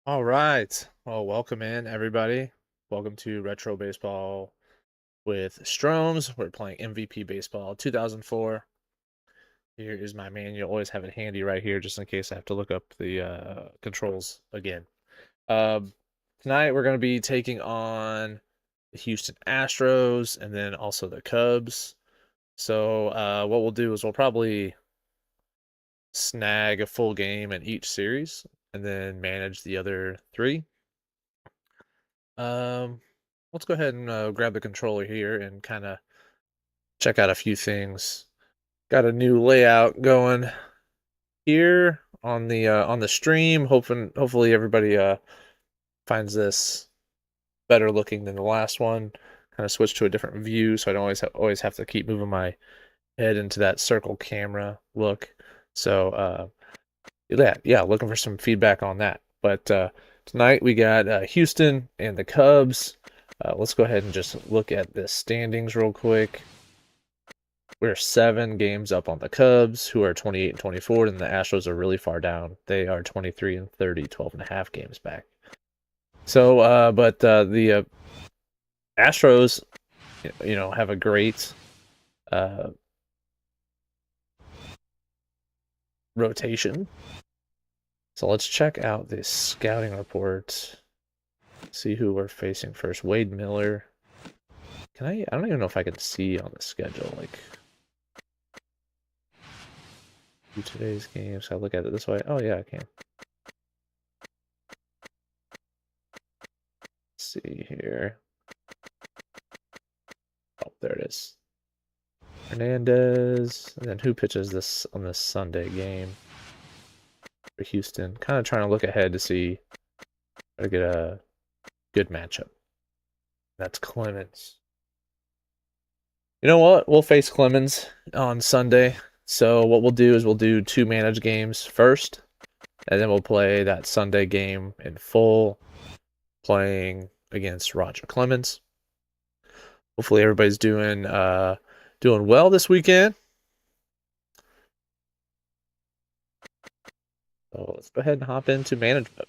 All right. Well, welcome in, everybody. Welcome to Retro Baseball with Stromes. We're playing MVP Baseball 2004. Here is my manual. Always have it handy right here just in case I have to look up the controls again. Um, Tonight, we're going to be taking on the Houston Astros and then also the Cubs. So, what we'll do is we'll probably snag a full game in each series and then manage the other three. Um, let's go ahead and grab the controller here and kind of check out a few things. Got a new layout going here on the stream. Hopefully everybody finds this better looking than the last one. Kind of switch to a different view, so I don't always have to keep moving my head into that circle camera look. So yeah, looking for some feedback on that. But tonight we got Houston and the Cubs. Let's go ahead and just look at the standings real quick. We're 7 games up on the Cubs, who are 28 and 24, and the Astros are really far down. They are 23 and 30, 12 and a half games back. So, but the Astros, have a great rotation. So let's check out this scouting report. See who we're facing first. Wade Miller. I don't even know if I can see on the schedule, like, today's games. I look at it this way. Oh yeah, I can. Let's see here. Oh, there it is. Hernandez. And then who pitches this on this Sunday game for Houston? Kind of trying to look ahead to see how to get a good matchup. That's Clemens. You know what? We'll face Clemens on Sunday. So what we'll do is we'll do 2 managed games first, and then we'll play that Sunday game in full, playing against Roger Clemens. Hopefully everybody's doing well this weekend. So let's go ahead and hop into management.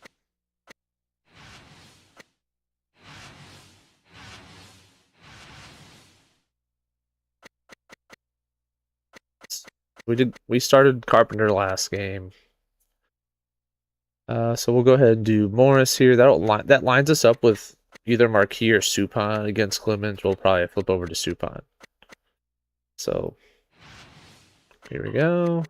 We started Carpenter last game. So we'll go ahead and do Morris here. That lines us up with either Marquis or Suppan against Clemens. We'll probably flip over to Suppan. So here we go.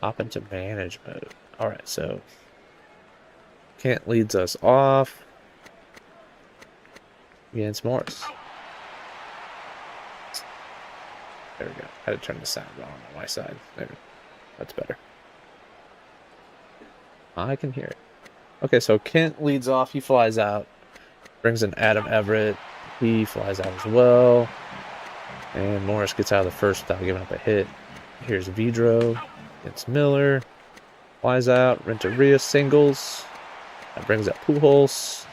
Hop into manage mode. All right, so Kent leads us off against Morris. There we go. I had to turn the sound on my side. There, that's better. I can hear it. Okay, so Kent leads off. He flies out. Brings in Adam Everett. He flies out as well. And Morris gets out of the first without giving up a hit. Here's Vidro against Miller. Flies out. Renteria singles. That brings up Pujols.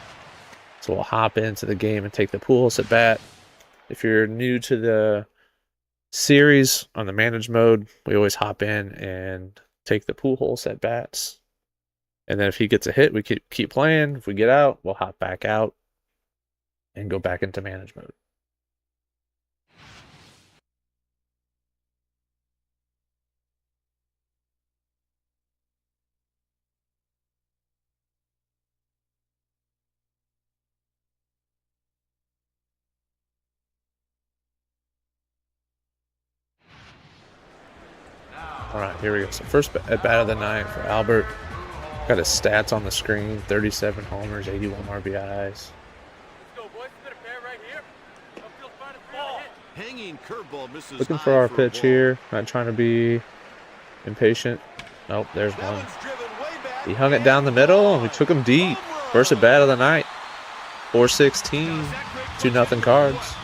So we'll hop into the game and take the Pujols at bat. If you're new to the series on the manage mode, we always hop in and take the Pujols at bats. And then if he gets a hit, we keep playing. If we get out, we'll hop back out and go back into manage mode. All right, here we go. So first at bat of the night for Albert. Got his stats on the screen: 37 homers, 81 RBIs. Looking for our pitch here. Not trying to be impatient. Nope, there's one. He hung it down the middle, and we took him deep. First at bat of the night. 4-16. 2-0 Cards.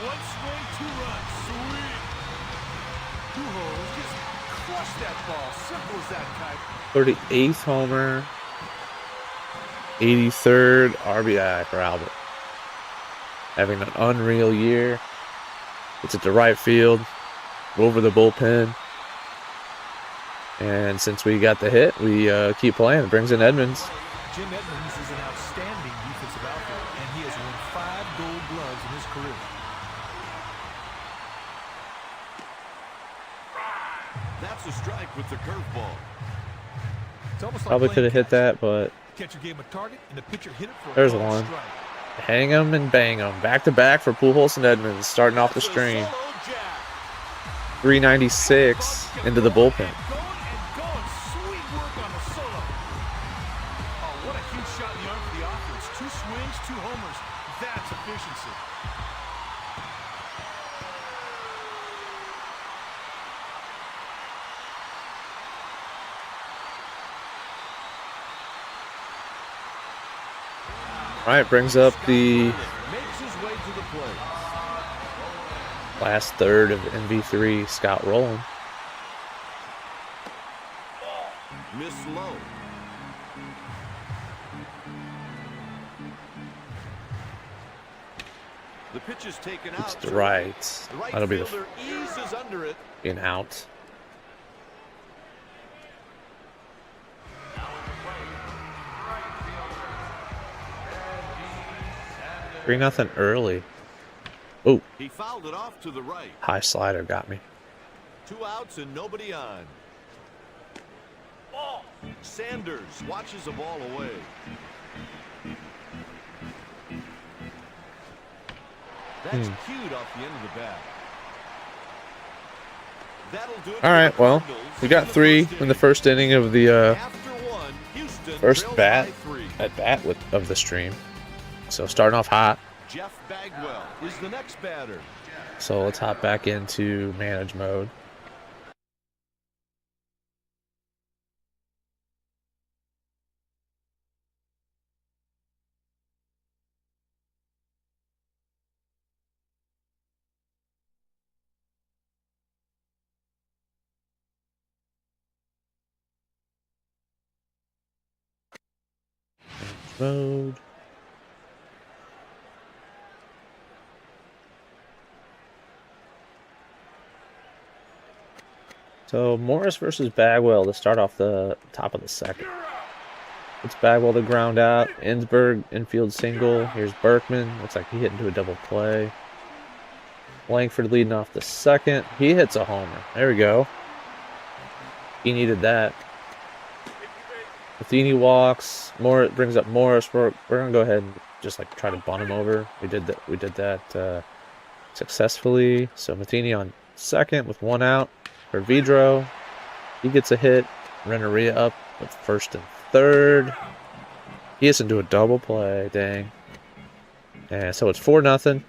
38th homer. 83rd RBI for Albert. Having an unreal year. It's at the right field, over the bullpen. And since we got the hit, we keep playing. It brings in Edmonds. Jim Edmonds is an outstanding defensive outfielder, and he has won 5 Gold Gloves in his career. That's a strike with the curveball. Probably could have hit that, but Catcher gave him a target, and the pitcher hit it for there's a one. strike. Hang 'em and bang 'em. Back to back for Pujols and Edmonds, starting off the stream. 396 into the bullpen. Going. Sweet work on the solo. Oh, what a huge shot in the arm for the offense. 2 swings, 2 homers. That's efficiency. All right, brings up the Makes his way to the plate. last third of NV3, Scott Rowland. Miss low. The pitch is taken out. It's to right. The right That'll be the fielder eases under it. in out. Three nothing early. Oh, He fouled it off to the right. high slider got me. 2 outs and nobody on. Sanders watches the ball away. That's cued off the end of the bat. That'll do it. All right, well, we got 3 in the first inning of the After 1, Houston first trails bat by 3. at bat of the stream. So starting off hot. Jeff Bagwell is the next batter. So let's hop back into manage mode. Mode. So Morris versus Bagwell to start off the top of the second. It's Bagwell to ground out. Ensberg infield single. Here's Berkman. Looks like he hit into a double play. Langford leading off the second. He hits a homer. There we go. He needed that. Matheny walks. Morris brings up Morris. We're gonna go ahead and just like try to bunt him over. We did that successfully. So Matheny on second with 1 out for Vidro. He gets a hit. Renneria up with first and third. He gets into a double play. Dang. And so it's 4-0.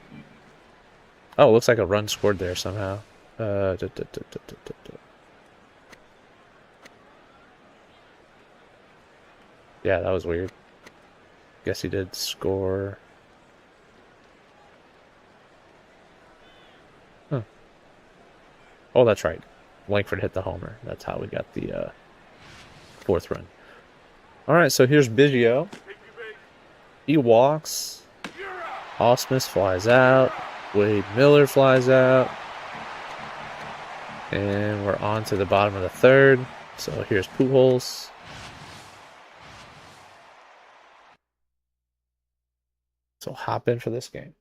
Oh, it looks like a run scored there somehow. Yeah, that was weird. Guess he did score. Huh. Oh, that's right. Langford hit the homer. That's how we got the 4th run. All right, so here's Biggio. He walks. Ausmus flies out. Wade Miller flies out. And we're on to the bottom of the 3rd. So here's Pujols. So hop in for this game.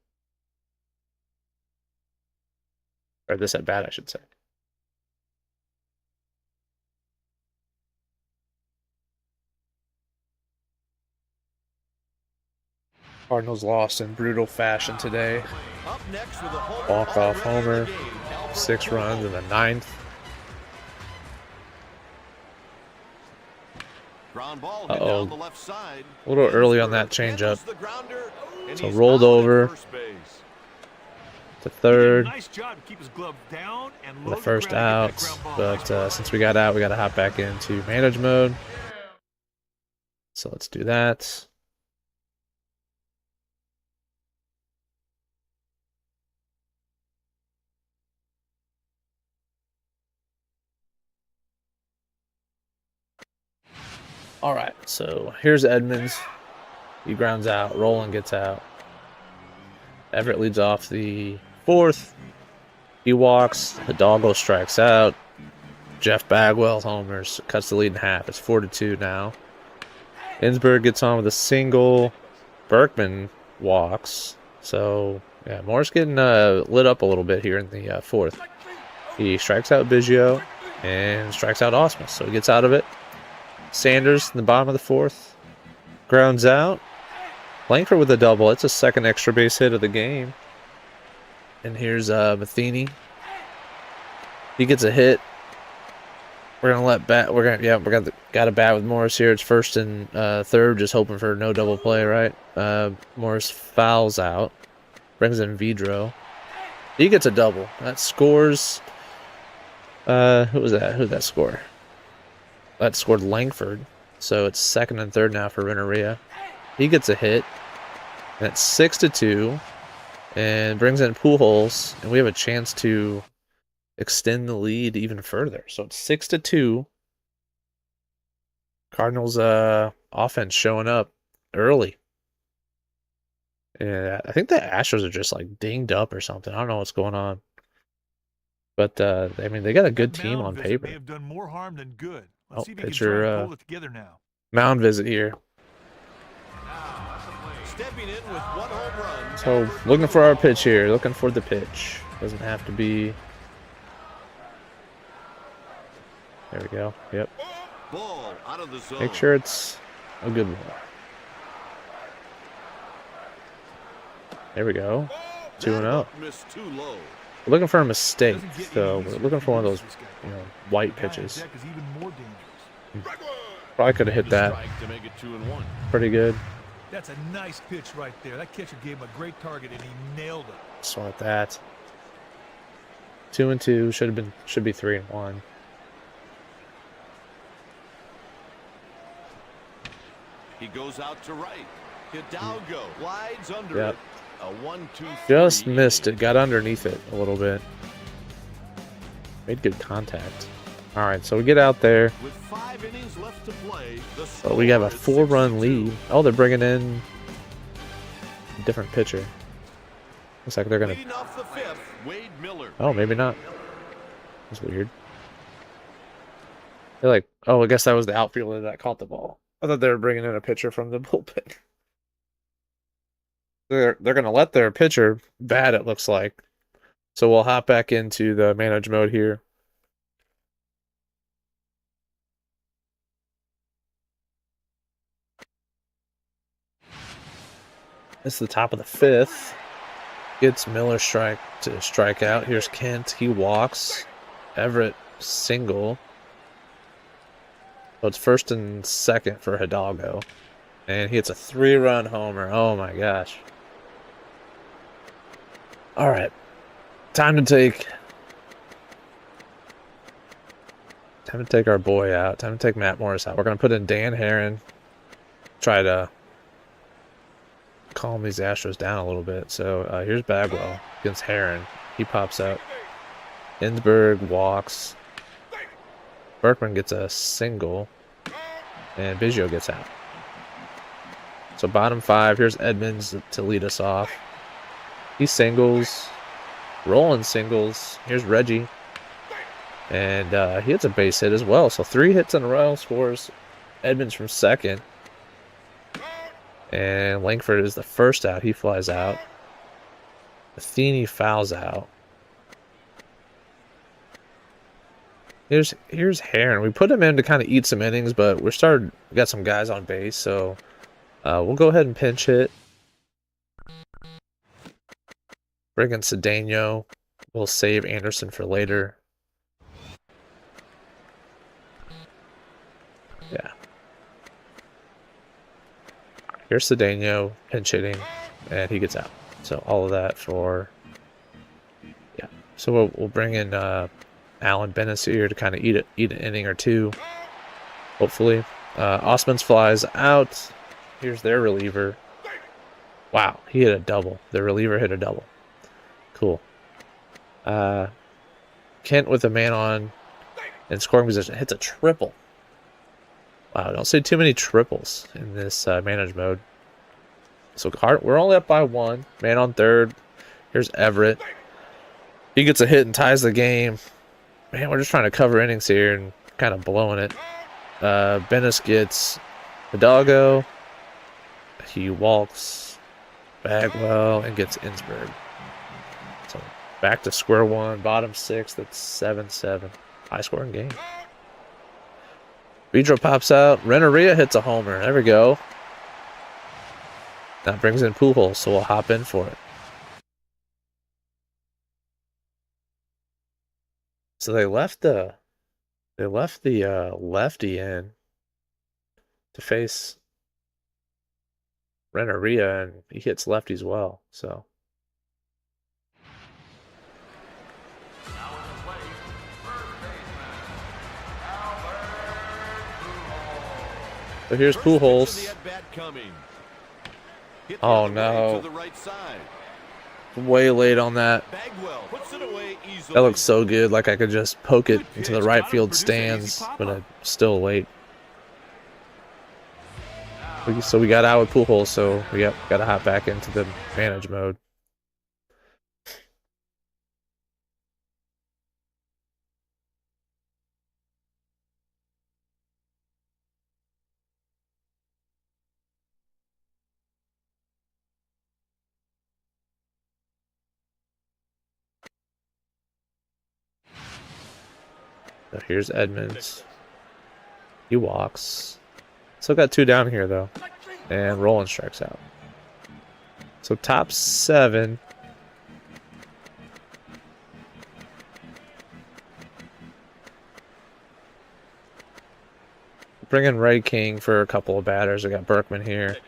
Or this at bat, I should say. Cardinals lost in brutal fashion today. Up next with a homer. Walk-off homer. 6 runs in the 9th. Ground ball hit down the left side. A little early on that changeup. The grounder, and So he's rolled down at over first base. to 3rd. Nice job to keep his glove down and The load first ground out. to get that ground ball. But Nice since we got out, we got to hop back into manage mode. So let's do that. All right, so here's Edmonds. He grounds out. Rowland gets out. Everett leads off the 4th. He walks. Hidalgo strikes out. Jeff Bagwell homers, cuts the lead in half. It's 4-2 now. Innsberg gets on with a single. Berkman walks. So, yeah, Moore's getting lit up a little bit here in the fourth. He strikes out Biggio and strikes out Osmus, so he gets out of it. Sanders in the bottom of the fourth. Grounds out. Langford with a double. It's a second extra base hit of the game. And here's Matheny. He gets a hit. We're gonna let bat. Got a bat with Morris here. It's first and third, just hoping for no double play, right? Morris fouls out, brings in Vidro. He gets a double. That scores. Who was that? Who did that score? That scored Langford. So it's second and third now for Renneria. He gets a hit. And it's 6-2, and brings in Pujols, and we have a chance to extend the lead even further. So it's 6-2. Cardinals offense showing up early. Yeah, I think the Astros are just like dinged up or something. I don't know what's going on. But I mean, they got a good team on paper. May have done more harm than good. Let's see if he can pitcher try and hold it together now. mound visit here. Stepping in with 1 home run. So looking for our pitch here. Looking for the pitch. Doesn't have to be. There we go. Yep. Ball out of the zone. Make sure it's a good one. There we go. 2-0. Missed too low. We're looking for a mistake, so we're looking for one of those, white pitches. Probably could have hit that. To make it 2-1. Pretty good. That's a nice pitch right there. That catcher gave him a great target, and he nailed it. Just like that. 2-2 should be 3-1. He goes out to right. Hidalgo glides under Yep. it. A 1-2. Just missed it. Got underneath it a little bit. Made good contact. All right, so we get out there. With 5 innings left to play, But we have a 4-run lead. Oh, they're bringing in a different pitcher. Looks like they're gonna. Leading off the 5th, Wade Miller. Oh, maybe not. That's weird. They're like, oh, I guess that was the outfielder that caught the ball. I thought they were bringing in a pitcher from the bullpen. They're gonna let their pitcher bat, it looks like. So we'll hop back into the manage mode here. It's the top of the 5th. Gets Miller to strike out. Here's Kent. He walks. Everett single. So it's first and second for Hidalgo. And he hits a 3-run homer. Oh my gosh. All right. Time to take our boy out. Time to take Matt Morris out. We're going to put in Dan Herron. Try to calm these Astros down a little bit. So here's Bagwell against Herron. He pops out. Innsberg walks. Berkman gets a single. And Biggio gets out. So bottom 5. Here's Edmonds to lead us off. He singles. Rolling singles. Here's Reggie. And he hits a base hit as well. So 3 hits in a row. Scores Edmonds from second. And Langford is the first out. He flies out. Matheny fouls out. Here's Herron. We put him in to kind of eat some innings, but we got some guys on base, so we'll go ahead and pinch hit. Bring in Cedeno. We'll save Anderson for later. Yeah. Here's Cedeno pinch hitting, and he gets out. So all of that for, yeah. So we'll bring in Alan Bennis here to kind of eat an inning or two, hopefully. Osmonds flies out. Here's their reliever. Wow, he hit a double. The reliever hit a double. Cool. Kent with a man on in scoring position hits a triple. Wow, don't see too many triples in this manage mode. So we're only up by 1. Man on third. Here's Everett. He gets a hit and ties the game. Man, we're just trying to cover innings here and kind of blowing it. Bennis gets Hidalgo. He walks Bagwell and gets Innsberg. So back to square one, bottom six. That's 7-7. High scoring game. Vidro pops out. Renneria hits a homer. There we go. That brings in Pujols, so we'll hop in for it. So they left the lefty in to face Renneria, and he hits lefty as well. So here's Pujols. Oh no. Way late on that. That looks so good. Like I could just poke it into the right field stands, but it's still late. So we got out with Pujols, so we got to hop back into the manage mode. So here's Edmonds. He walks. Still got 2 down here, though. And Roland strikes out. So top 7. Bring in Ray King for a couple of batters. I got Berkman here.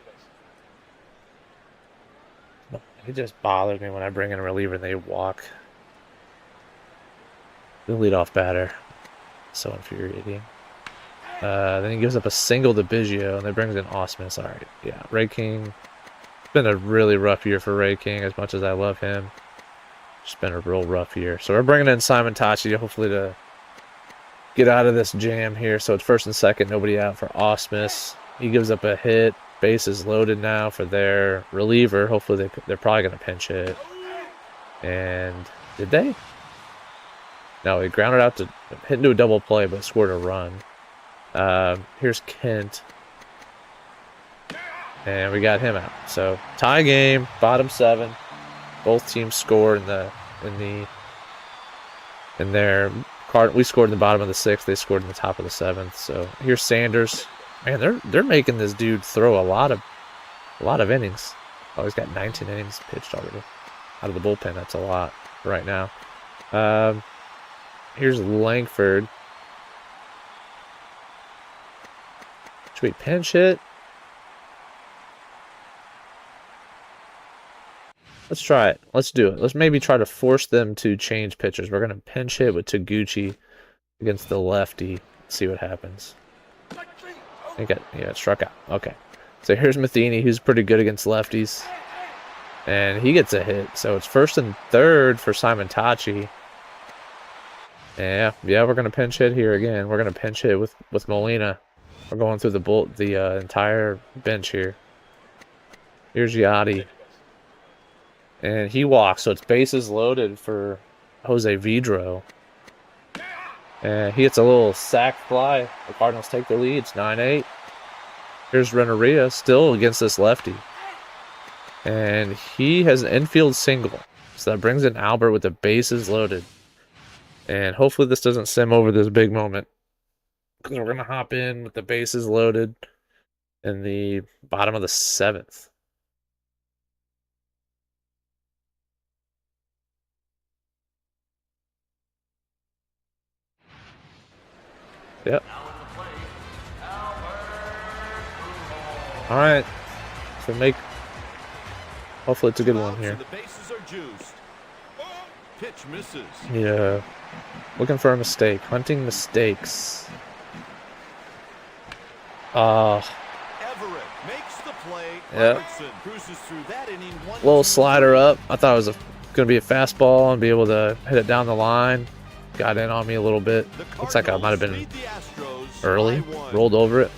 He just bothers me when I bring in a reliever and they walk. The leadoff batter. So infuriating. Then he gives up a single to Biggio, and they brings in Osmus. All right, yeah, Ray King. It's been a really rough year for Ray King, as much as I love him. It's been a real rough year. So we're bringing in Simon Tachi, hopefully to get out of this jam here. So it's first and second, nobody out for Osmus. He gives up a hit. Bases loaded now for their reliever. Hopefully they're probably going to pinch hit. And did they? No, he grounded out to hit into a double play, but scored a run. Here's Kent. And we got him out. So tie game, bottom 7. Both teams scored in their card. We scored in the bottom of the 6th. They scored in the top of the 7th. So here's Sanders. Man, they're making this dude throw a lot of innings. Oh, he's got 19 innings pitched already out of the bullpen. That's a lot right now. Here's Langford. Should we pinch hit? Let's try it. Let's do it. Let's maybe try to force them to change pitchers. We're going to pinch hit with Taguchi against the lefty. See what happens. Yeah, it struck out. Okay. So here's Matheny, who's pretty good against lefties. And he gets a hit. So it's first and third for Simon Tachi. Yeah, we're going to pinch hit here again. We're going to pinch hit with Molina. We're going through the entire bench here. Here's Yachty. And he walks, so it's bases loaded for Jose Vidro. And he hits a little sac fly. The Cardinals take their lead. It's 9-8. Here's Renneria, still against this lefty. And he has an infield single. So that brings in Albert with the bases loaded. And hopefully this doesn't sim over this big moment. Because we're going to hop in with the bases loaded in the bottom of the 7th. Yep. All right. So hopefully it's a good one here. The bases are juiced. Pitch misses. Yeah. Looking for a mistake. Hunting mistakes. Everett makes the play. Yeah. Cruises through that inning. Little slider up. I thought it was going to be a fastball and be able to hit it down the line. Got in on me a little bit. Looks like I might have been early. Rolled over it.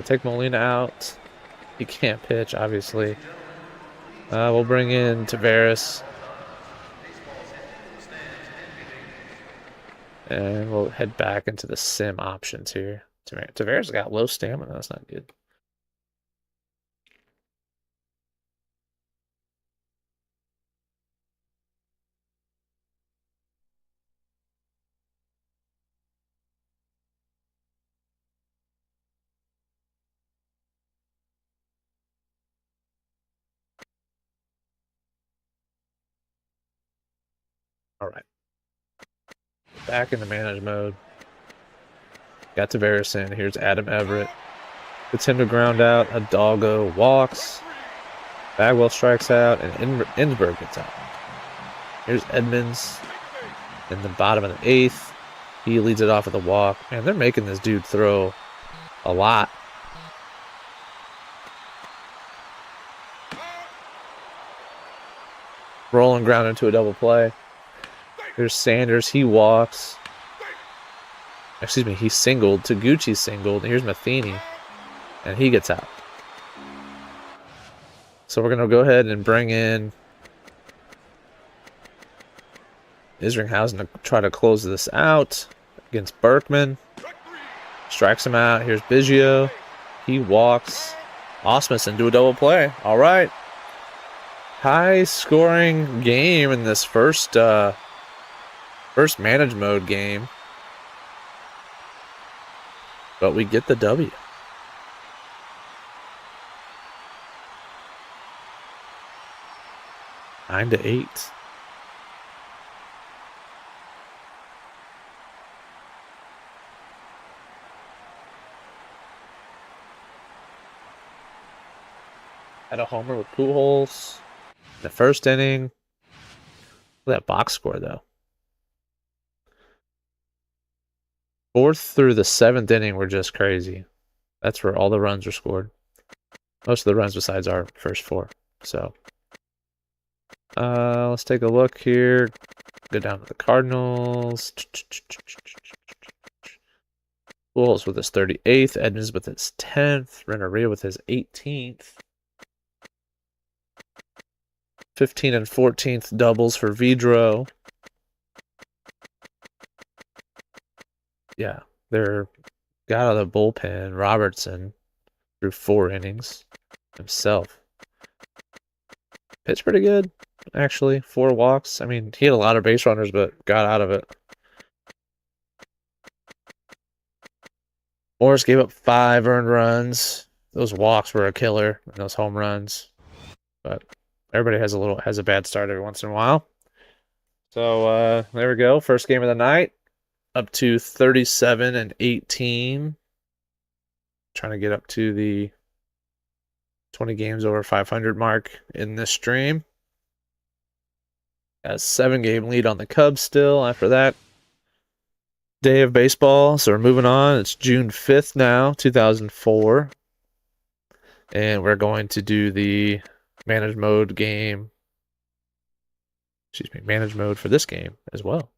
take Molina out. He can't pitch, obviously. We'll bring in Tavares. And we'll head back into the sim options here. Tavares got low stamina. That's not good. All right. Back in the manage mode. Got Tavares in. Here's Adam Everett. Gets him to ground out. Hidalgo walks. Bagwell strikes out. And Innsberg gets out. Here's Edmonds in the bottom of the 8th. He leads it off with a walk. Man, they're making this dude throw a lot. Rolling ground into a double play. Here's Sanders. He walks. Excuse me, he singled. Taguchi singled. Here's Matheny. And he gets out. So we're going to go ahead and bring in Isringhausen to try to close this out against Berkman. Strikes him out. Here's Biggio. He walks. Osmus into a double play. All right. High scoring game in this first manage mode game. But we get the W. Nine to 8. Had a homer with Pujols in the first inning. Look at that box score, though. 4th through the 7th inning were just crazy. That's where all the runs were scored. Most of the runs besides our first 4. So, let's take a look here. Go down to the Cardinals. Pujols with his 38th. Edmonds with his 10th. Renneria with his 18th. 15th and 14th doubles for Vidro. Yeah, they're got out of the bullpen. Robertson threw 4 innings himself. Pitched pretty good, actually. 4 walks. I mean, he had a lot of base runners, but got out of it. Morris gave up 5 earned runs. Those walks were a killer, and those home runs. But everybody has a bad start every once in a while. So there we go. First game of the night. Up to 37 and 18. Trying to get up to the 20 games over 500 mark in this stream. Got a 7-game lead on the Cubs still after that day of baseball. So we're moving on. It's June 5th now, 2004. And we're going to do the manage mode game. Manage mode for this game as well.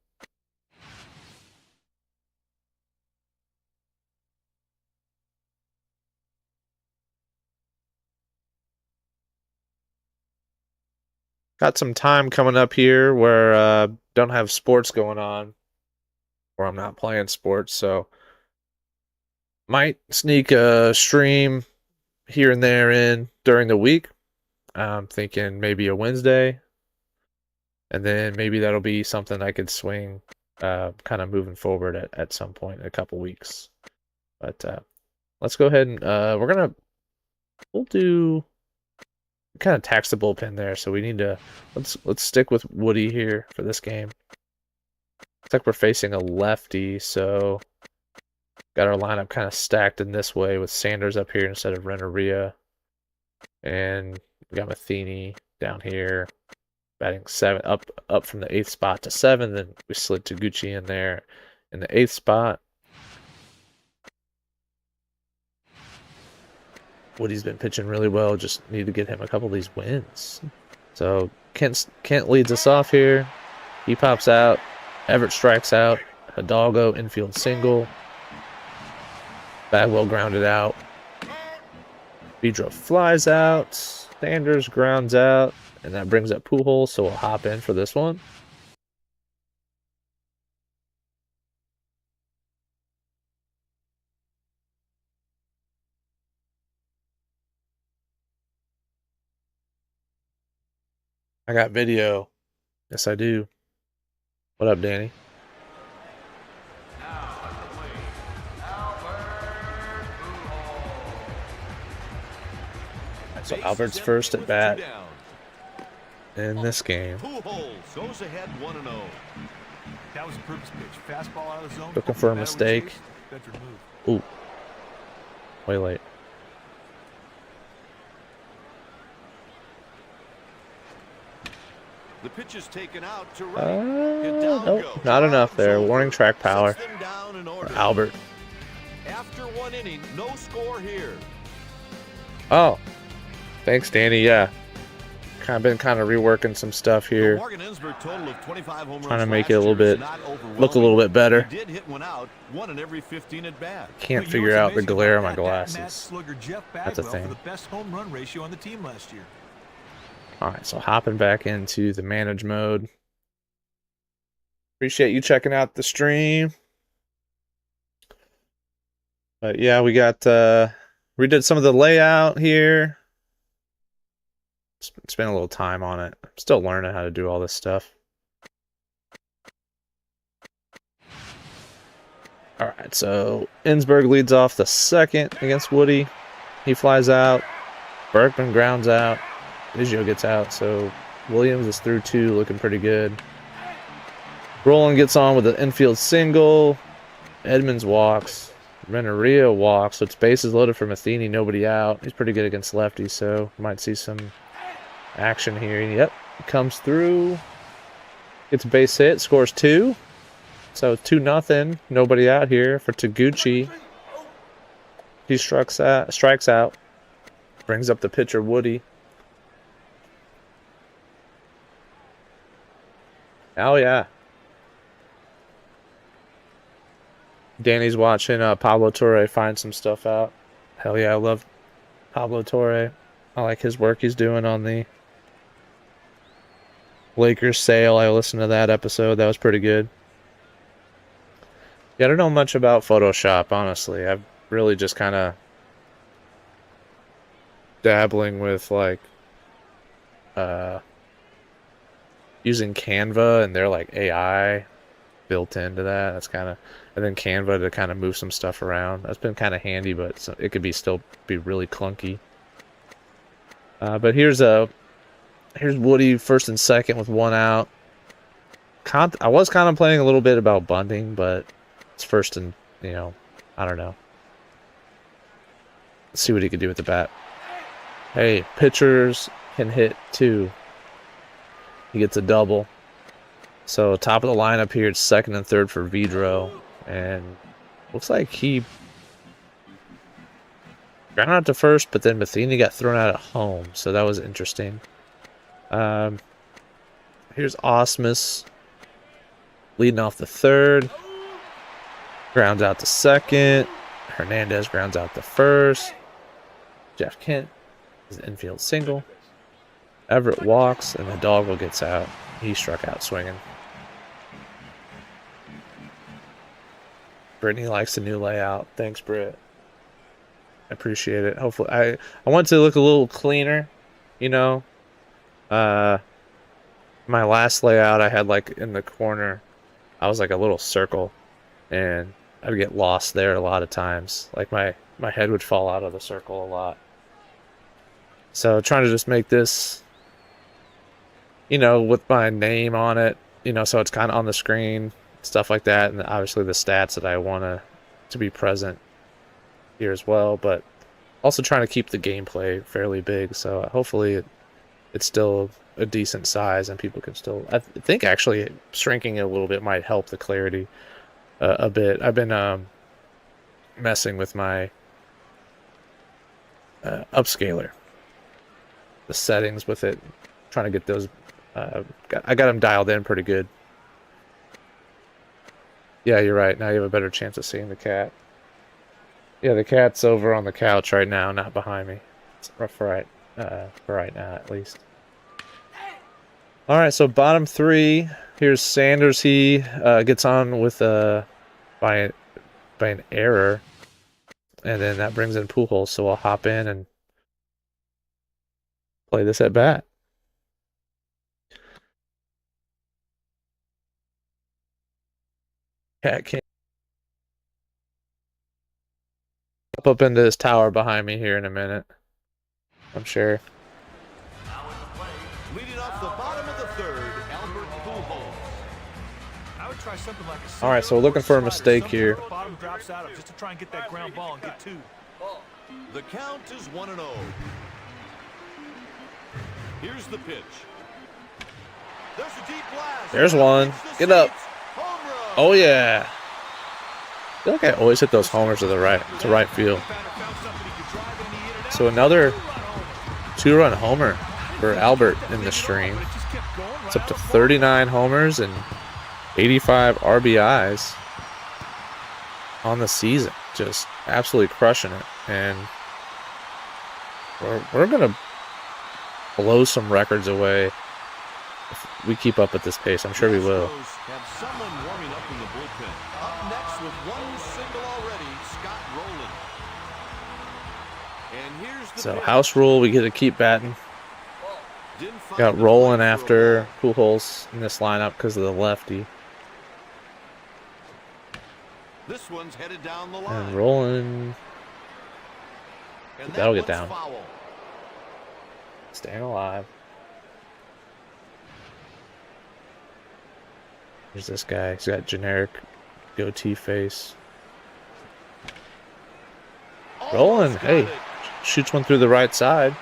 Got some time coming up here where don't have sports going on, or I'm not playing sports, so might sneak a stream here and there in during the week. I'm thinking maybe a Wednesday, and then maybe that'll be something I could swing kind of moving forward at some point in a couple weeks. But let's go ahead and we'll do kind of tax the bullpen there, so we need to let's stick with Woody here for this game. Looks like we're facing a lefty, so got our lineup kind of stacked in this way with Sanders up here instead of Renneria, and we got Matheny down here batting 7 up from the 8th spot to 7. Then we slid Taguchi in there in the 8th spot. Woody's been pitching really well. Just need to get him a couple of these wins. So Kent leads us off here. He pops out. Everett strikes out. Hidalgo infield single. Bagwell grounded out. Vidro flies out. Sanders grounds out. And that brings up Pujols, so we'll hop in for this one. I got video. Yes, I do. What up, Danny? So Albert's first at bat in this game. Pujols goes ahead 1-0. That was a purpose pitch. Fastball out of the zone. Looking for a mistake. Ooh. Way late. The pitch is taken out to right. Nope, not enough there. Warning track power. Albert. After 1 inning, no score here. Oh. Thanks, Danny. Yeah. Been reworking some stuff here. Trying to make it a little bit look a little bit better. Did hit one out, 1 in every 15 at bat. Can't figure out the glare on my glasses. That's a thing. The best home run ratio on the team last year. All right, so hopping back into the manage mode. Appreciate you checking out the stream. But yeah, we got redid some of the layout here. Spent a little time on it. I'm still learning how to do all this stuff. All right, so Ensberg leads off the second against Woody. He flies out. Berkman grounds out. Biggio gets out, so Williams is through 2, looking pretty good. Roland gets on with the infield single. Edmonds walks. Renneria walks, so it's bases loaded for Matheny, nobody out. He's pretty good against lefties, so might see some action here. Yep, comes through. Gets a base hit, scores 2. So 2-0. Nobody out here for Taguchi. He strikes out. Brings up the pitcher, Woody. Oh, yeah. Danny's watching Pablo Torre find some stuff out. Hell yeah, I love Pablo Torre. I like his work he's doing on the Lakers sale. I listened to that episode. That was pretty good. Yeah, I don't know much about Photoshop, honestly. I've really just kind of dabbling with, like, using Canva, and they're like AI built into that. That's kind of, and then Canva to kind of move some stuff around. That's been kind of handy, but it could still be really clunky. But here's Woody first and second with 1 out. I was contemplating a little bit about bunting, but it's first and, I don't know. Let's see what he could do with the bat. Hey, pitchers can hit 2. He gets a double. So top of the lineup here, it's second and third for Vidro. And looks like he grounded out to first, but then Matheny got thrown out at home. So that was interesting. Here's Osmus leading off the third. Grounds out to second. Hernandez grounds out to first. Jeff Kent is an infield single. Everett walks, and the Hidalgo gets out. He struck out swinging. Brittany likes the new layout. Thanks, Britt. I appreciate it. Hopefully, I want it to look a little cleaner, My last layout, I had like in the corner, I was like a little circle, and I'd get lost there a lot of times. Like my head would fall out of the circle a lot. So trying to just make this, with my name on it, so it's kind of on the screen, stuff like that, and obviously the stats that I want to be present here as well, but also trying to keep the gameplay fairly big, so hopefully it's still a decent size and people can still, I think actually shrinking it a little bit might help the clarity a bit. I've been messing with my upscaler, the settings with it, trying to get those, I got them dialed in pretty good. Yeah, you're right. Now you have a better chance of seeing the cat. Yeah, the cat's over on the couch right now, not behind me. For right now, at least. All right, so bottom three. Here's Sanders. He gets on with by an error, and then that brings in Pujols. So I'll hop in and play this at bat. Cat can't pop up into this tower behind me here in a minute. I'm sure. Leading off the bottom of the third, Albert Pujols. I would try something like a All right, so we're looking for a mistake something here. the bottom drops out of just to try and get that ground ball and get two. The count is 1-0. Here's the pitch. There's a deep blast. There's one. Get up. Home run. Oh yeah. I feel like I always hit those homers to right field. So another 2-run homer for Albert in the stream. It's up to 39 homers and 85 RBIs on the season. Just absolutely crushing it. And we're going to blow some records away if we keep up at this pace. I'm sure we will. Have someone warming up in the bullpen. Up next with one single already, Scott Rowland. And here's the So pitch. house rule, we get to keep batting. Didn't find Got the Roland plate for a after ball. Pujols in this lineup because of the lefty. This one's headed down the line. And Roland And that'll that get down. one's foul. staying alive. There's this guy. He's got generic goatee face. Roland, Almost got hey, it. shoots one through the right side.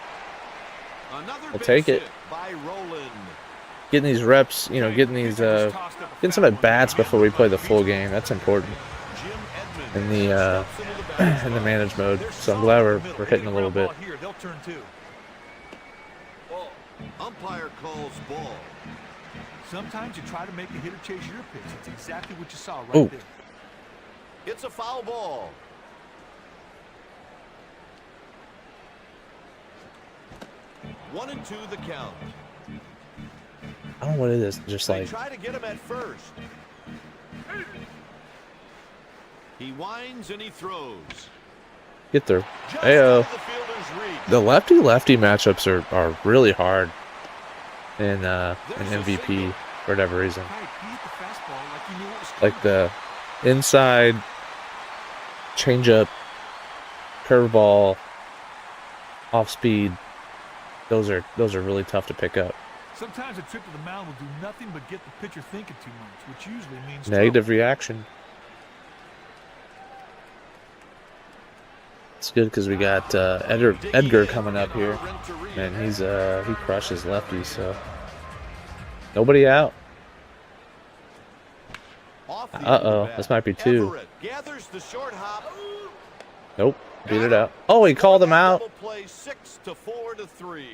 Another We'll base take it. hit by Rowland. Getting these reps, you know, getting some at bats before we play the full game. That's important Jim Edmonds in the steps into the batter's in the box. managed mode. They're So I'm solid glad in the we're middle. hitting a Any little ground bit. ball here, they'll turn two. Umpire calls ball. Sometimes you try to make a hitter chase your pitch. That's exactly what you saw right Oh. there. It's a foul ball. One and two the count. I don't know what it is. Just They like try to get him at first. He winds and he throws. get there. Just Ayo. out of the fielder's reach. The lefty-lefty matchups are really hard in MVP for whatever reason. Hey, he hit the fastball like you knew it was Like coming. the inside changeup, curveball, off speed. Those are really tough to pick up. Sometimes a trip to the mound will do nothing but get the pitcher thinking too much, which usually means Negative reaction. It's good because we got Edgar coming up here, and he crushes lefties. So nobody out. Uh-oh, this might be two. Everett gathers the short hop. Nope, beat it out. Oh, he called him out. Double play 6-4-3.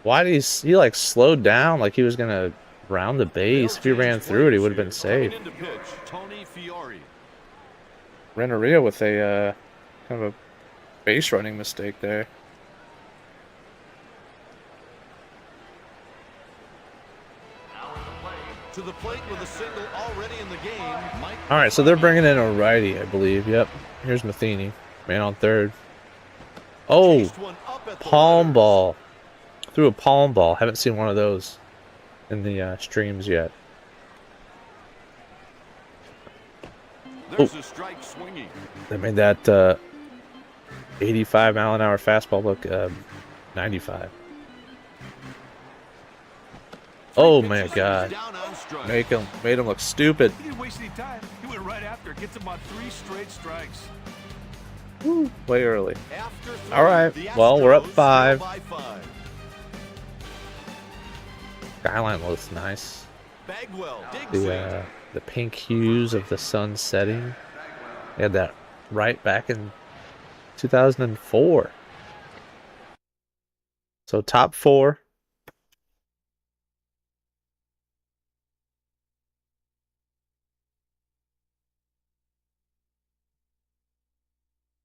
Why did he like slowed down like he was gonna round the base? If he ran through it, he would have been safe. Coming into pitch, Tony Fiore. Renteria with a kind of a base running mistake there. To the plate with a single already in the game. Mike All right, so they're bringing in a righty, I believe. Yep. Here's Matheny, man on third. Oh, chased one up at the palm letters. ball. Threw a palm ball. Haven't seen one of those in the streams yet. There's a strike swinging. They made that 85 mile an hour fastball look 95. Oh my Pitches God! down on strike. Made him look stupid. He didn't waste any time. He went right after it. Gets him on 3 straight strikes. Way early. After three, All right, the well, we're up Astros 5. trail by 5. Skyline looks nice. Bagwell digs in. The pink hues of the sun setting. They had that right back in 2004. So top 4.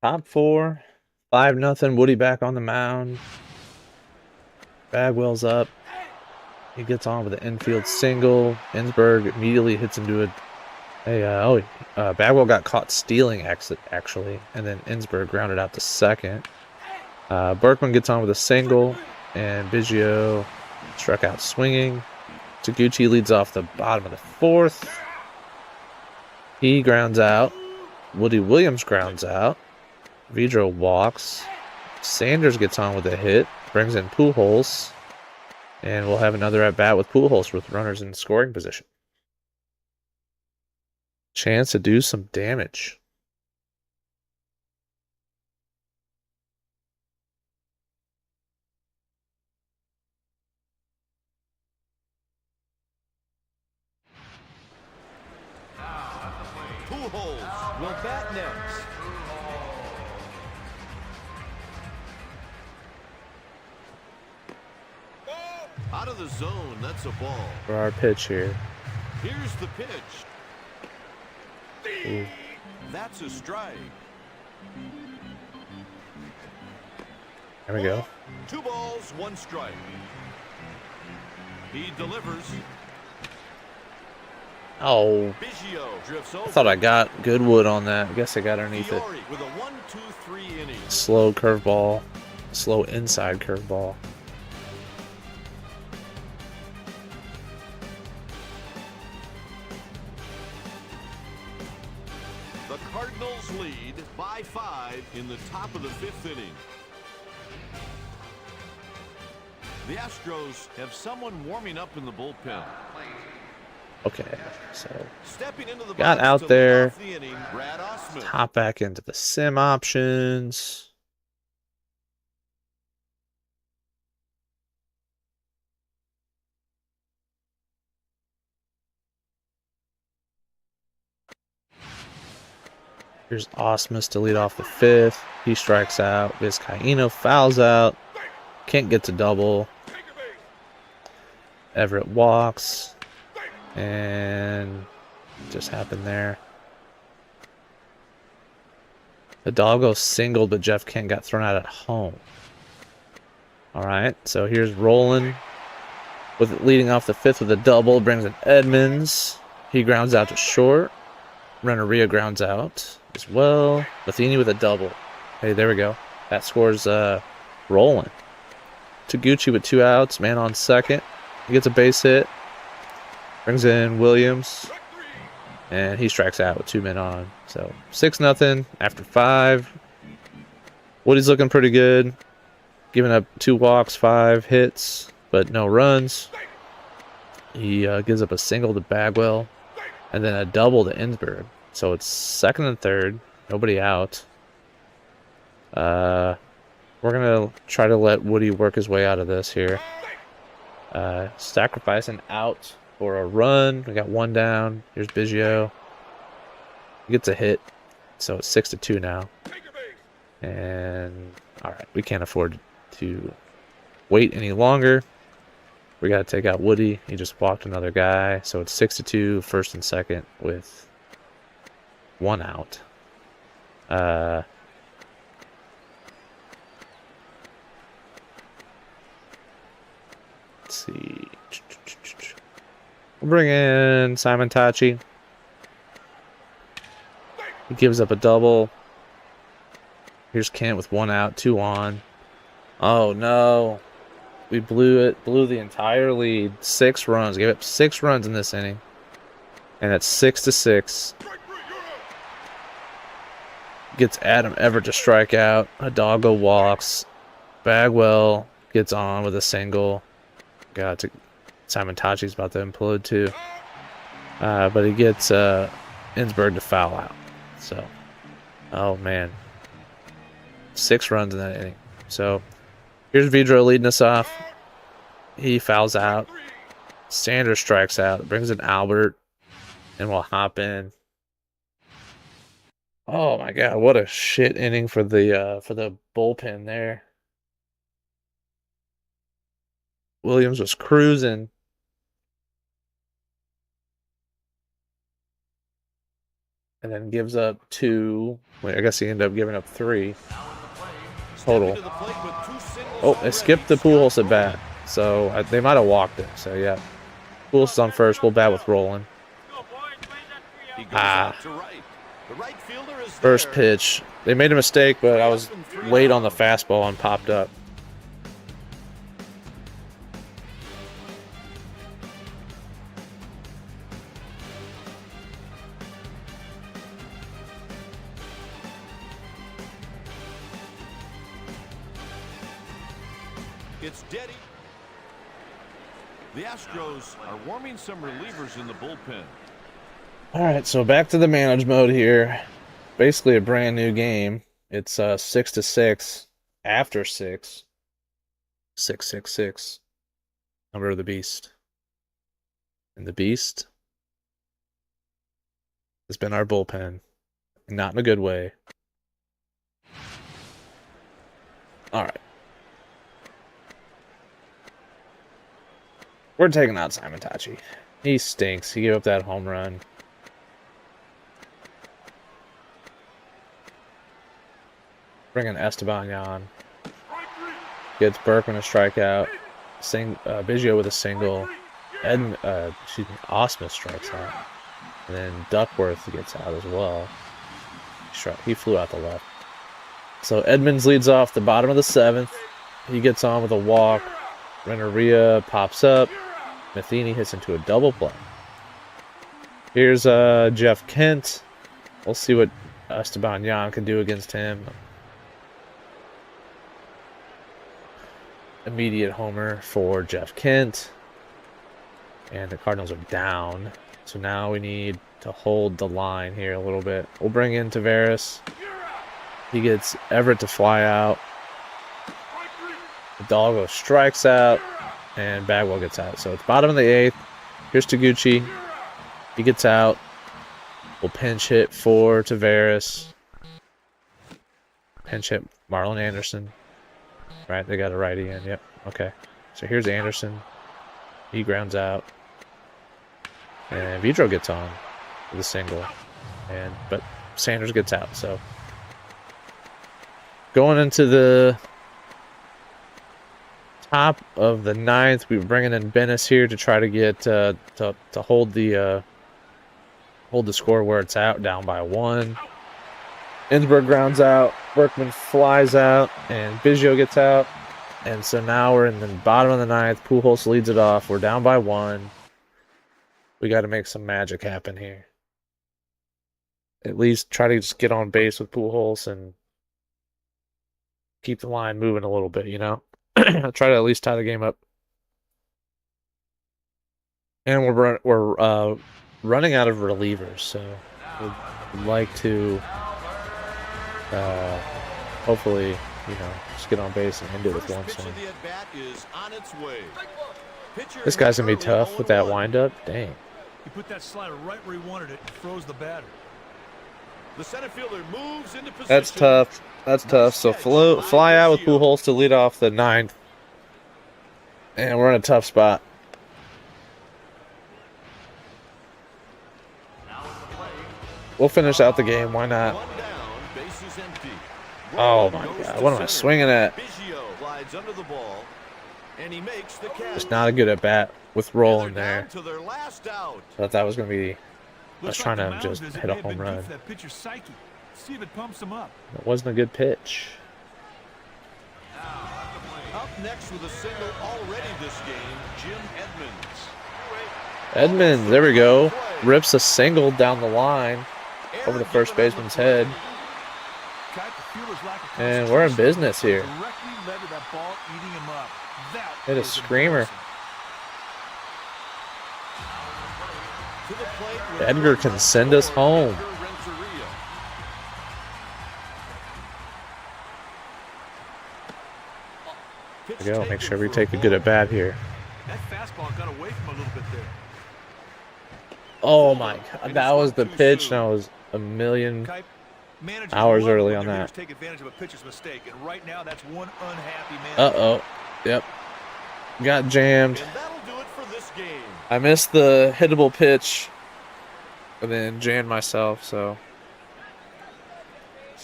Top 4. 5-0. Woody back on the mound. Bagwell's up. He gets on with an infield single. Ensberg immediately hits into Bagwell got caught stealing actually, and then Ensberg grounded out to second. Berkman gets on with a single, and Biggio struck out swinging. Taguchi leads off the bottom of the 4th. He grounds out. Woody Williams grounds out. Vidro walks. Sanders gets on with a hit, brings in Pujols, and we'll have another at bat with Pujols with runners in scoring position. Chance to do some damage. Pujols will bat next. Out of the zone, that's a ball. For our pitch here. Here's the pitch. Ooh. That's a strike. There we go. 2 balls, 1 strike. He delivers. Oh, Biggio drifts I over. thought I got Goodwood on that. I guess I got underneath it. Fiore with a 1-2-3 inning. Slow curveball. Slow inside curveball. The Cardinals lead by 5 in the top of the 5th inning. The Astros have someone warming up in the bullpen. Okay, so Stepping into the got box out to lead there. off the inning, Brad Osmond. Hop back into the sim options. Here's Osmus to lead off the 5th. He strikes out. Vizcaíno fouls out. Can't get to double. Everett walks. And just happened there. Hidalgo singled, but Jeff Kent got thrown out at home. All right, so here's Roland with it leading off the 5th with a double. Brings in Edmonds. He grounds out to short. Renneria grounds out as well. Matheny with a double. Hey, there we go. That scores Roland. Taguchi with 2 outs. Man on second. He gets a base hit. Brings in Williams. And he strikes out with 2 men on. So 6-0 after 5. Woody's looking pretty good. Giving up 2 walks, 5 hits, but no runs. He gives up a single to Bagwell. And then a double to Ensberg. So it's 2nd and 3rd. Nobody out. We're going to try to let Woody work his way out of this here. Sacrifice an out for a run. We got 1 down. Here's Biggio. He gets a hit. So it's 6-2 now. And all right, we can't afford to wait any longer. We got to take out Woody. He just walked another guy. So it's 6-2, 1st and 2nd with 1 out. Let's see. We'll bring in Simon Tachi. He gives up a double. Here's Kent with 1 out, 2 on. Oh no. We blew the entire lead. 6 runs. Gave up 6 runs in this inning. And it's 6-6. Gets Adam Everett to strike out. Hidalgo walks. Bagwell gets on with a single. Simon Tachi's about to implode too. But he gets Ensberg to foul out. So, oh man. 6 runs in that inning. So, here's Vidro leading us off. He fouls out. Sanders strikes out. Brings in Albert. And we'll hop in. Oh my god, what a shit inning for the bullpen there. Williams was cruising. And then gives up 2. Wait, I guess he ended up giving up 3. total. Oh, they skipped the Pujols at bat, so they might have walked it. So yeah, Pujols is on first. We'll bat with Roland. First pitch. They made a mistake, but I was late on the fastball and popped up. It's Deddy. The Astros are warming some relievers in the bullpen. All right, so back to the manage mode here. Basically a brand new game. It's 6-6 after 6. 666. Number of the beast. And the beast has been our bullpen. Not in a good way. All right. We're taking out Simon Tachi. He stinks. He gave up that home run. Bringing Esteban Yan. Gets Berkman a strikeout. Biggio with a single. Osmus strikes out. And then Duckworth gets out as well. He flew out the left. So Edmonds leads off the bottom of the 7th. He gets on with a walk. Renneria pops up. Matheny hits into a double play. Here's Jeff Kent. We'll see what Esteban Yan can do against him. Immediate homer for Jeff Kent. And the Cardinals are down. So now we need to hold the line here a little bit. We'll bring in Tavares. He gets Everett to fly out. Hidalgo strikes out. And Bagwell gets out. So it's bottom of the 8th. Here's Taguchi. He gets out. We'll pinch hit for Tavares. Pinch hit Marlon Anderson. Right, they got a righty in. Yep. Okay. So here's Anderson. He grounds out. And Vidro gets on with a single. But Sanders gets out. So going into the top of the 9th, we were bringing in Bennis here to try to get to hold the score where it's out, down by 1. Innsbruck grounds out, Berkman flies out, and Biggio gets out. And so now we're in the bottom of the 9th. Pujols leads it off. We're down by 1. We got to make some magic happen here. At least try to just get on base with Pujols and keep the line moving a little bit, you know? Try to at least tie the game up. And we're running out of relievers, so we'd like to hopefully, you know, just get on base and end it with one swing. This guy's gonna be tough with that windup. Dang. He put that slider right where he wanted it and froze the batter. The center fielder moves into position. That's tough. That's tough. So fly out with Pujols to lead off the 9th. And we're in a tough spot. We'll finish out the game. Why not? Oh my God. What am I swinging at? Just not a good at bat with Roland there. Thought that was going to be. I was trying to just hit a home run. See if it pumps him up. It wasn't a good pitch. Up next with a single already this game, Jim Edmonds. Edmonds, there we go. Rips a single down the line over the first baseman's head. And we're in business here. Hit a screamer. Edgar can send us home. There we go. Make sure we take a good at bat here. That fastball got away from a little bit there. Oh my God, that was the pitch. And I was a million hours early on that. Take advantage of a pitcher's mistake, and right now that's one unhappy man. Uh-oh. Yep. Got jammed. I missed the hittable pitch and then jammed myself, so.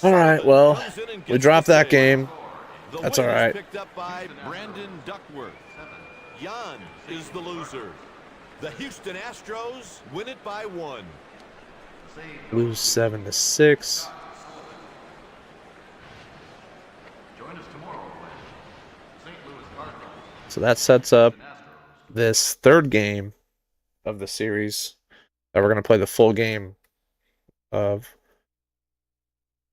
All right, well, we dropped that game. The That's win all is right. picked up by Brandon Duckworth. Jan is the loser. The Houston Astros win it by 1. Lose 7-6. So that sets up this third game of the series that we're going to play the full game of.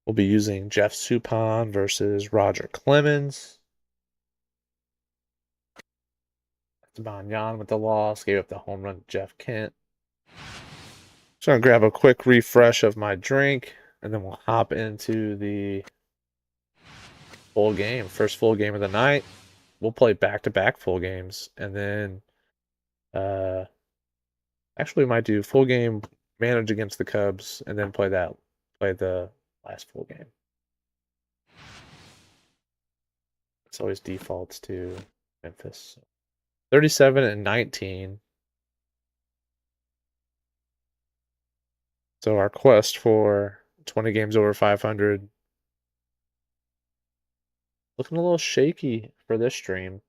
We'll be using Jeff Suppan versus Roger Clemens. Esteban Yan with the loss, gave up the home run to Jeff Kent. Just going to grab a quick refresh of my drink, and then we'll hop into the full game. First full game of the night. We'll play back-to-back full games, and then actually we might do full game, manage against the Cubs, and then play the last full game. It's always defaults to Memphis. 37-19. So our quest for 20 games over 500 looking a little shaky for this stream.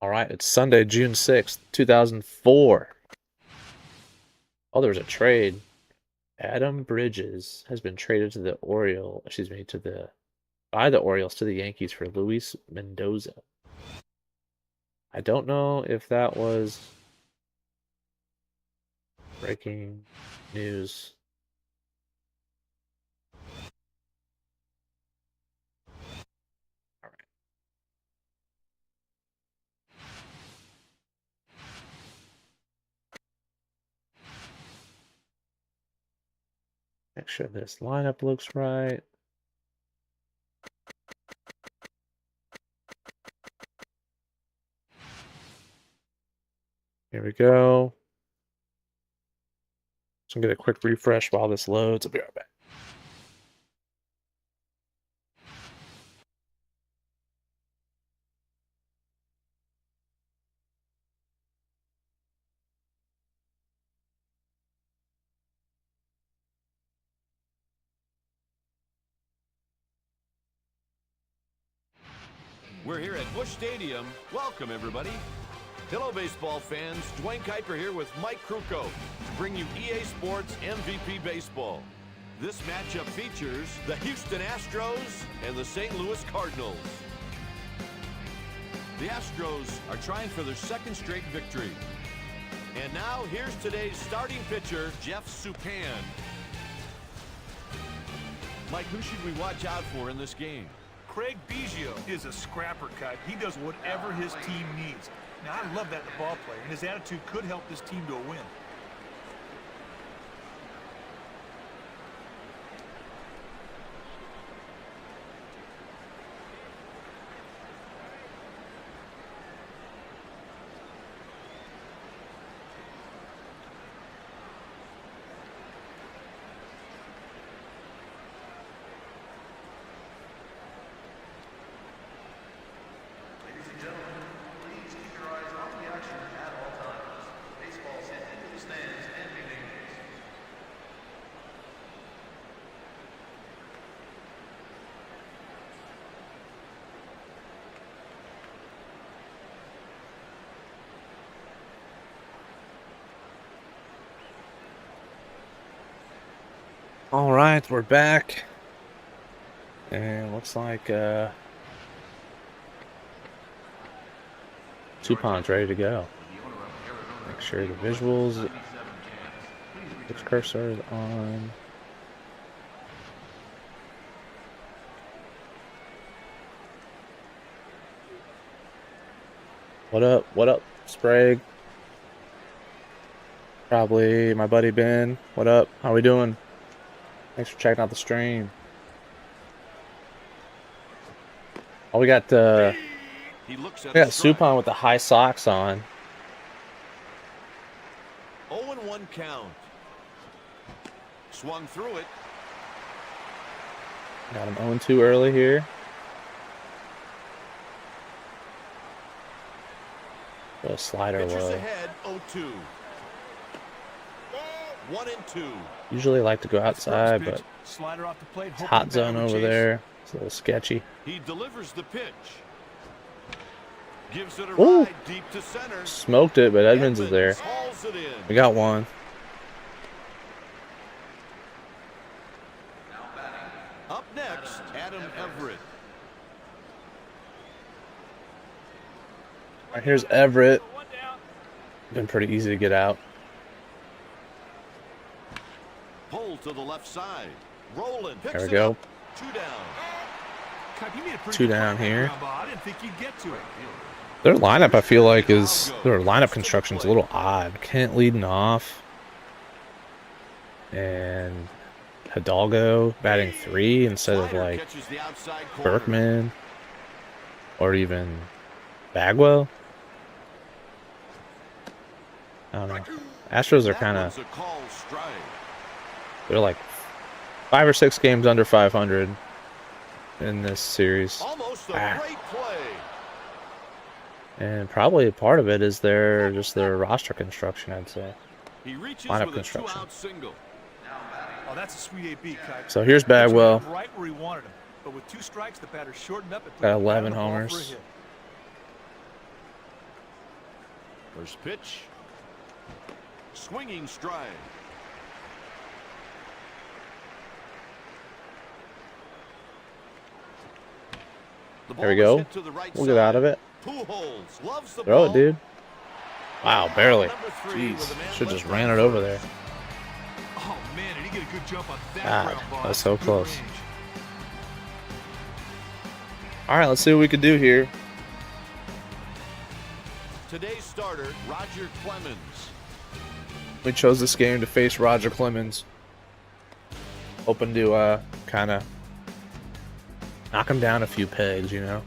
All right, it's Sunday, June 6th, 2004. Oh, there's a trade. Adam Bridges has been traded to the by the Orioles to the Yankees for Luis Mendoza. I don't know if that was breaking news. All right. Make sure this lineup looks right. Here we go. So I'm going to get a quick refresh while this loads. I'll be right back. We're here at Busch Stadium. Welcome, everybody. Hello, baseball fans. Dwayne Kuiper here with Mike Krukow to bring you EA Sports MVP Baseball. This matchup features the Houston Astros and the St. Louis Cardinals. The Astros are trying for their second straight victory. And now, here's today's starting pitcher, Jeff Suppan. Mike, who should we watch out for in this game? Craig Biggio is a scrapper cut. He does whatever his team needs. Now, I love that in the ball player, and his attitude could help this team to a win. All right, we're back. And looks like Suppan's ready to go. Make sure the visuals, its cursor is on. What up? What up, Sprague? Probably my buddy Ben. What up? How we doing? Thanks for checking out the stream. Oh, we got Suppan with the high socks on. 0-1 count. Swung through it. Got him 0-2 early here. A slider Pitchers low. ahead, 0-2. 1-2. Usually like to go outside, but Slider off the plate. It's hot zone over there. It's a little sketchy. He delivers the pitch. Gives it a Ooh. ride deep to center. Smoked it, but Edmonds is there. Hauls it in. We got one. Up next, Adam Everett. All right, here's Everett. Been pretty easy to get out. Pull to the left side. Rolling. There we go. 2 down. Two down here. I didn't think you'd get to it. Their lineup, I feel like, is their lineup construction is a little odd. Kent leading off, and Hidalgo batting 3 instead of like Berkman or even Bagwell. I don't know. Astros are kind of, they're like 5 or 6 games under 500 in this series. Almost a great play. And probably a part of it is their roster construction, I'd say. He reaches Lineup with construction. A 2-out single. Oh, that's a sweet AB, Kite. So here's Bagwell. Right where he wanted him. But with 2 strikes, the batter shortened up and Got 11 homers. First pitch. Swinging strike. The There we ball go. is hit to the right We'll side. get out of it. Pujols loves the Throw ball. it, dude. Wow, barely. Number 3 with a Jeez, man should left just on ran it first. over there. Oh, man, did he get a good jump on that God, ground ball? that was so Good close. range. All right, let's see what we can do here. Today's starter, Roger Clemens. We chose this game to face Roger Clemens. Hoping to kind of knock him down a few pegs, you know.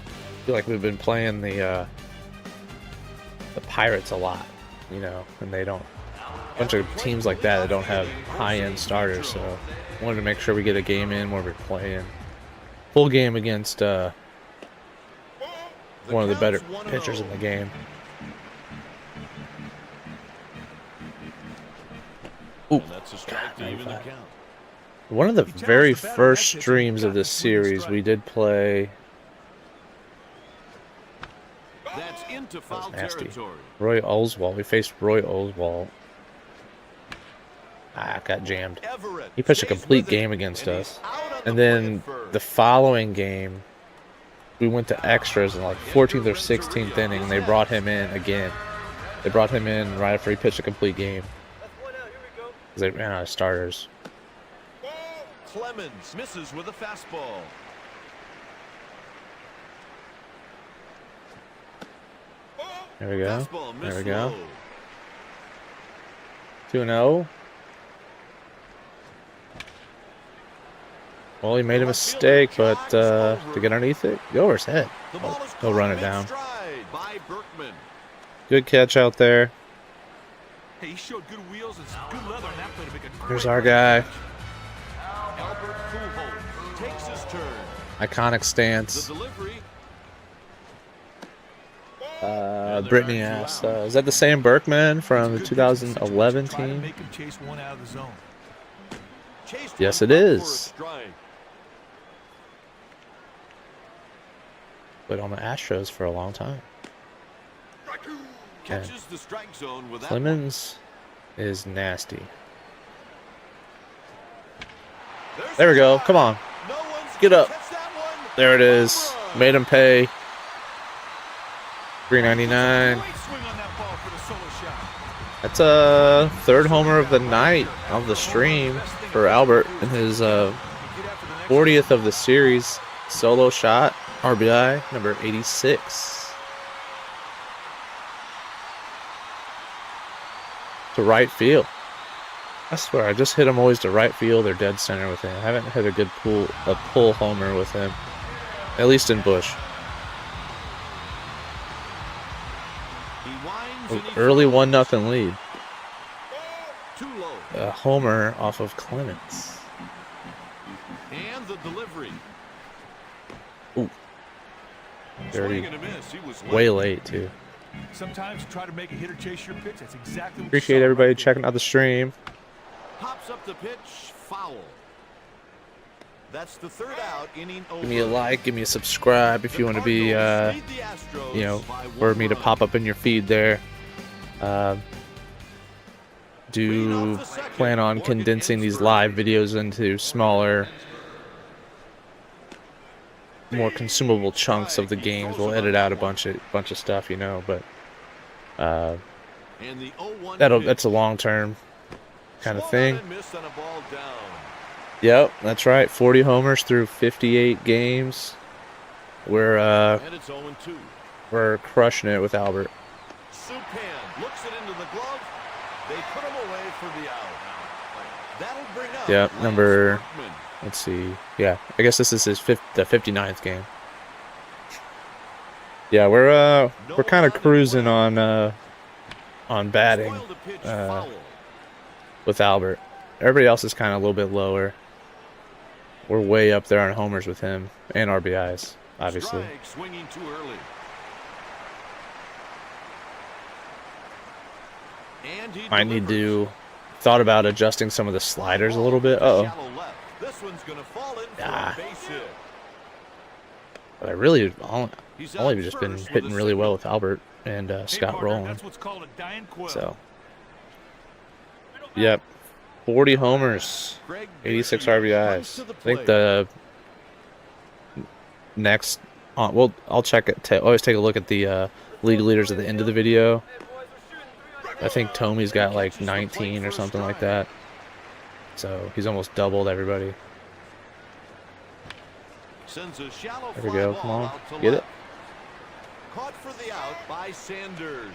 I feel like we've been playing the Pirates a lot, you know, and they don't. A bunch of teams like that don't have high-end starters, so I wanted to make sure we get a game in where we're playing full game against one of the better pitchers in the game. Ooh, That's a strike to even the count. one of the very first streams of this series, we did play. That's into foul Nasty. territory. Roy Oswald. We faced Roy Oswald. Got jammed. Everett He pitched a stays complete with it, game against and he's us. out on And the then play at first. the following game, we went to extras in like 14th or 16th inning, and they brought him in again. They brought him in right after he pitched a complete game. Because they ran out of starters. Clemens misses with a fastball. There we go. Fastball There we missed go. low. 2-0. Well, he made a mistake, but to get underneath it, go over his head. The ball is He'll run it caught down. mid-stride by Berkman. Good catch out there. Hey, he showed good wheels and some good leather on that play to make a Here's great our catch. guy. Albert Pujols takes his turn. Iconic The stance. delivery. Brittany asked, is that the same Berkman from the Good 2011 pitch in the situation. Try to team? make him chase one out of the zone. Chased Yes, one it up for a is. strike. Played on the Astros for a long time. Catches the strike zone with that. Clemens is nasty. There's There we the go. strike. Come on. No one's Get gonna up. catch that one. There it is. Home run. Made him pay. $3.99. Great swing on that ball for the solo shot. That's a third homer of the night of the stream for Albert in his 40th of the series. Solo shot. RBI number 86. To right field. I swear, I just hit him always to right field or dead center with him. I haven't hit a good pull homer with him. At least in Bush. He winds and he Early throws. 1-0 lead. Too low. A homer off of Clemens. And the delivery. Ooh. Dirty. Swing and a miss. He was Way late, too. Sometimes you try to make a hitter chase your pitch. That's exactly what you Appreciate saw everybody right there. checking out the stream. Pops up the pitch, foul. That's the third out, inning over. Give me a like, give me a subscribe if you want to be, you know, for me to pop up in your feed there. Do plan on condensing these live videos into smaller, more consumable chunks of the games. We'll edit out a bunch of stuff, you know, but that's a long-term kind of thing. Yep, that's right. 40 homers through 58 games. We're crushing it with Albert. Supan looks it into the glove. They put him away for the out. That'll bring up. Yep, number. Let's see. Yeah, I guess this is the 59th game. Yeah, we're kind of cruising on batting with Albert. Everybody else is kind of a little bit lower. We're way up there on homers with him and RBIs, obviously. Swinging too early. And he Might need to thought about adjusting some of the sliders a little bit. This one's gonna fall in for Ah. a base hit. But I really only just been hitting really well with Albert and Scott Rowland. That's what's called a dying quill. So, yep, 40 homers, 86 RBIs. I think the next, well, I'll check it. Always take a look at the league leaders at the end of the video. I think Tomey's got like 19 or something like that. So he's almost doubled everybody. There we go. Come on, get it. Caught for the out by Sanders.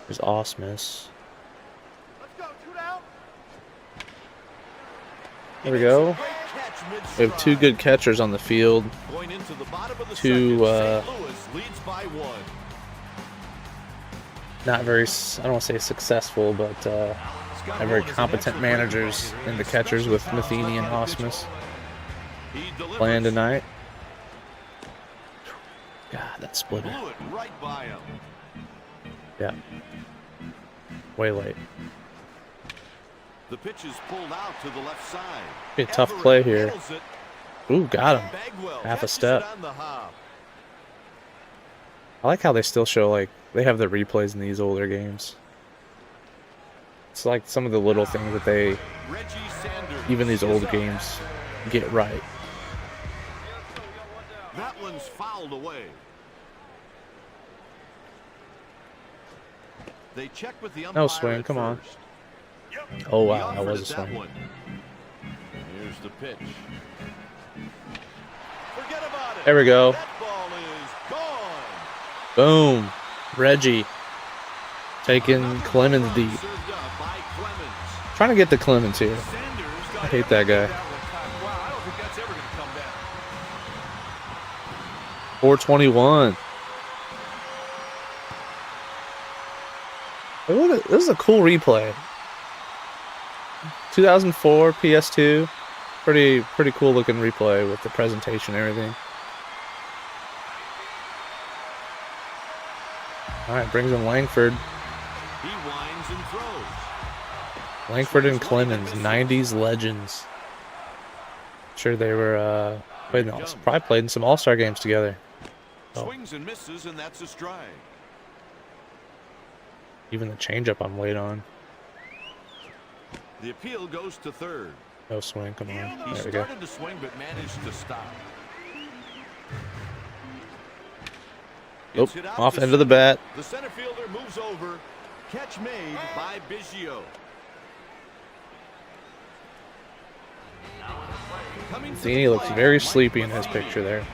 There's Osmus. There we go. We have two good catchers on the field. Two not very, I don't want to say successful, but not very competent managers in the catchers with Matheny and Osmus playing tonight. God, that split it. Yeah. Way late. The pitch is pulled out to the left side. Be a tough play here. Ooh, got him. Half a step. I like how they still show, like, they have the replays in these older games. It's like some of the little things that they, even these old games, get right. That one's fouled away. They check with the umpire. No swing, come on. Oh wow, that was a swing. Here's the pitch. Forget about it. There we go. That ball is gone. Boom. Reggie taking Clemens deep. Served up by Clemens. Trying to get to Clemens here. I hate that guy. Wow, I don't think that's ever going to come back. 421. Hey, look at, this is a cool replay. 2004 PS2. Pretty cool looking replay with the presentation and everything. Alright, brings in Langford. He winds and throws. Langford and Clemens, 90s legends. Sure they were probably played in some All-Star games together. Oh. Swings and misses, and that's a strike. Even the changeup I'm late on. The appeal goes to third. No swing, come on. He There we go. started to swing but managed to stop. Oh, It's hit out off to end of the center. bat. The center fielder moves over. Catch made by Biggio. Coming to the Matheny looks plate, very Mike sleepy in his Matheny. picture there.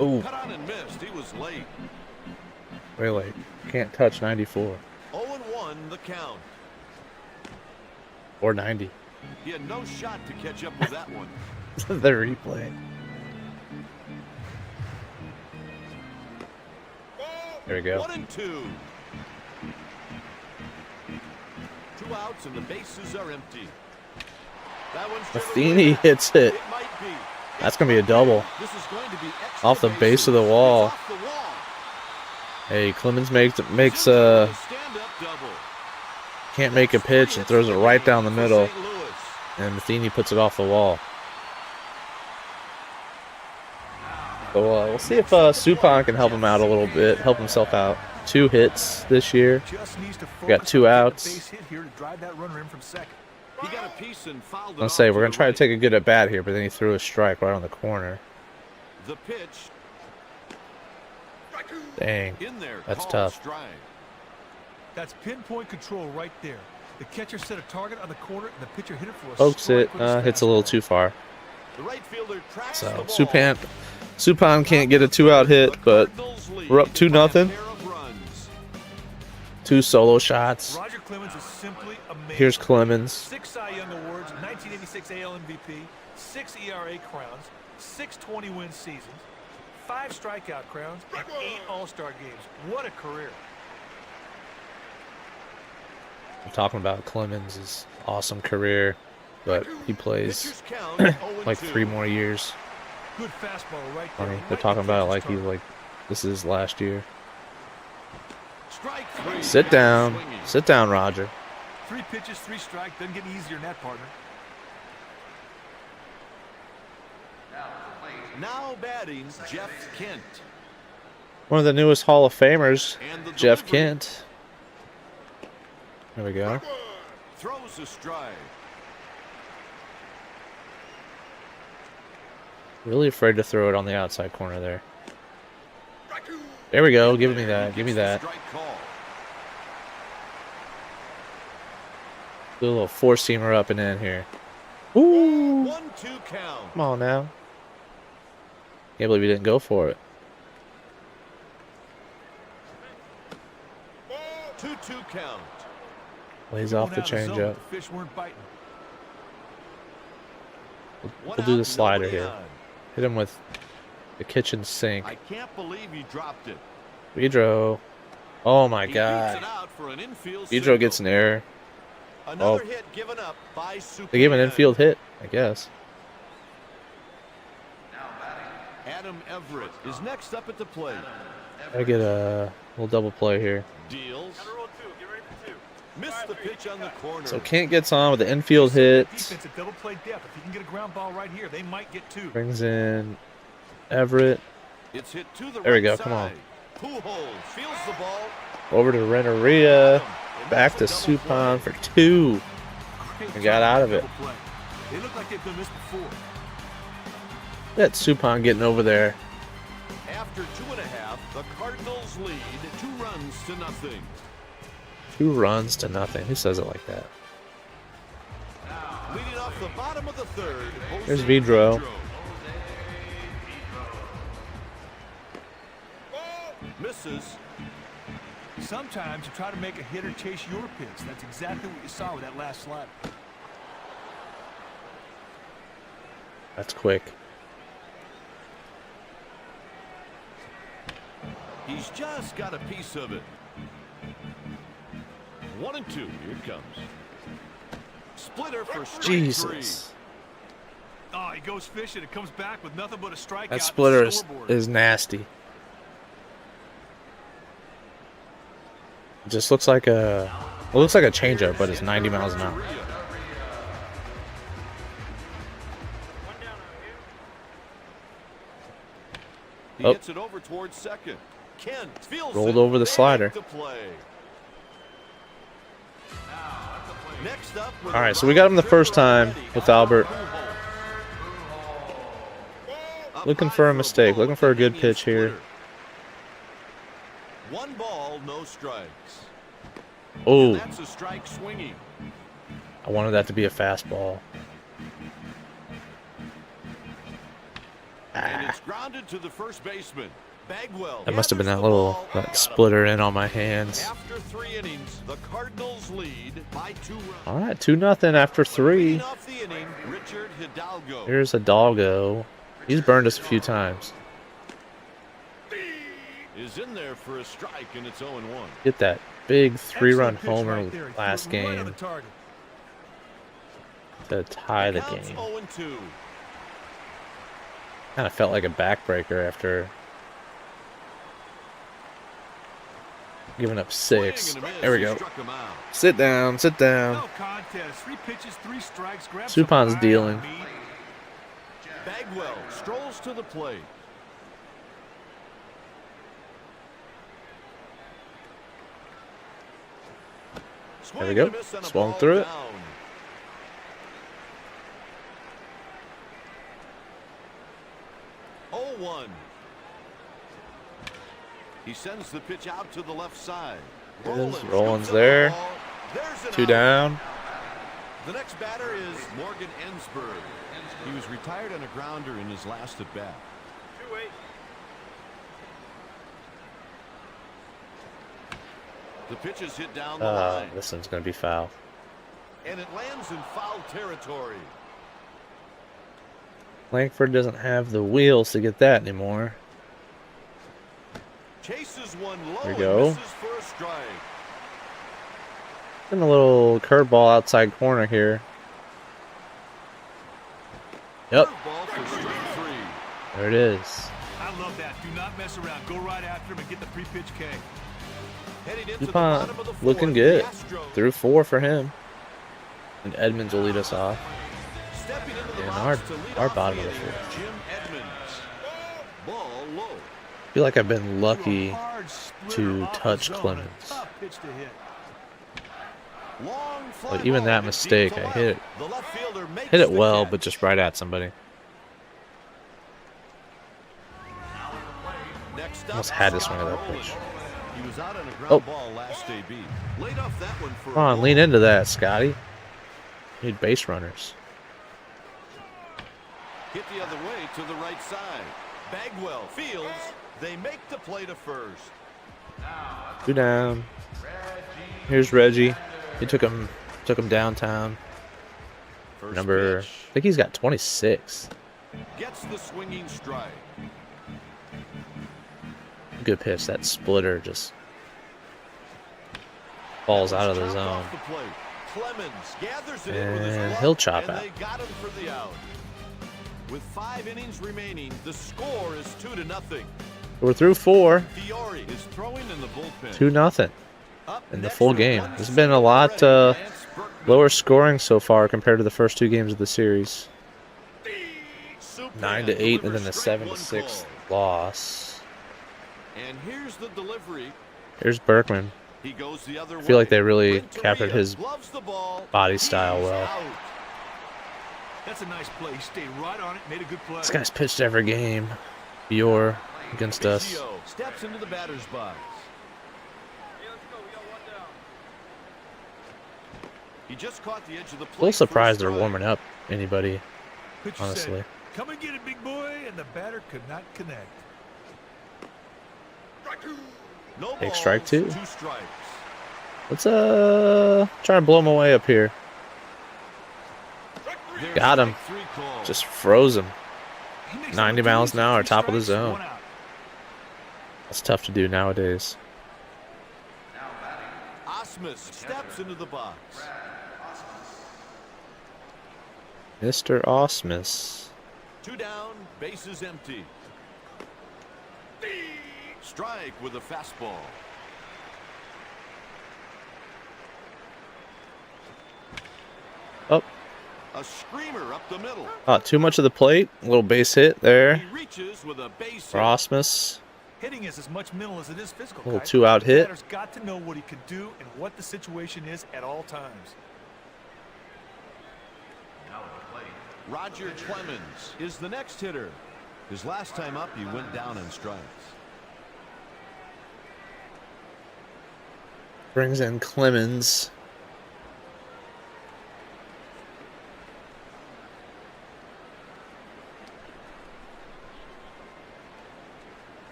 Ooh, Cut on and missed. He was late. way late. Can't touch 94 0-1 the count. or 90. He had no shot to catch up with that one. The replay. There we go. 1-2. 2 outs and the bases are empty. That one's Matheny hits it. It might be. That's going to be a double. This is going to be extra Off the base of the bases. wall. It's off the wall. Hey, Clemens makes He's in there with a stand-up double. can't make a pitch and throws it right down the For middle. St. Louis. And Matheny puts it off the wall. So we'll see if Suppan can help him out a little bit, help himself out. 2 hits this year. Just needs to We got focus 2 on getting a outs. base hit here to drive that runner in from second. He got a piece and fouled it I'll off say to we're gonna the try to right. take a good at bat here, but then he threw a strike right on the corner. The pitch Dang, in there. That's called tough. Strike. That's pinpoint control right there. The catcher set a target on the corner, and the pitcher hit it for a pokes strike it, with his hits a little fastball. too far. The right fielder tracks So the ball. Suppan can't get a 2-out hit, The but Cardinals lead we're up 2-0. by a pair of runs. 2 solo shots. Roger Clemens is simply amazing. Here's Clemens. 6 Cy Young Awards, 1986 AL MVP, 6 ERA crowns, 6 20-win seasons, 5 strikeout crowns, and 8 All-Star games. What a career. I'm talking about Clemens' awesome career, but he plays Pitcher's count, like 0-2. 3 more years. Good fastball right I there. mean, right they're in talking the about it like catcher's he's target. like this is last year. Strike 3. Sit down, Swinging. sit down, Roger. 3 pitches, 3 strikes. Doesn't get easier than that, partner. Now batting, Jeff Kent. One of the newest Hall of Famers, And the Jeff delivery. Kent. There we go. Throws a strike. Really afraid to throw it on the outside corner there. There we go. Give me that. Give me that. Strike call. Do a little 4-seamer up and in here. Ooh. 1-2 count. Come on now. Can't believe he didn't go for it. 2-2 count. Lays Going off the down zone, changeup. The fish weren't biting. One We'll do the out, slider nobody here. on. Hit him with the kitchen sink. I can't believe he dropped it. Pedro. Oh my He God. beats it out for an infield Pedro single. gets an error. Another Oh. hit given up by Suppan. They gave him an infield hit, I guess. Adam Everett is next up at the plate. I get a little double play here. Deals. Missed the pitch on the corner. So Kent gets on with the infield hit. Defense at double play depth. If you can get a ground ball right here, they might get 2. Brings in Everett. It's hit to the There we right go, come on. side. Pujols feels the ball. Over to Renteria. And Back to that's a double Suppan play. for 2. Great We got job out on of it. double play. They look like they've done this before. That Suppan getting over there. After 2.5, the Cardinals lead 2-0. 2 runs to nothing. Who says it like that? Leading off the bottom of the third. Here's Jose Vidro. Misses. Sometimes you try to make a hitter chase your pitch. That's exactly what you saw with that last slider. That's quick. He's just got a piece of it. 1-2. Here it comes. Splitter for strike 3. Jesus. Oh, he goes fishing. It comes back with nothing but a strikeout. That splitter Scoreboard. is nasty. It just looks like a changeup, but it's 90 miles an hour. He Oh. hits it over towards second. Kent feels Rolled it. over the They slider. make the play. Next up with All a right, so we got him the first time ready. with Albert. Up Looking high for a ball mistake, looking with for a the good hanging pitch here. splitter. 1 ball, no strikes. Oh, That's a strike swinging. I wanted that to be a fastball. And it's grounded to the first baseman. Bagwell. That must have been gathers that the little ball. that splitter in on my hands. After 3 innings, the Cardinals lead by 2 runs. All right, 2-0 after 3. Leading off the inning, Richard Hidalgo. Here's Hidalgo. He's burned us a few times. Is in there for a strike, and it's 0-1. Get that big 3-run Excellent pitch homer right there. He threw last it right on the game. target. to tie the Counts game. 0-2. Kind of felt like a backbreaker after giving up 6. Swing and a miss. There we He go. struck him out. Sit down, sit down. No contest. 3 pitches, 3 strikes. Grab Supan's some dealing. meat. Bagwell strolls to the plate. There we go. Swung through it. 0-1. He sends the pitch out to the left side. Rollins there. 2 down. The next batter is Morgan Ensberg. He was retired on a grounder in his last at bat. 2-8. The pitch is hit down the line. This one's going to be foul. And it lands in foul territory. Langford doesn't have the wheels to get that anymore. Chases one low There we and go. misses for a strike. And a little curveball outside corner here. Yep, Curveball for strike 3. there it is. I love that. Do not mess around. Go right after him and get the pre-pitch K. Heading into the Suppan bottom of the looking fourth, good. the Astros. Through 4 for him. And Edmonds will lead us off. Stepping into the And box to lead our off bottom the of the inning, fourth. Jim Edmonds. Ball low. I feel like I've been lucky Hard splitter to off the touch zone. A Clemens. tough pitch to hit. Long fly But even ball that hit mistake, deep to I left. hit it. The left fielder makes Hit it the well, catch. but just right at somebody. Next up, Almost had to Scott swing at that Rowland. pitch. He was out on a ground Oh. ball last AB. Laid off that one for Come on, lean into that, Scotty. Need base runners. Hit the other way to the right side. Bagwell fields. They make the play to first. 2 down. Here's Reggie. He took him downtown. First Number, I pitch. think he's got 26. Gets the swinging strike. Good pitch. That splitter just falls out of the Chopped zone. off the plate. Clemens gathers it in with his And glove, he'll chop and out. they got him for the out. With 5 innings remaining, the score is 2-0. We're through 4. Fiore is throwing in the bullpen. 2-0 Up in the next full are game. one There's been a single lot ready, Lance Berkman. lower scoring so far compared to the first 2 games of the series. Supan 9-8 and then the delivers straight one 7-6 call. loss. And here's the delivery. Here's Berkman. He goes the other I feel like they really Renteria captured his gloves the ball. body style He's well. out. That's a nice play. He stayed right on it, made a good play. This guy's pitched every game. Fiore against us. Biggio steps into the batter's box. He just caught the edge of the plate. A little surprised for a they're strike. warming up anybody, Pitcher honestly. said, "Come and get it, big boy," and the batter could not connect. No Take balls, strike 2. 2 strikes. Let's try and blow him away up here. There's Got him. strike 3 call. Just froze him. He makes 90 number 2, miles an hour, 3 top of the strikes, zone. 1 out. That's tough to do nowadays. Osmus steps into the box. Mr. Osmus. 2 down, bases empty. Strike with a fastball. Oh, A screamer up the middle. too much of the plate. A little base hit there He reaches with a base for hit. Osmus. Hitting is as much mental as it is physical. Little Kite. 2-out The hit. batter's got to know what he can do and what the situation is at all times. Roger Clemens is the next hitter. His last time up, he went down on strikes. Brings in Clemens.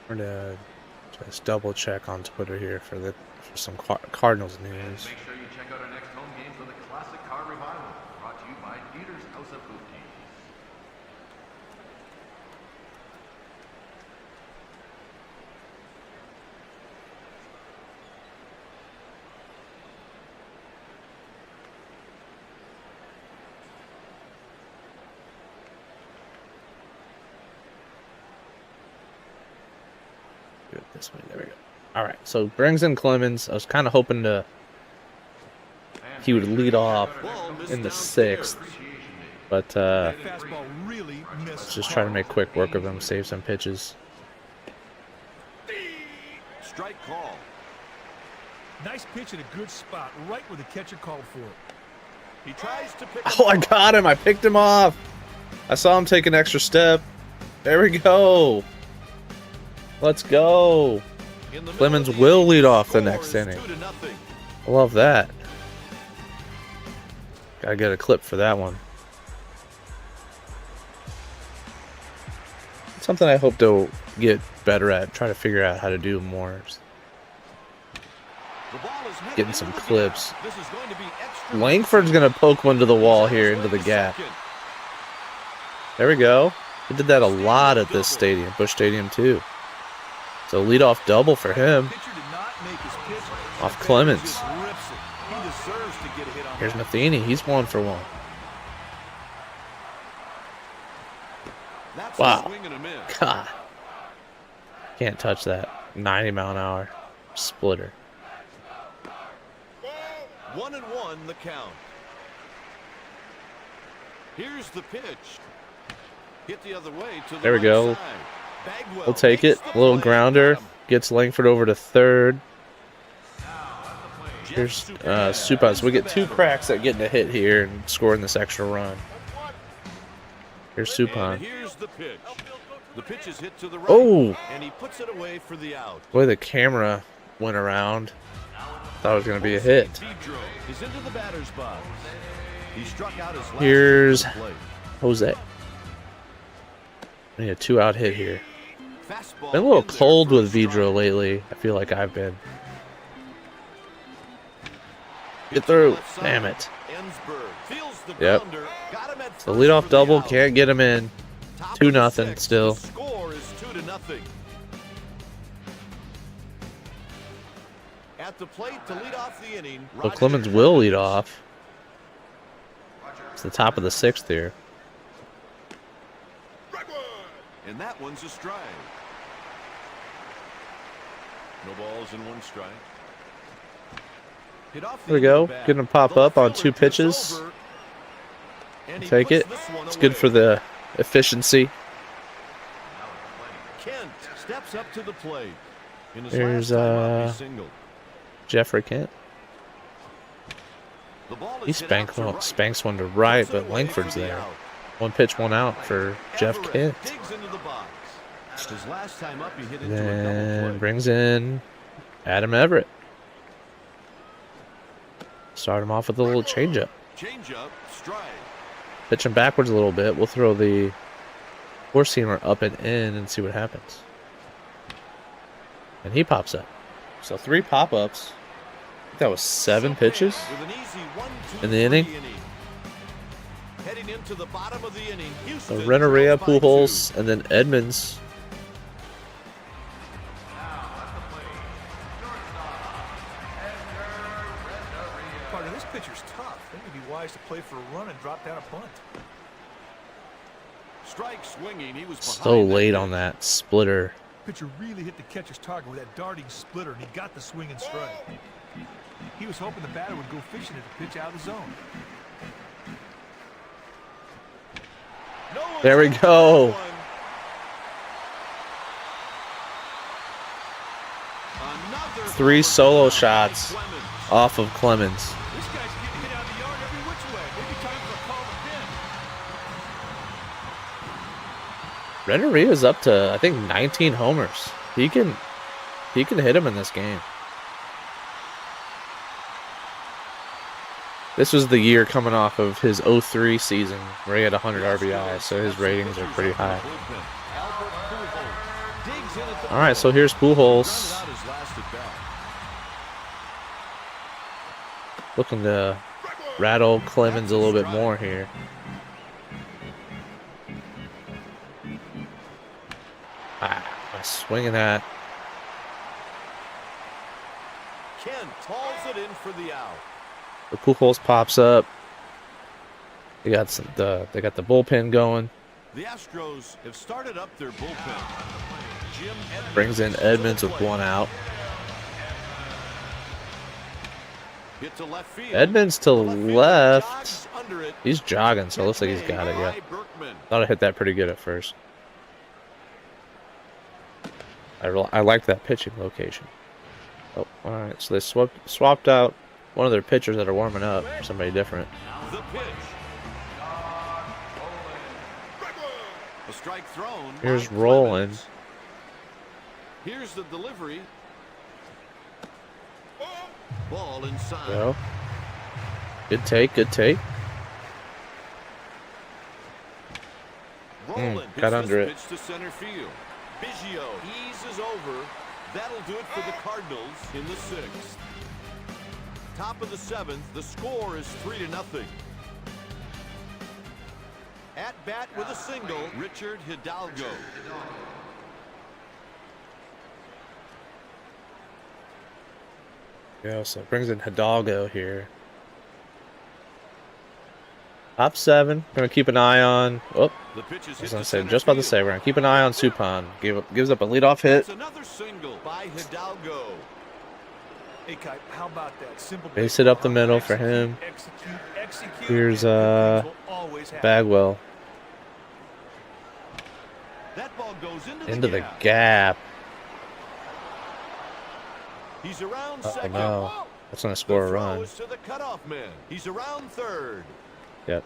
We're gonna just double check on Twitter here for some Cardinals news. Make sure you check out our next home game for the Classic Car Revival, brought to you by Dieter's House of Booty. do it this way. There we go. All right, so brings in Clemens. I was kind of hoping he would lead off in the 6th, but let's just try to make quick work of him, save some pitches. Strike call. Nice pitch in a good spot, right where the catcher called for it. He tries to pick. Oh, I got him. I picked him off. I saw him take an extra step. There we go. Let's go. Clemens will lead off the next inning. I love that. Gotta get a clip for that one. Something I hope to get better at. Try to figure out how to do more. Getting some clips. Langford's gonna poke one to the wall here into the gap. There we go. He did that a lot at this stadium, Busch Stadium too. So leadoff double for him. Off Clemens. Here's Matheny. He's 1 for 1. Wow. God. Can't touch that. 90-mile-an-hour splitter. 1-1 the count. Here's the pitch. Hit the other way to the there we go. side. We'll take it. A little grounder. Gets Langford over to third. Here's Supan. So we get 2 cracks at getting a hit here and scoring this extra run. Here's Supan. Here's the pitch. The pitch is hit to the right. Oh! And he puts it away for the out. Boy, the camera went around. Thought it was going to be a hit. He's into the batter's box. He struck out his last. Here's Jose. I need a 2-out hit here. Been a little cold with Vidro lately. I feel like I've been. Get through. Damn it. Yep. The leadoff double. Can't get him in. 2-0 still. The score is 2-0. At the plate to lead off the inning. So Clemens will lead off. It's the top of the 6th here. And that one's a strike. No balls and 1 strike. There we go. Getting him pop up on 2 pitches. Take it. It's good for the efficiency. Kent steps up to the plate. There's Jeffrey Kent. He spanks one to right, but Langford's there. 1 pitch, 1 out for Jeff Kent. Then brings in Adam Everett. Start him off with a little changeup. Pitch him backwards a little bit. We'll throw the 4-seamer up and in and see what happens. And he pops up. So 3 pop-ups. I think that was 7 pitches in the inning. So Renneria, Pujols, and then Edmonds. Partner, this pitcher's tough. I think it'd be wise to play for a run and drop down a punt. Strike swinging. He was so late on that splitter. Pitcher really hit the catcher's target with that darting splitter, and he got the swing and strike. He was hoping the batter would go fishing at the pitch out of the zone. There we go. Another 3 solo shots off of Clemens. This guy's getting hit out of the yard every which way. Maybe time for a call to pin. Renneria is up to, I think, 19 homers. He can hit him in this game. This was the year coming off of his 03 season where he had 100 RBI, so his ratings are pretty high. All right, so here's Pujols. Looking to rattle Clemens a little bit more here. Swinging that. Kent hauls it in for the out. The Pujols pops up. They got the bullpen going. The Astros have started up their bullpen. Brings in Edmonds with 1 out. Hit to left field. Edmonds to The fielder left. jogs under it. He's jogging, so it looks like he's got it. Yeah. Thought I hit that pretty good at first. I like that pitching location. Oh, all right. So they swapped out one of their pitchers that are warming up for somebody different. The pitch. A strike thrown. Here's by Roland. Clemens. Here's the delivery. Ball inside. Well, good take. Good take. Roland got under it. pitch to center field. Biggio eases over. That'll do it for the Cardinals in the 6th. Top of the 7th. The score is 3-0. At bat with a single, Richard Hidalgo. Yeah, so it brings in Hidalgo here. Top 7. Gonna keep an eye on. Oh, The pitch is I was hit gonna to say, center just about to field. say, we're gonna keep an eye on Suppan. Gives up a leadoff hit. That's another single by Hidalgo. Hey, Kai, how about that? Simple Base it up the middle for him. Execute. Here's and things will always happen. Bagwell That ball goes into the gap. gap. He's around Oh second. no, that's gonna The score a throw run. is to the cutoff man. He's around third. Yep.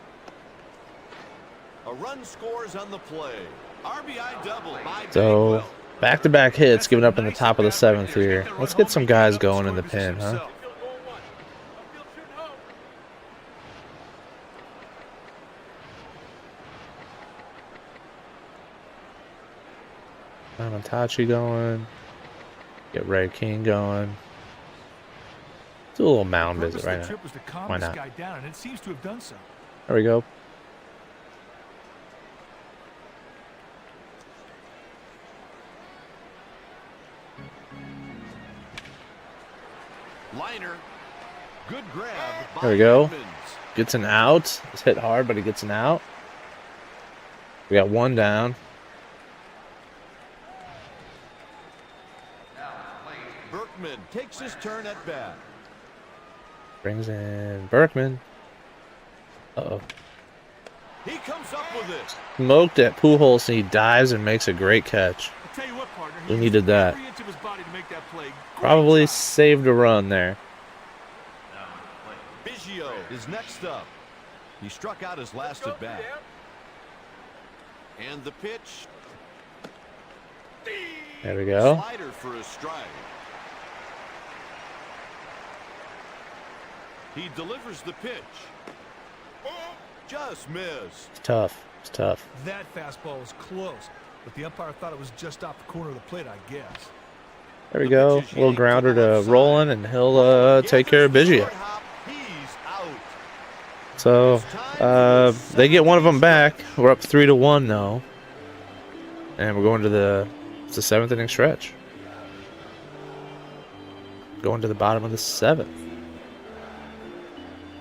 A run scores on the play. RBI double by So Bagwell. back-to-back hits given up in the top of the 7th here. Let's get some guys going in the pen, huh? Tachi going. Get Ray King going. Do a little mound visit right now. Why not? Down, and it seems to have done so. There we go. Liner. Good grab by There we go. Edmonds. Gets an out. It's hit hard, but he gets an out. We got 1 down. Berkman takes his turn at bat. Brings in Berkman. Uh-oh. He comes up with it. Smoked at Pujols, and he dives and makes a great catch. I'll tell you what, partner. We needed that. Every inch of his body to make that play. Great Probably job. saved a run there. Biggio is next up. He struck out his last at bat. And the pitch. There we go. Slider for a strike. He delivers the pitch. Just missed. It's tough. It's tough. That fastball was close, but the umpire thought it was just off the corner of the plate, I guess. There we go. A little grounder to Roland, and he'll take care of Biggio. He's out. So they get one of them back. We're up 3-1 now, and we're going to the 7th inning stretch. Going to the bottom of the 7th.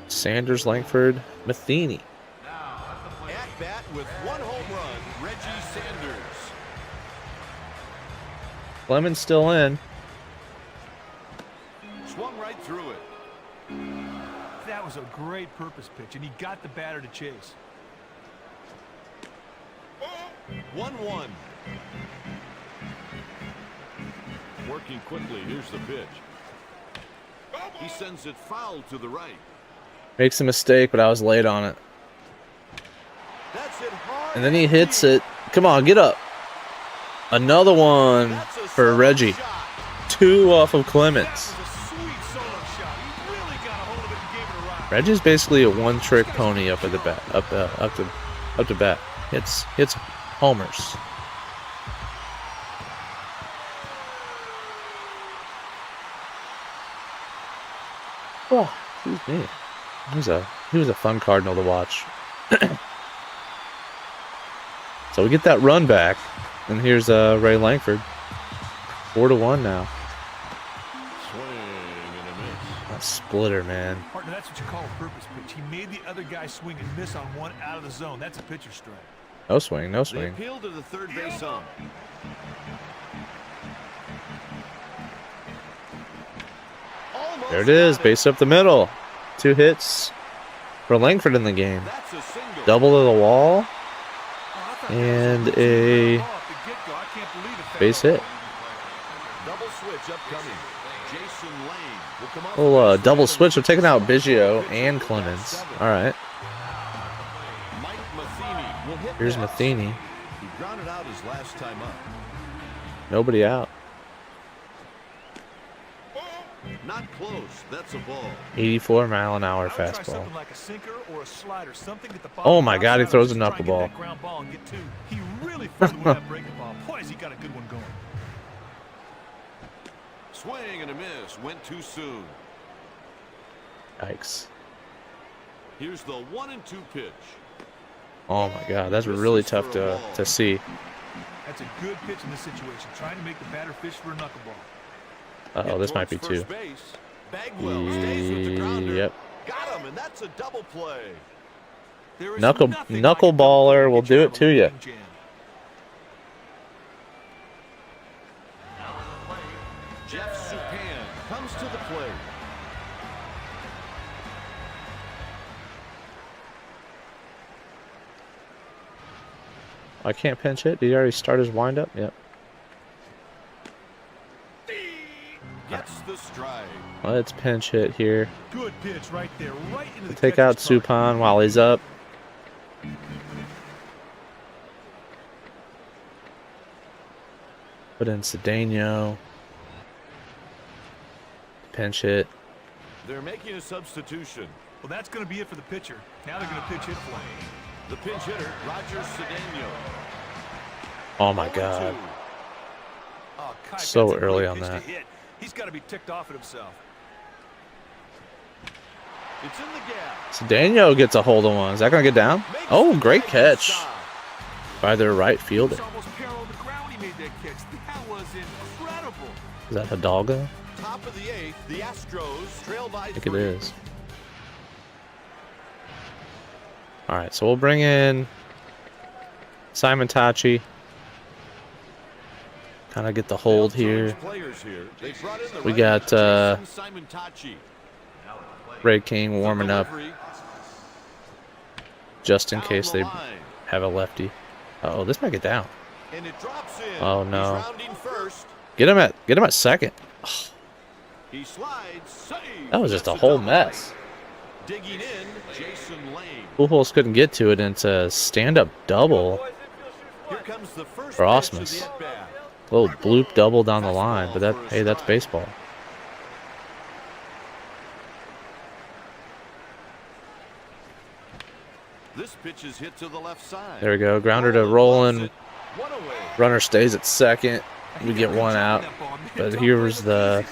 Sanders, Langford, Matheny. At bat with 1 home run, Reggie Sanders. Clemens still in. Swung right through it. That was a great purpose pitch, and he got the batter to chase. 1-1. Working quickly, here's the pitch. He sends it foul to the right. Makes a mistake, but I was late on it. That's it hard. And then he hits it. Come on, get up. Another one That's a for solo Reggie. shot. 2 off of That Clemens. was a sweet solo shot. He really got a hold of it and gave it a ride. Reggie's basically a one-trick pony up at the bat, up to bat. Hits homers. Oh, excuse me. He was a fun Cardinal to watch. So we get that run back, and here's Ray Langford. 4-1 now. Swing and a miss. That splitter, man. Partner, that's what you call a purpose pitch. He made the other guy swing and miss on one out of the zone. That's a pitcher strike. No swing, no They swing. appeal to the third base ump. There it is, base up the middle. 2 hits for Langford in the game. That's a single. Double to the wall Oh, and a base hit. Double switch upcoming. Jason Lane will come up. Little double switch. We're taking out Biggio and Clemens. All right. Mike Matheny will hit Here's that. Matheny. He grounded out his last time up. Nobody out. Not close. That's a ball. 84-mile-an-hour Try fastball. something like a sinker or a slider, something at the Oh my God, he bottom throws a outside, just try and knuckleball. get that ground ball and get two. He really flew with that breaking ball. Boy, has he got a good one going. Swing and a miss. Went too soon. Yikes. Here's the 1-2 pitch. Oh my God, that's really tough to see. That's a good pitch in this situation, trying to make the batter fish for a knuckleball. Uh-oh, this might be Towards 2. first base. Bagwell stays with the grounder. Yep. Got him, and that's a double play. There is Knuckle- nothing like a knuckleballer double play will get do you it out of to a ya. losing jam. Jeff Supan comes to the plate. I can't pinch hit. Did he already start his windup? Yep. Gets the strike. Let's pinch hit here. Good pitch right there, right into the Take out catcher's target. Supan while he's up. Put in Cedeno. Pinch hit. They're making a substitution. Well, that's going to be it for the pitcher. Now they're going to pitch hit for him. The pinch hitter, Roger Cedeno. Oh my God. 0-2. Oh, Kai, So that's a early great on pitch to that. hit. He's got to be ticked off at himself. It's in the gap. Cedeno gets a hold of one. Is that going to get down? Makes Oh, the great diving catch stop. by their right He fielder. was almost parallel to the ground when he made that catch. That was incredible. Is that Hidalgo? Top of the 8th, the Astros trail by I think 3. it is. All right, so we'll bring in Simon Tachi. Kind of get the hold here. Players here. They brought in the We right got, Jason Simon Tachi. Ray King warming up Delivery just in down case the they line. have a lefty. Uh oh, this might get down. And it drops in. Oh, no. He's rounding first. Get him at second. He slides. Save. That was just a That's whole double. mess. Digging in, Jason Lane. Pujols couldn't get to it, and it's a stand-up double. Here comes the first For pitch of Osmus. the at-bat. Little bloop double down the line, but hey, that's baseball. This pitch is hit to the left side. There we go. Grounder to Roland. One away. Runner stays at second. We get one out. But here's the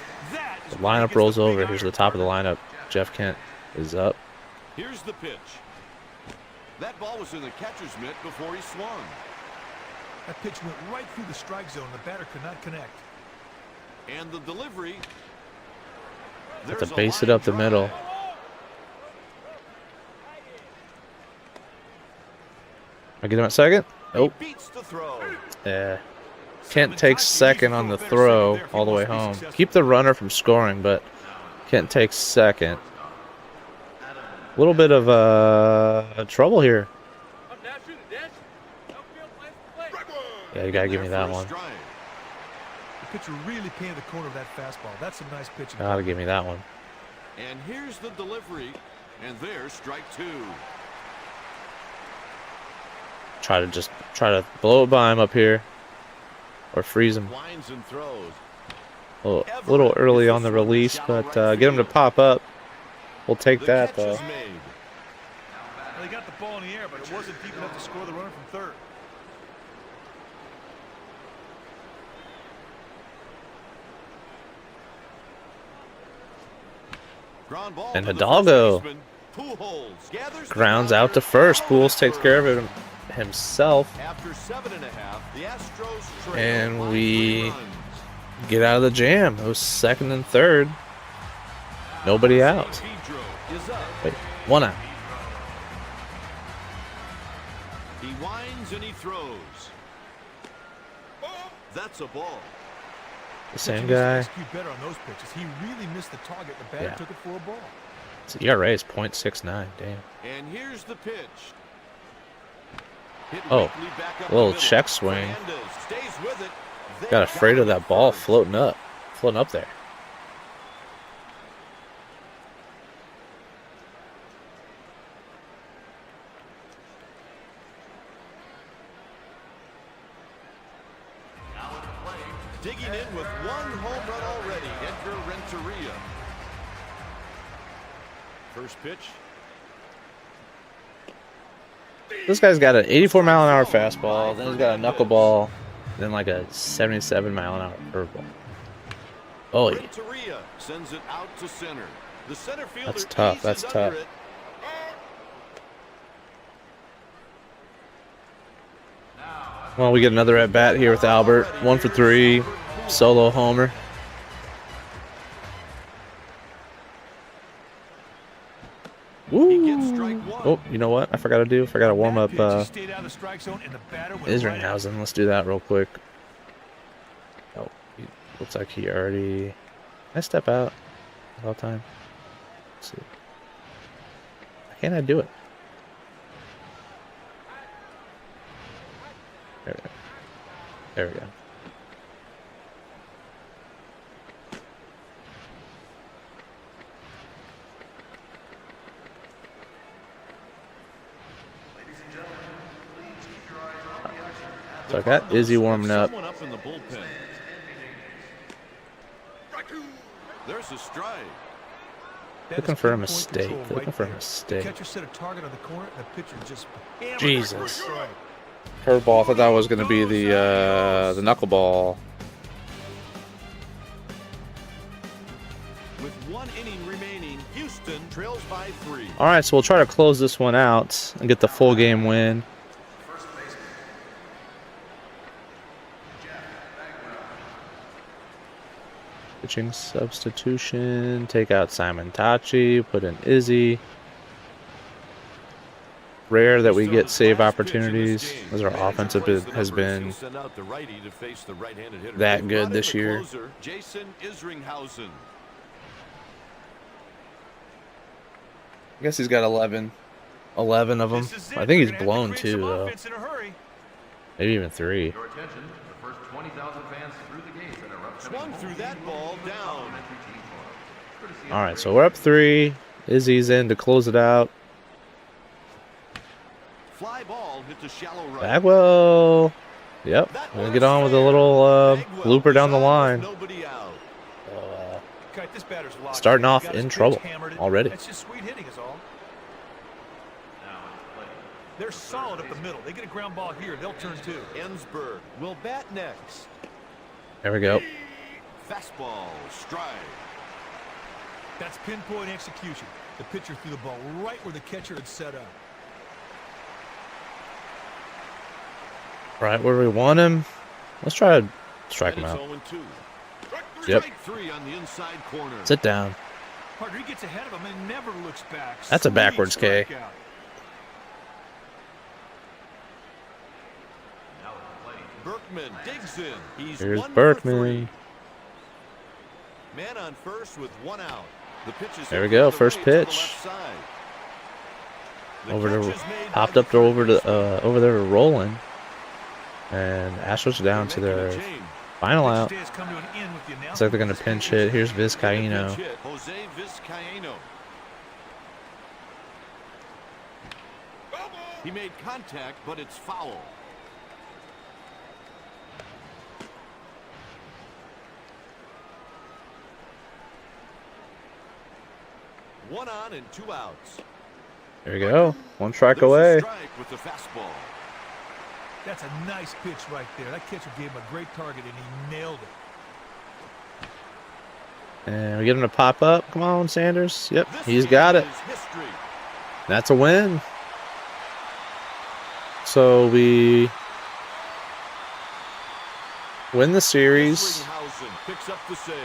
lineup rolls over. Here's the top of the lineup. Jeff Kent is up. Here's the pitch. That ball was in the catcher's mitt before he swung. That pitch went right through the strike zone. The batter could not connect. And the delivery. Have There's to a base it line up the drive. middle. I get him at second? Nope. He beats the throw. Yeah. Kent takes second on the throw all the way home. Keep the runner from scoring, but Kent takes second. A little bit of trouble here. Yeah, you gotta give me that one. The pitcher really painted the corner of that fastball. That's some nice pitching. Gotta give me that one. And here's the delivery. And there's strike 2. Try to blow it by him up here, or freeze him. Winds and throws. A little early on the release, but get him to pop up. We'll take The that catch is though. made. Well, they got the ball in the air, but it wasn't deep enough to score the runner from third. Ground ball And to the Hidalgo first baseman. Pujols gathers the Grounds out to grounder. first. Pujols takes care of it himself. After 7.5, the Astros trail And by we 3 runs. get out of the jam. It was second and third. Nobody out. Pedro is up. Wait, one out. He winds and he throws. That's a ball. The same Pitcher needs to guy. execute better on those pitches. He really missed the target. The batter Yeah. took it for a ball. His ERA is .69. Damn. And here's the pitch. Hit Oh, weakly back up a little the middle. check swing. Fernandez stays with it. They Got afraid of got that ball first. floating up there. Digging in with one home run already, Edgar Renteria. First pitch. This guy's got an 84-mile-an-hour fastball, then he's got a knuckleball, then like a 77-mile-an-hour curveball. Oh, yeah. Renteria sends it out to center. The center fielder That's tough. eases That's under tough. it. Well, we get another at-bat here with Albert. 1 for 3. Solo homer. He gets Woo! strike one. Oh, you know what? I forgot to warm up That pitch, he stayed out of the strike zone, and the batter went right Isringhausen. Let's do that real quick. Oh, looks like he already... Can I step out all time? Let's see. Why can't I do it? There we go. There we go. So I got Izzy warming up. Someone up in the bullpen. There's a strike. That Looking is for a pinpoint mistake. control Looking for a there. mistake. The catcher set a target on the corner, and the pitcher just hammered Jesus. it for a strike. Curveball. I thought that was going to be the knuckleball. With 1 inning remaining, Houston trails by 3. All right, so we'll try to close this one out and get the full game win. Pitching substitution. Take out Simon Tachi. Put in Izzy. Rare that we get save opportunities, as our offense has been that good this year. Jason Isringhausen. I guess he's got 11 of them. I think he's blown 2 though. Maybe even 3. Your attention, the first 20,000 fans through the gates and are Swung through that ball down. All right, so we're up 3. Izzy's in to close it out. Fly ball hit to shallow right. Bagwell. Yep, we're gonna get on with a little blooper down the line. Nobody out. This batter's locked. Starting off Got his in pitch, trouble hammered it. already. That's just sweet hitting is all. They're solid up the middle. They get a ground ball here. They'll turn 2. Ensberg will bat next. There we go. Fastball, strike. That's pinpoint execution. The pitcher threw the ball right where the catcher had set up. Right where we want him. Let's try to strike him And out. it's 0-2. Yep. Strike 3 on the inside corner. Sit down. Partner, he gets ahead of him and never looks back. That's a Sweet backwards K. strikeout. Berkman digs in. He's Here's 1 for Berkman. 3. Man on first with 1 out. The pitch is There we hit go, the first way to the pitch. left side. The Over catch to is made popped by up to over the to over there to Roland, and Astros are down to Making a their change. final out. Pitch day has come to an end with the Looks like they're gonna announcement. pinch hit. Here's Pinch Vizcaíno. hit, Jose Vizcaíno. He made contact, but it's foul. One on and 2 outs. There we go. 1 strike There's a away. strike with the fastball. That's a nice pitch right there. That catcher gave him a great target, and he nailed it. And we get him to pop up. Come on, Sanders. Yep, This he's game got it. is history. That's a win. So we win the series. Isringhausen picks up the save.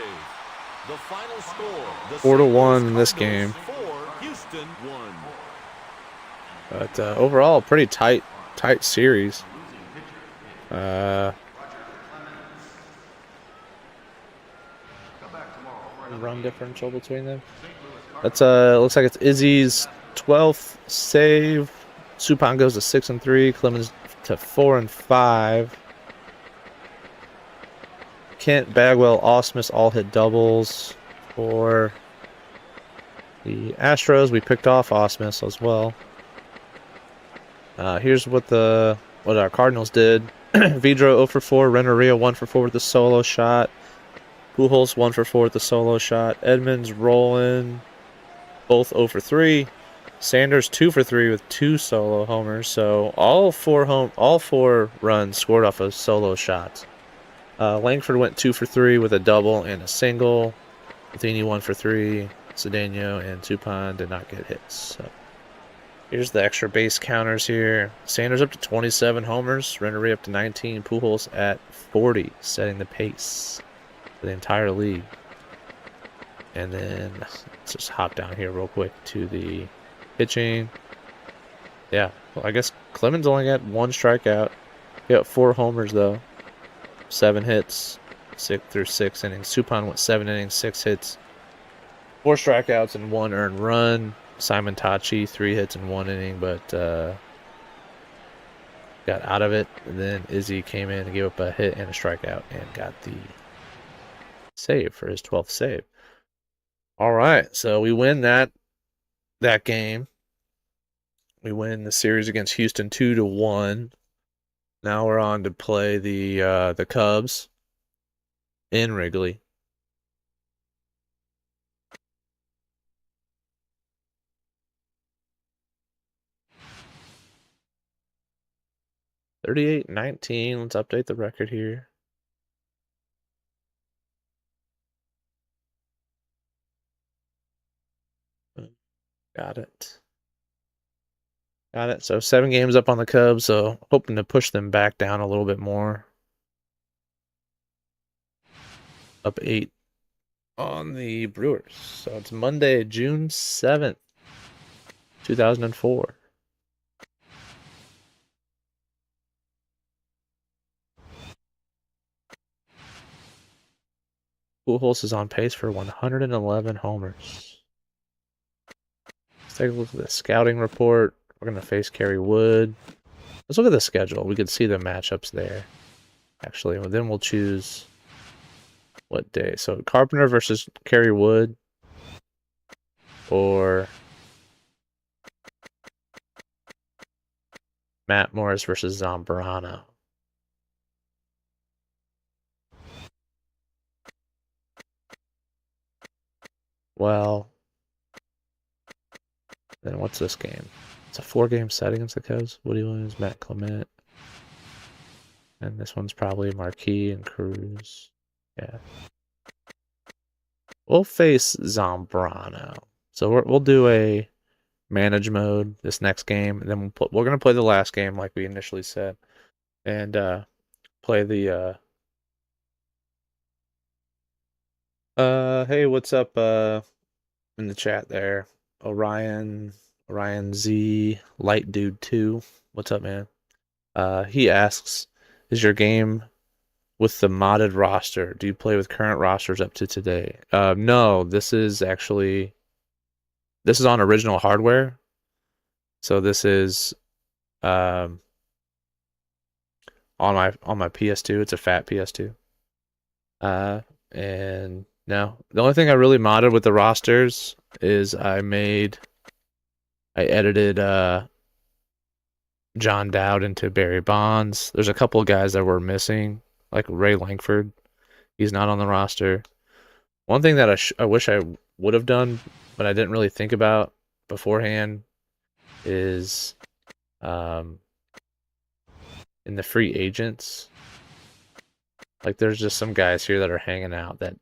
The final score. The 4-1 in this Cardinals game. 4, Houston 1. But overall, pretty tight series. run differential between them. That's looks like it's Izzy's 12th save. Suppan goes to 6-3. Clemens to 4-5. Kent, Bagwell, Osmus all hit doubles for the Astros. We picked off Osmus as well. Here's what our Cardinals did. Vidro 0 for 4. Renneria 1 for 4 with the solo shot. Pujols 1 for 4 with the solo shot. Edmonds, Roland, both 0 for 3. Sanders 2 for 3 with 2 solo homers. So all four runs scored off of solo shots. Langford went 2 for 3 with a double and a single. Matheny 1 for 3. Cedeno and Suppan did not get hits. So here's the extra base counters here. Sanders up to 27 homers. Rennery up to 19. Pujols at 40, setting the pace for the entire league. And then let's just hop down here real quick to the pitching. Yeah, well, I guess Clemens only got 1 strikeout. He got 4 homers though. 7 hits, 6 innings. Suppan went 7 innings, 6 hits, 4 strikeouts, and 1 earned run. Simon Tachi, 3 hits in 1 inning, but got out of it. And then Izzy came in and gave up a hit and a strikeout and got the save for his 12th save. All right, so we win that game. We win the series against Houston 2-1. Now we're on to play the Cubs in Wrigley. $38-19. Let's update the record here. Got it. Got it. So 7 games up on the Cubs, so hoping to push them back down a little bit more. Up 8 on the Brewers. So it's Monday, June 7th, 2004. Pujols is on pace for 111 homers. Let's take a look at the scouting report. We're going to face Kerry Wood. Let's look at the schedule. We can see the matchups there. Actually, well, then we'll choose what day. So Carpenter versus Kerry Wood, or Matt Morris versus Zambrano. Well, then what's this game? It's a 4-game set against the Cubs. Woody Williams, Matt Clement. And this one's probably Marquis and Cruz. Yeah. We'll face Zambrano. So we'll do a manage mode this next game, and then we're gonna play the last game like we initially said, and play the hey, what's up in the chat there? Orion Z Light Dude 2. What's up, man? He asks, is your game with the modded roster? Do you play with current rosters up to today? No, this is on original hardware. So this is on my PS2. It's a fat PS2. And no, the only thing I really modded with the rosters is I edited John Dowd into Barry Bonds. There's a couple of guys that were missing, like Ray Langford. He's not on the roster. One thing that I wish I would have done, but I didn't really think about beforehand, is in the free agents. Like, there's just some guys here that are hanging out that,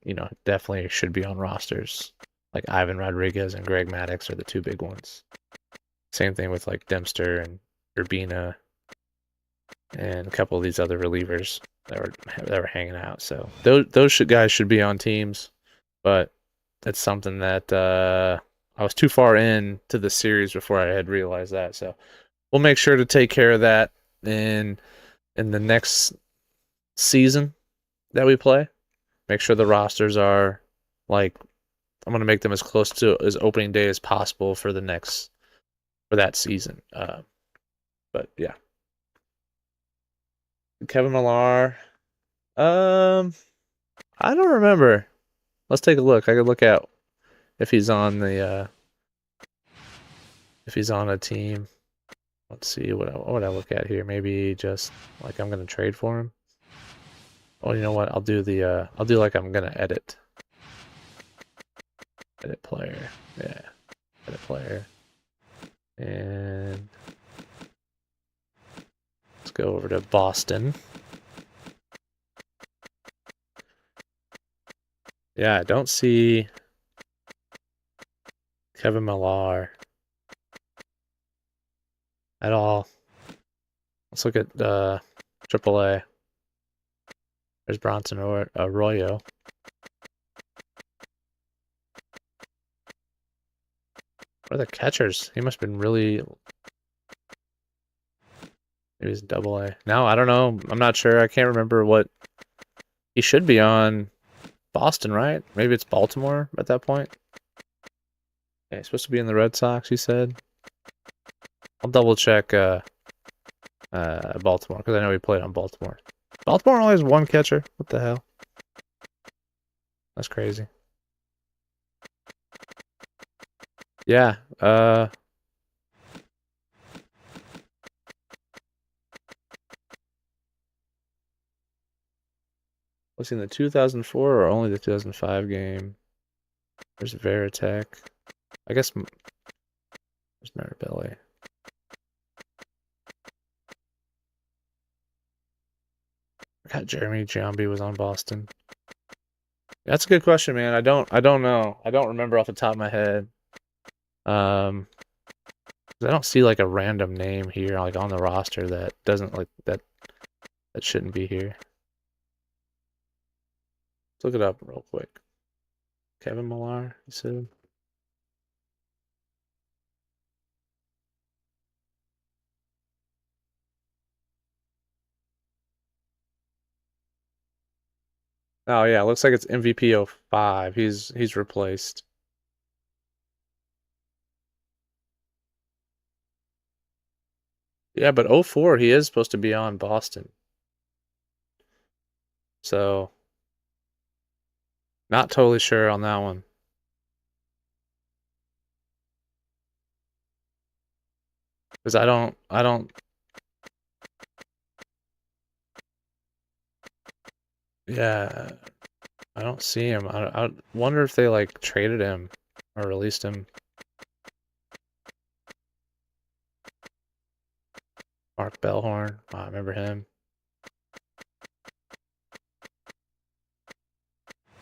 definitely should be on rosters. Like Ivan Rodriguez and Greg Maddux are the 2 big ones. Same thing with like Dempster and Urbina and a couple of these other relievers that were hanging out. So those guys should be on teams, but that's something that I was too far into the series before I had realized that. So we'll make sure to take care of that in the next season that we play. Make sure the rosters are like I'm gonna make them as close to as opening day as possible for that season. But yeah, Kevin Millar. I don't remember. Let's take a look. I could look at if he's on a team. Let's see what would I look at here. Maybe just like I'm gonna trade for him. Oh, you know what? I'll do like I'm gonna edit player. Yeah, edit player, and let's go over to Boston. Yeah, I don't see Kevin Millar at all. Let's look at AAA. There's Bronson Arroyo. What are the catchers? He must have been really. Maybe he's AA. No, I don't know. I'm not sure. I can't remember what he should be on. Boston, right? Maybe it's Baltimore at that point. Yeah, he's supposed to be in the Red Sox, he said. I'll double check Baltimore, because I know he played on Baltimore. Baltimore only has one catcher. What the hell? That's crazy. Yeah, was he in the 2004 or only the 2005 game? There's Veritek. I guess there's Marabelli. I forgot Jeremy Giambi was on Boston. That's a good question, man. I don't know. I don't remember off the top of my head. I don't see like a random name here, like on the roster that doesn't like that shouldn't be here. Let's look it up real quick. Kevin Millar, you said. Oh yeah, looks like it's MVP 05. He's replaced. Yeah, but 04 he is supposed to be on Boston. So not totally sure on that one. Because I don't yeah, I don't see him. I wonder if they like traded him or released him. Mark Bellhorn. Oh, I remember him.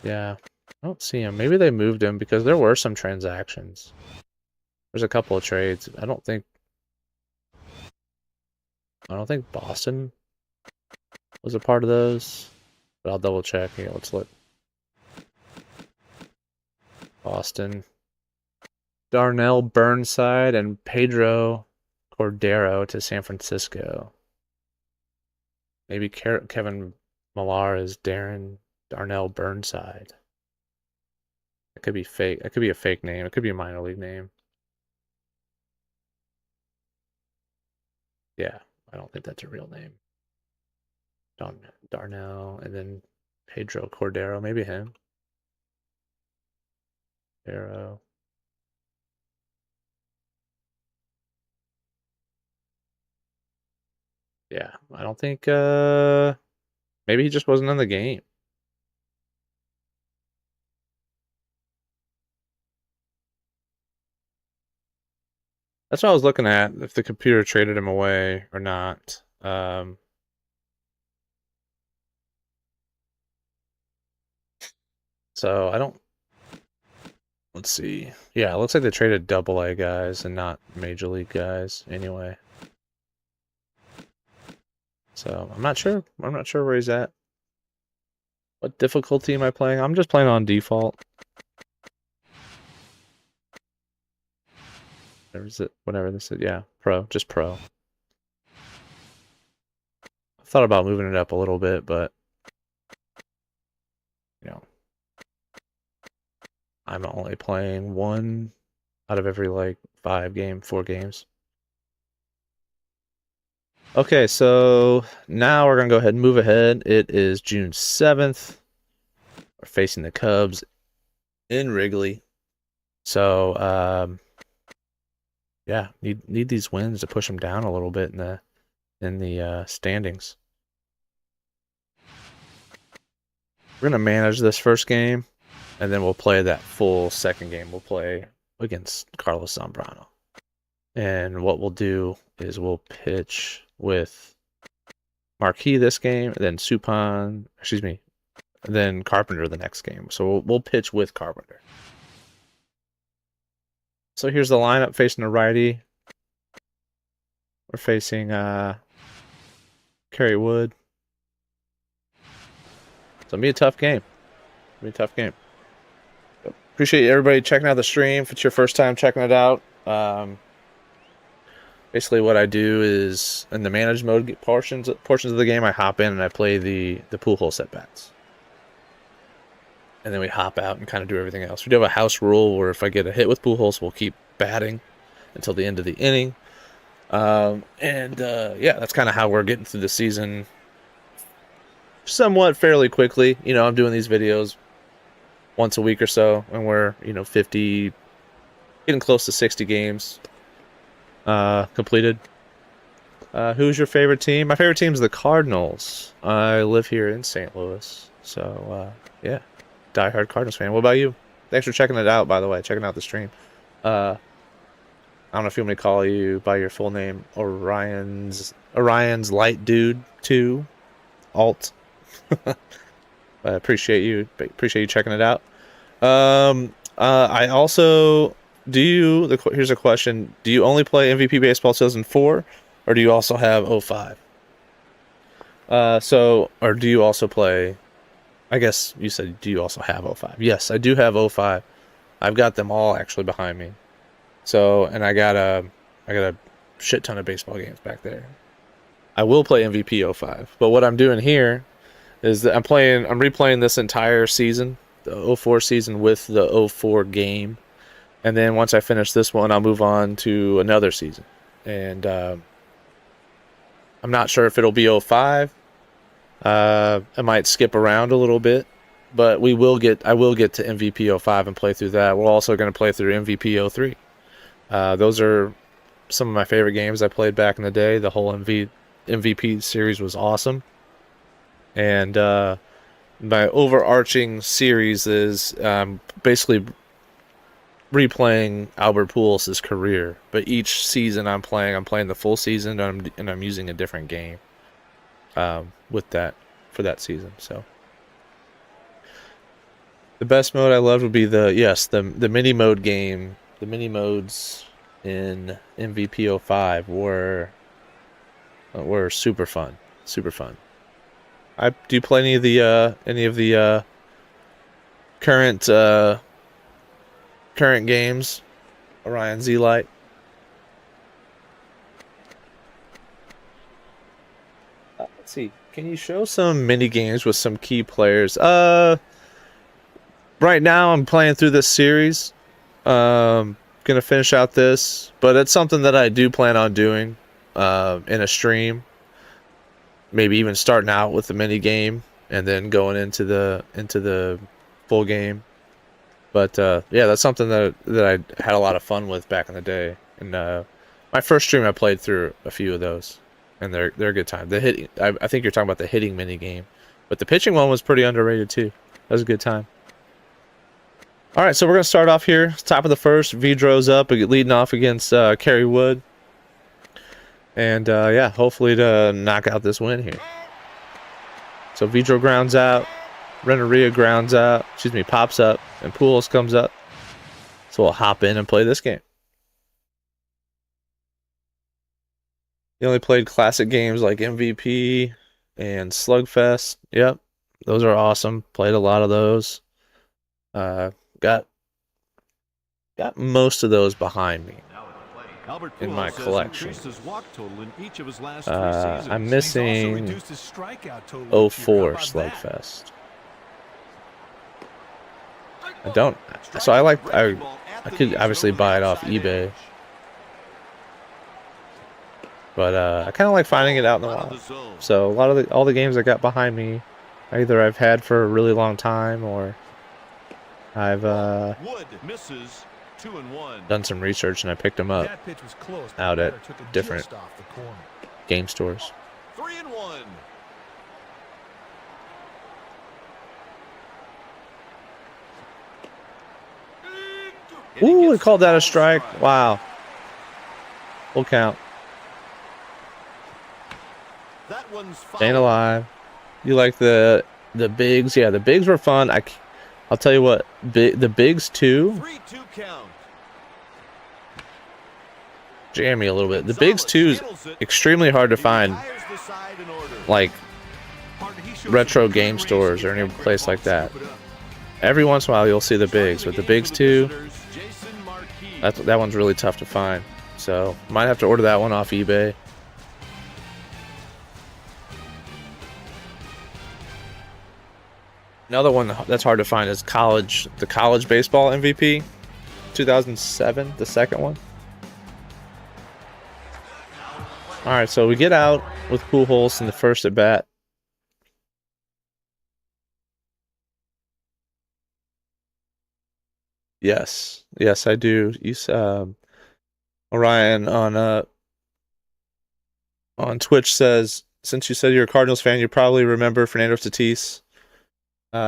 Yeah, I don't see him. Maybe they moved him because there were some transactions. There's a couple of trades. I don't think Boston was a part of those, but I'll double check. Here, let's look. Boston. Darnell Burnside and Pedro Cordero to San Francisco. Maybe Kevin Millar is Darnell Burnside. It could be fake. It could be a fake name. It could be a minor league name. Yeah, I don't think that's a real name. Darnell, and then Pedro Cordero, maybe him. Cordero. Yeah, I don't think maybe he just wasn't in the game. That's what I was looking at, if the computer traded him away or not. So I don't. Let's see. Yeah, it looks like they traded AA guys and not major league guys anyway. So I'm not sure. I'm not sure where he's at. What difficulty am I playing? I'm just playing on default. Whatever this is. Yeah, pro. Just pro. I thought about moving it up a little bit, but you know. I'm only playing 1 out of every like 4 games. Okay, so now we're gonna go ahead and move ahead. It is June 7th. We're facing the Cubs in Wrigley. So yeah, need these wins to push them down a little bit in the standings. We're gonna manage this first game, and then we'll play that full second game. We'll play against Carlos Zambrano. And what we'll do is we'll pitch with Marquis this game, then then Carpenter the next game. So we'll pitch with Carpenter. So here's the lineup facing the righty. We're facing Kerry Wood. So it'll be a tough game. Appreciate everybody checking out the stream. If it's your first time checking it out, basically what I do is in the managed mode portions of the game, I hop in and I play the pool hole set bats. And then we hop out and kind of do everything else. We do have a house rule where if I get a hit with pool holes, we'll keep batting until the end of the inning. Yeah, that's kind of how we're getting through the season somewhat fairly quickly. You know, I'm doing these videos once a week or so, and we're, 50, getting close to 60 games completed. Who's your favorite team? My favorite team is the Cardinals. I live here in St. Louis, so yeah, diehard Cardinals fan. What about you? Thanks for checking it out, by the way, checking out the stream. I don't know if you want me to call you by your full name, Orion's Light Dude 2, Alt. I appreciate you checking it out. I also here's a question: do you only play MVP Baseball 2004, or do you also have 05? Or do you also play? I guess you said, do you also have 05? Yes, I do have 05. I've got them all actually behind me. So, and I got a shit ton of baseball games back there. I will play MVP 05, but what I'm doing here is that I'm replaying this entire season, the 04 season with the 04 game, and then once I finish this one, I'll move on to another season. And I'm not sure if it'll be 05. I might skip around a little bit, but I will get to MVP 05 and play through that. We're also going to play through MVP 03. Those are some of my favorite games I played back in the day. The whole MVP series was awesome. And my overarching series is basically replaying Albert Pujols' career. But each season I'm playing the full season, and I'm using a different game for that season. So the best mode I loved would be the mini mode game. The mini modes in MVP 05 were super fun. Super fun. Do you play any of the current games? Orion Z Light. Let's see. Can you show some mini games with some key players? Right now I'm playing through this series. Gonna finish out this, but it's something that I do plan on doing in a stream. Maybe even starting out with the mini game and then going into the full game. But yeah, that's something that I had a lot of fun with back in the day. And my first stream, I played through a few of those, and they're a good time. The hitting, I think you're talking about the hitting mini game, but the pitching one was pretty underrated too. That was a good time. All right, so we're gonna start off here, top of the first. Vidro's up, leading off against Kerry Wood. And yeah, hopefully to knock out this win here. So Vidro grounds out, Renneria pops up, and Pujols comes up. So we'll hop in and play this game. He only played classic games like MVP and Slugfest. Yep, those are awesome. Played a lot of those. Got most of those behind me in my collection. I'm missing 04 Slugfest. I don't. So I could obviously buy it off eBay, but I kind of like finding it out in the wild. So a lot of all the games I got behind me, either I've had for a really long time or I've Wood misses 2-1. done some research and I picked them up That pitch was close. out at Batter took it different just off the corner. game stores. 3-1. Ooh, he called that a strike. Wow. Full count. That one's Staying foul. alive. You like the bigs? Yeah, the bigs were fun. I'll tell you what. The bigs too. 3-2 count. Jam me a little bit. The bigs too is extremely hard to find. Tires the side in order. Like Partner, he shows retro some game range to stores get or any that place ball, like that. scoop it up. Every once in a while you'll see the bigs, but the bigs too, Jason Marquis. that one's really tough to find. So might have to order that one off eBay. Another one that's hard to find is the college baseball MVP, 2007, the second one. All right, so we get out with Pujols in the first at bat. Yes, I do. Orion on Twitch says, since you said you're a Cardinals fan, you probably remember Fernando Tatis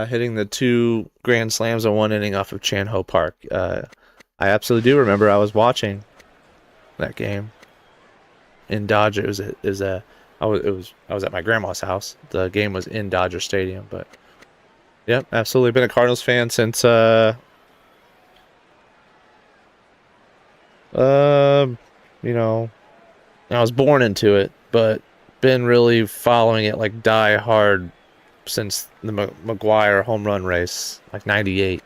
hitting the 2 grand slams in one inning off of Chan Ho Park. I absolutely do remember. I was watching that game in Dodger. I was at my grandma's house. The game was in Dodger Stadium, but yep, absolutely been a Cardinals fan since you know, I was born into it, but been really following it like die hard since the McGuire home run race, like 98.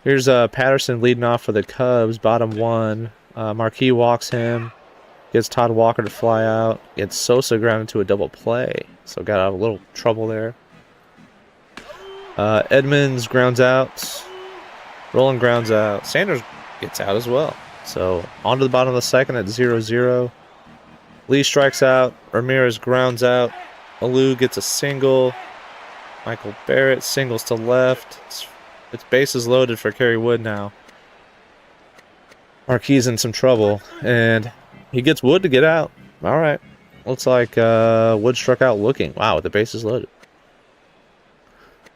Here's Patterson leading off for the Cubs, bottom 1. Marquis walks him, gets Todd Walker to fly out, gets Sosa grounded to a double play, so got out of a little trouble there. Edmonds grounds out, Roland grounds out, Sanders gets out as well. So on to the bottom of the second at 0-0. Lee strikes out, Ramirez grounds out, Alou gets a single, Michael Barrett singles to left. It's bases loaded for Kerry Wood now. Marquis in some trouble, and he gets Wood to get out. All right. Looks like Wood struck out looking. Wow, with the bases loaded.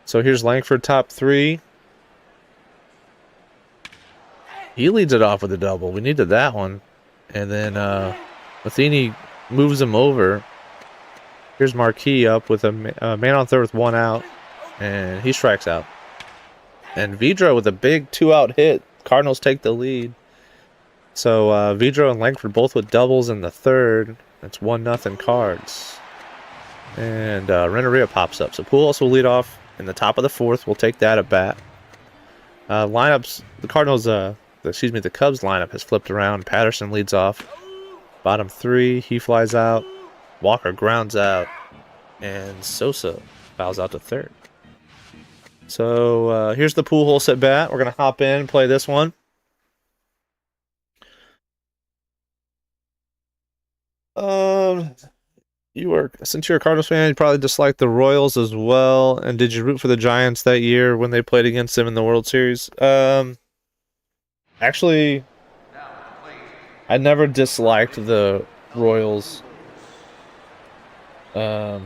So here's Langford, top 3. He leads it off with a double. We needed that one. And then Matheny moves him over. Here's Marquis up with a man on third with 1 out. And he strikes out. And Vidra with a big 2-out hit. Cardinals take the lead. So Vidra and Langford both with doubles in the third. That's 1-0 Cards. And Renneria pops up. So Pujols will lead off in the top of the 4th. We'll take that at bat. Lineups, the Cardinals, the Cubs lineup has flipped around. Patterson leads off. Bottom 3, he flies out. Walker grounds out. And Sosa fouls out to third. So here's the Pujols at bat. We're going to hop in and play this one. Since you're a Cardinals fan, you probably dislike the Royals as well. And did you root for the Giants that year when they played against them in the World Series? Actually, I never disliked the Royals. The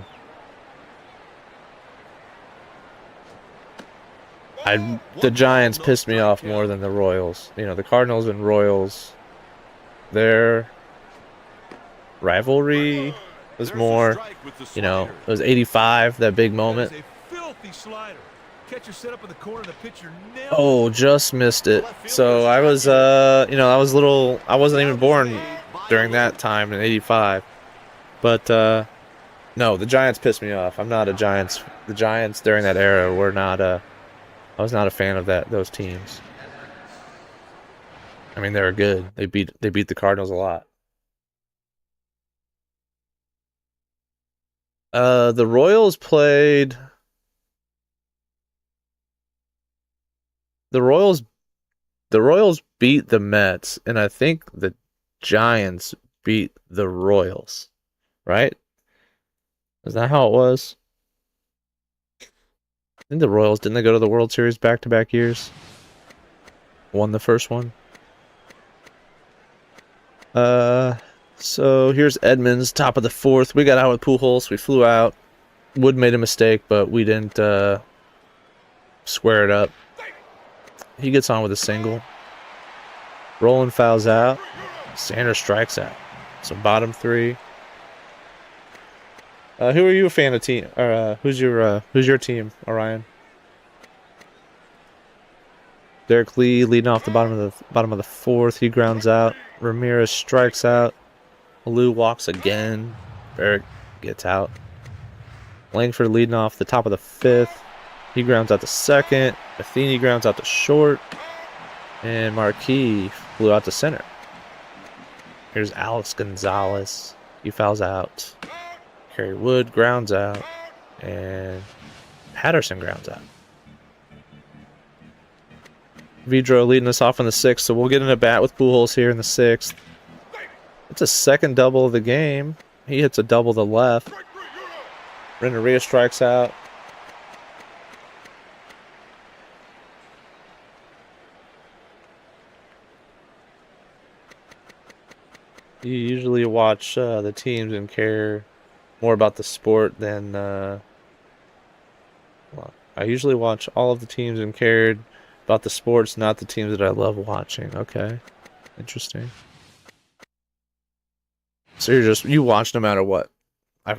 Giants pissed me off more than the Royals. You know, the Cardinals and Royals, their rivalry was more, you know, it was 85, that big moment. That is a filthy slider. Catcher set up in the corner, the pitcher nailed Oh, just missed it. So I was, you know, I wasn't even born during that time in 85. But, no, the Giants pissed me off. I'm not a Giants. The Giants during that era were not, I was not a fan of those teams. I mean, they were good. They beat the Cardinals a lot. The Royals played the Royals beat the Mets, and I think the Giants beat the Royals, right? Is that how it was? I think the Royals, didn't they go to the World Series back-to-back years? Won the first one. So here's Edmonds, top of the fourth. We got out with Pujols. We flew out. Wood made a mistake, but we didn't square it up. He gets on with a single. Roland fouls out. Sanders strikes out. So bottom three. Who are you a fan of team? Or who's your team, Orion? Derek Lee leading off the bottom of the fourth. He grounds out. Ramirez strikes out. Lou walks again. Barrett gets out. Langford leading off the top of the fifth. He grounds out to second. Matheny grounds out to short. And Marquis flew out to center. Here's Alex Gonzalez. He fouls out. Kerry Wood grounds out. And Patterson grounds out. Vidro leading us off in the sixth, so we'll get in a bat with Pujols here in the sixth. It's a second double of the game. He hits a double to left. Renteria strikes out. You usually watch the teams and care more about the sport than... well, I usually watch all of the teams and cared about the sports, not the teams that I love watching. Okay. Interesting. So you watch no matter what. I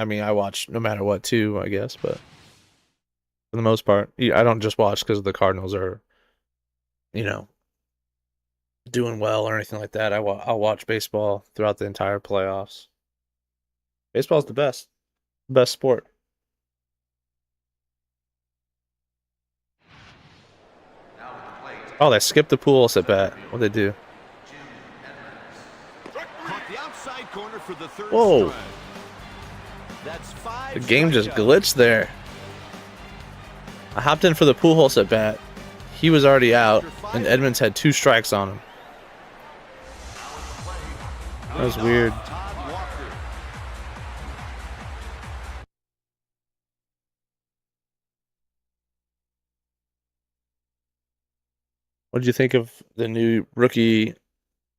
mean, I watch no matter what too, I guess, but for the most part, I don't just watch because the Cardinals are, doing well or anything like that. I'll watch baseball throughout the entire playoffs. Baseball's the best sport. Oh, they skipped the Pujols at bat. What'd they do? The outside corner for the third Whoa. strike. That's 5 The game just strikeouts. glitched there. I hopped in for the Pujols at bat. He was already out, and Edmonds had 2 strikes on him. That was weird. Todd Walker. What did you think of the new rookie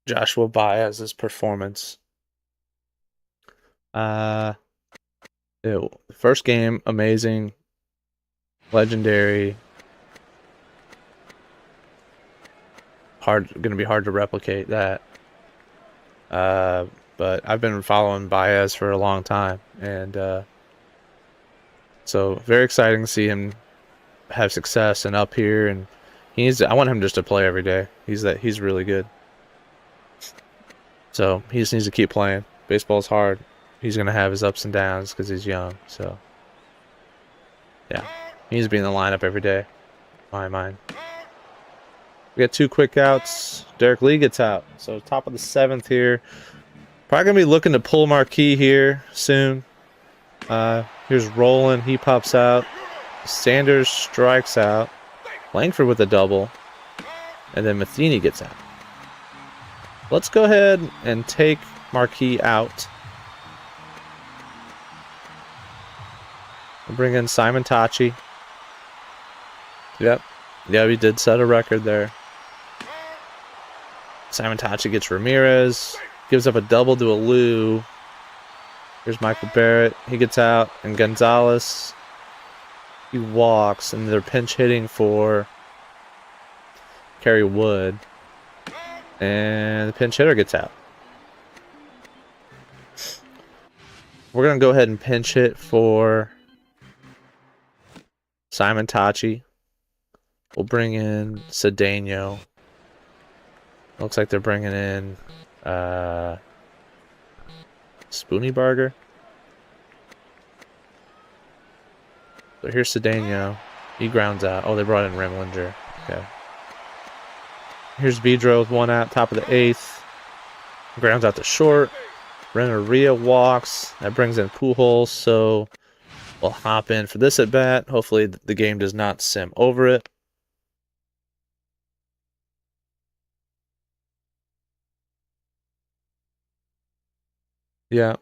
Joshua Baez's performance? First game, amazing, legendary. Gonna be hard to replicate that. But I've been following Baez for a long time, and so very exciting to see him have success and up here. And I want him just to play every day. He's really good. So he just needs to keep playing. Baseball's hard. He's gonna have his ups and downs because he's young. So yeah, he needs to be in the lineup every day. In my mind. We got 2 quick outs. Derek Lee gets out. So top of the 7th here. Probably going to be looking to pull Marquis here soon. Here's Roland. He pops out. Sanders strikes out. Langford with a double. And then Matheny gets out. Let's go ahead and take Marquis out. We'll bring in Simon Tachi. Yep. Yeah, we did set a record there. Simon Tachi gets Ramirez. Gives up a double to a Lou. Here's Michael Barrett. He gets out. And Gonzalez, he walks. And they're pinch hitting for Kerry Wood. And the pinch hitter gets out. We're going to go ahead and pinch hit for Simon Tachi. We'll bring in Cedeno. Looks like they're bringing in Spooneybarger. So here's Cedeno. He grounds out. Oh, they brought in Remlinger. Okay. Here's Vidro with 1 out, top of the 8th. Grounds out to short. Renteria walks. That brings in Pujols, so we'll hop in for this at bat. Hopefully the game does not sim over it. Yeah.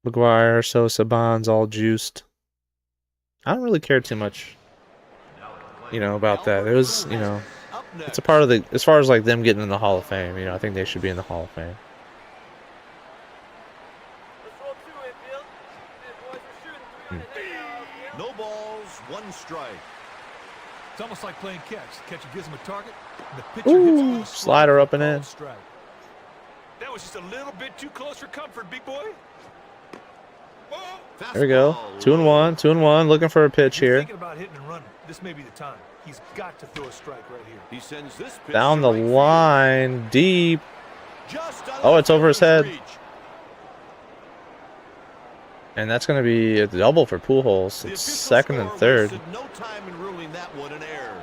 McGuire, Sosa, Bonds, all juiced. I don't really care too much, about that. It was, Up it's a next. part of the, as far as like them getting in the Hall of Fame, I think they should be in the Hall of Fame. No balls, 1 strike. It's almost like playing catch. The catcher gives him a target, and the pitcher hits him with a Slider up and in. called strike. That was just a little bit too close for comfort, big boy. There we go. 2-1, 2-1. Looking for a pitch You're here. thinking about hitting and running. This may be the time. He's got to throw a strike right here. He sends this pitch Down to the right field. line, deep. Just Oh, it's over his head. reach. And that's going to be a double for Pujols. The It's official second and scorer third. wasted no time in ruling that one an error.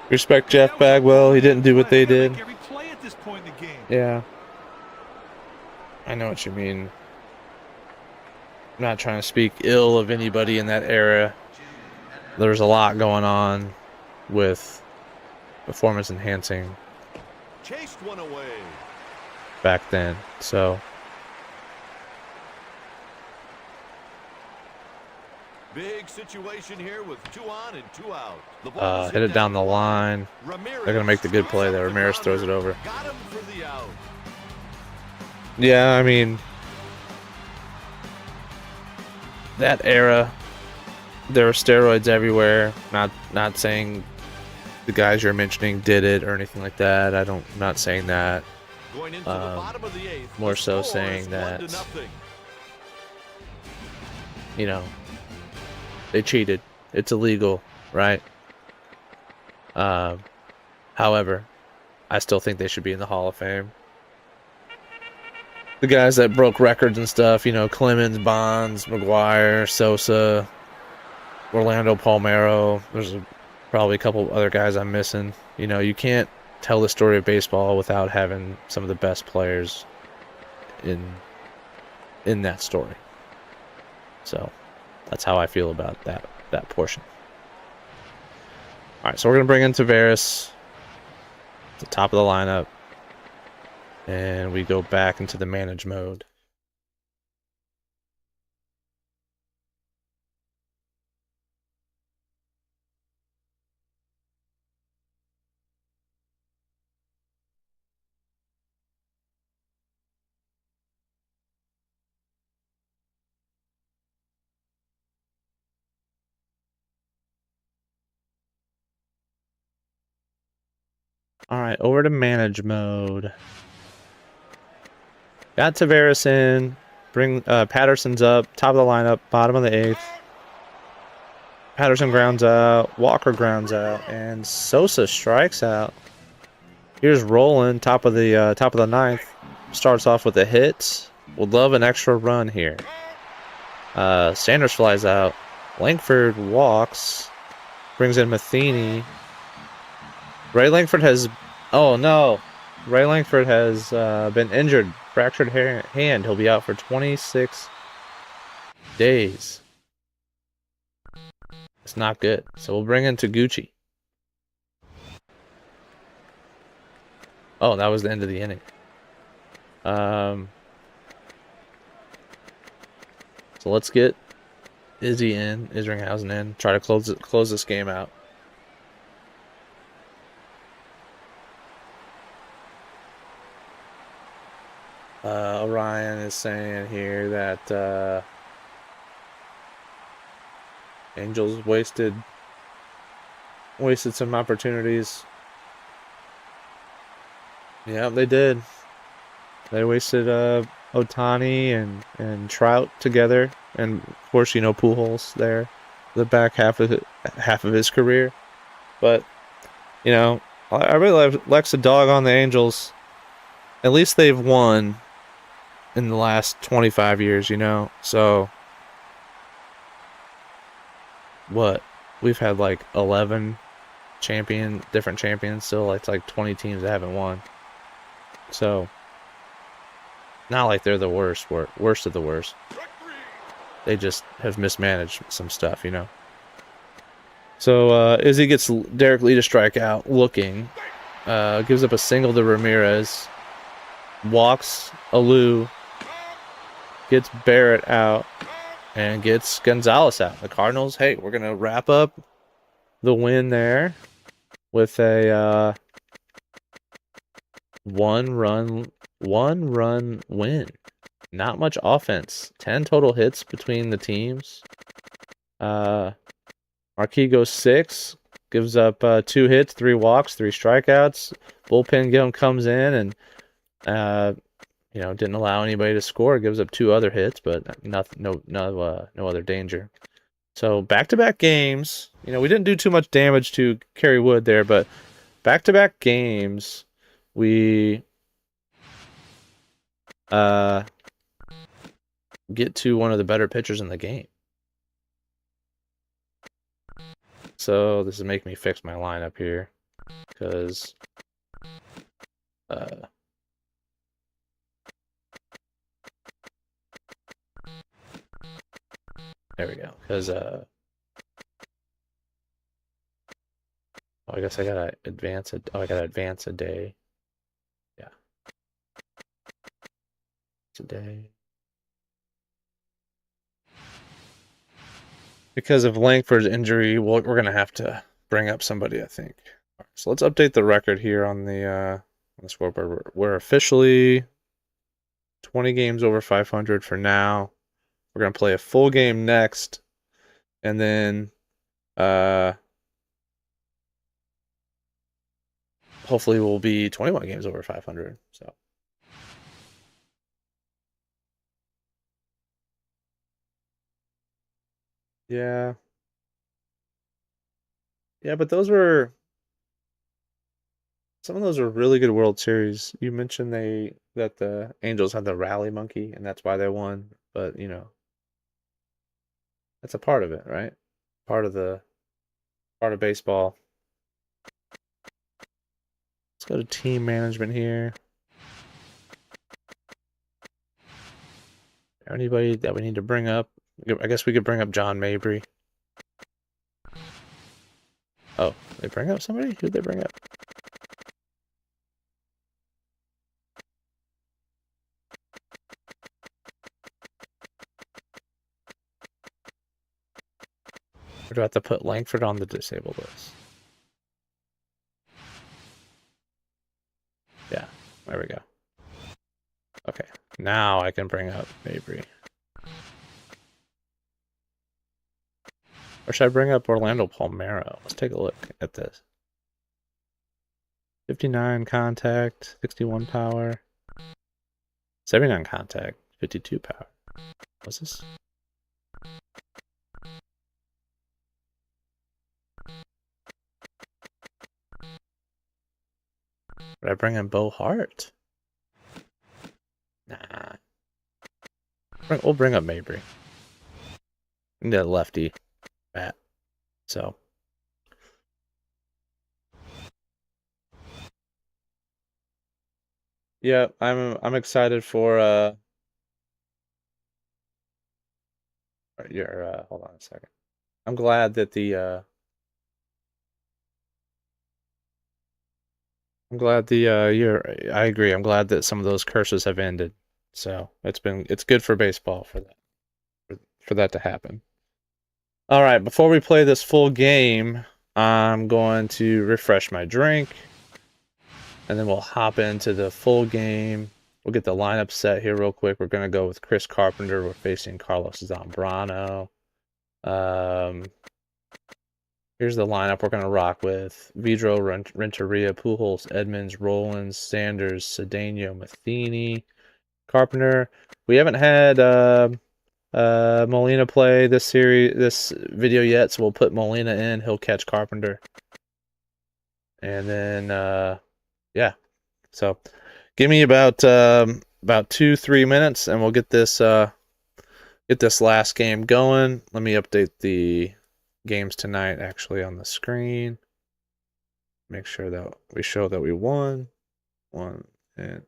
Respect Jeff Bagwell. He didn't do what they did. Make every play at this point in the game. Yeah. I know what you mean. I'm not trying to speak ill of anybody in that era. There's a lot going on with performance enhancing Chased one away. back then. So, Big situation here with 2 on and 2 out. The ball is hit it down the line. Ramirez They're going to make the good play there. scoops up the Ramirez throws it grounder. over. Got him for the out. Yeah, I mean, that era, there were steroids everywhere. Not saying the guys you're mentioning did it or anything like that. I'm not saying that. Going into the bottom of the 8th. More the so score saying is that, 1-0. They cheated. It's illegal, right? However, I still think they should be in the Hall of Fame. The guys that broke records and stuff, Clemens, Bonds, McGuire, Sosa, Orlando Palmeiro. There's probably a couple other guys I'm missing. You can't tell the story of baseball without having some of the best players in that story. So that's how I feel about that portion. All right, so we're going to bring in Taveras at the top of the lineup. And we go back into the manage mode. All right, over to manage mode. Got Taveras in. Bring Patterson's up. Top of the lineup. Bottom of the 8th. Patterson grounds out. Walker grounds out. And Sosa strikes out. Here's Roland. Top of the 9th. Starts off with a hit. Would love an extra run here. Sanders flies out. Langford walks. Brings in Matheny. Ray Langford has... Oh, no. Ray Langford has been injured. Fractured hand. He'll be out for 26 days. It's not good. So we'll bring in Taguchi. Oh, that was the end of the inning. So let's get Izzy in. Isringhausen in. Try to close this game out. Orion is saying here that Angels wasted some opportunities. Yeah, they did. They wasted Ohtani and Trout together, and of course Pujols there, the back half of his career. But I really like the dog on the Angels. At least they've won in the last 25 years, So, what? We've had like 11 different champions still. It's like 20 teams that haven't won. So, not like they're the worst of the worst. They just have mismanaged some stuff, So, Izzy gets Derek Lee to strike out looking. Gives up a single to Ramirez. Walks Alou. gets Barrett out, and gets Gonzalez out. The Cardinals, hey, we're going to wrap up the win there with a one-run win. Not much offense. 10 total hits between the teams. Marquis goes 6, gives up 2 hits, 3 walks, 3 strikeouts. Bullpen comes in and didn't allow anybody to score. Gives up 2 other hits, but no other danger. So back-to-back games. We didn't do too much damage to Kerry Wood there, but back-to-back games, we get to one of the better pitchers in the game. So this is making me fix my lineup here, because there we go. Because I guess I gotta advance it. I gotta advance a day. Yeah, it's a day. Because of Langford's injury, we're gonna have to bring up somebody, I think. So let's update the record here on the scoreboard. We're officially 20 games over 500 for now. We're gonna play a full game next, and then hopefully we'll be 21 games over 500. So yeah, but some of those were really good World Series. You mentioned that the Angels had the rally monkey, and that's why they won. But that's a part of it, right? Part of baseball. Let's go to team management here. Anybody that we need to bring up? I guess we could bring up John Mabry. Oh, they bring up somebody? Who'd they bring up? Or do I have to put Langford on the disabled list? Yeah, there we go. Okay, now I can bring up Mabry. Or should I bring up Orlando Palmeiro? Let's take a look at this. 59 contact, 61 power. 79 contact, 52 power. What's this? Would I bring in Bo Hart? Nah. We'll bring up Mabry. We need a lefty bat. So. Yeah, I'm excited for hold on a second. I'm glad that I agree. I'm glad that some of those curses have ended. So it's good for baseball for that to happen. All right, before we play this full game, I'm going to refresh my drink, and then we'll hop into the full game. We'll get the lineup set here real quick. We're going to go with Chris Carpenter. We're facing Carlos Zambrano. Here's the lineup we're going to rock with. Vidro, Renteria, Pujols, Edmonds, Rollins, Sanders, Cedeno, Matheny, Carpenter. We haven't had Molina play this video yet, so we'll put Molina in. He'll catch Carpenter. And then, yeah. So give me about 2-3 minutes, and we'll get this last game going. Let me update the games tonight actually on the screen. Make sure that we show that we won. 1-0. There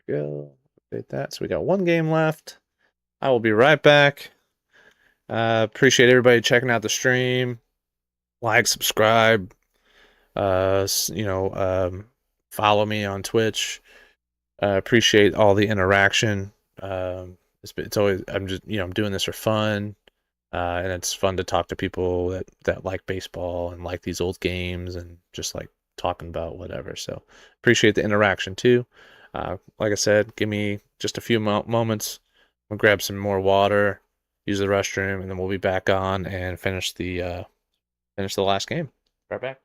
we go. Update that. So we got 1 game left. I will be right back. Appreciate everybody checking out the stream. Like, subscribe. Follow me on Twitch. Appreciate all the interaction. It's always, I'm doing this for fun, and it's fun to talk to people that like baseball and like these old games and just like talking about whatever. So appreciate the interaction too. Like I said, give me just a few moments. We'll grab some more water, use the restroom, and then we'll be back on and finish the last game. Right back.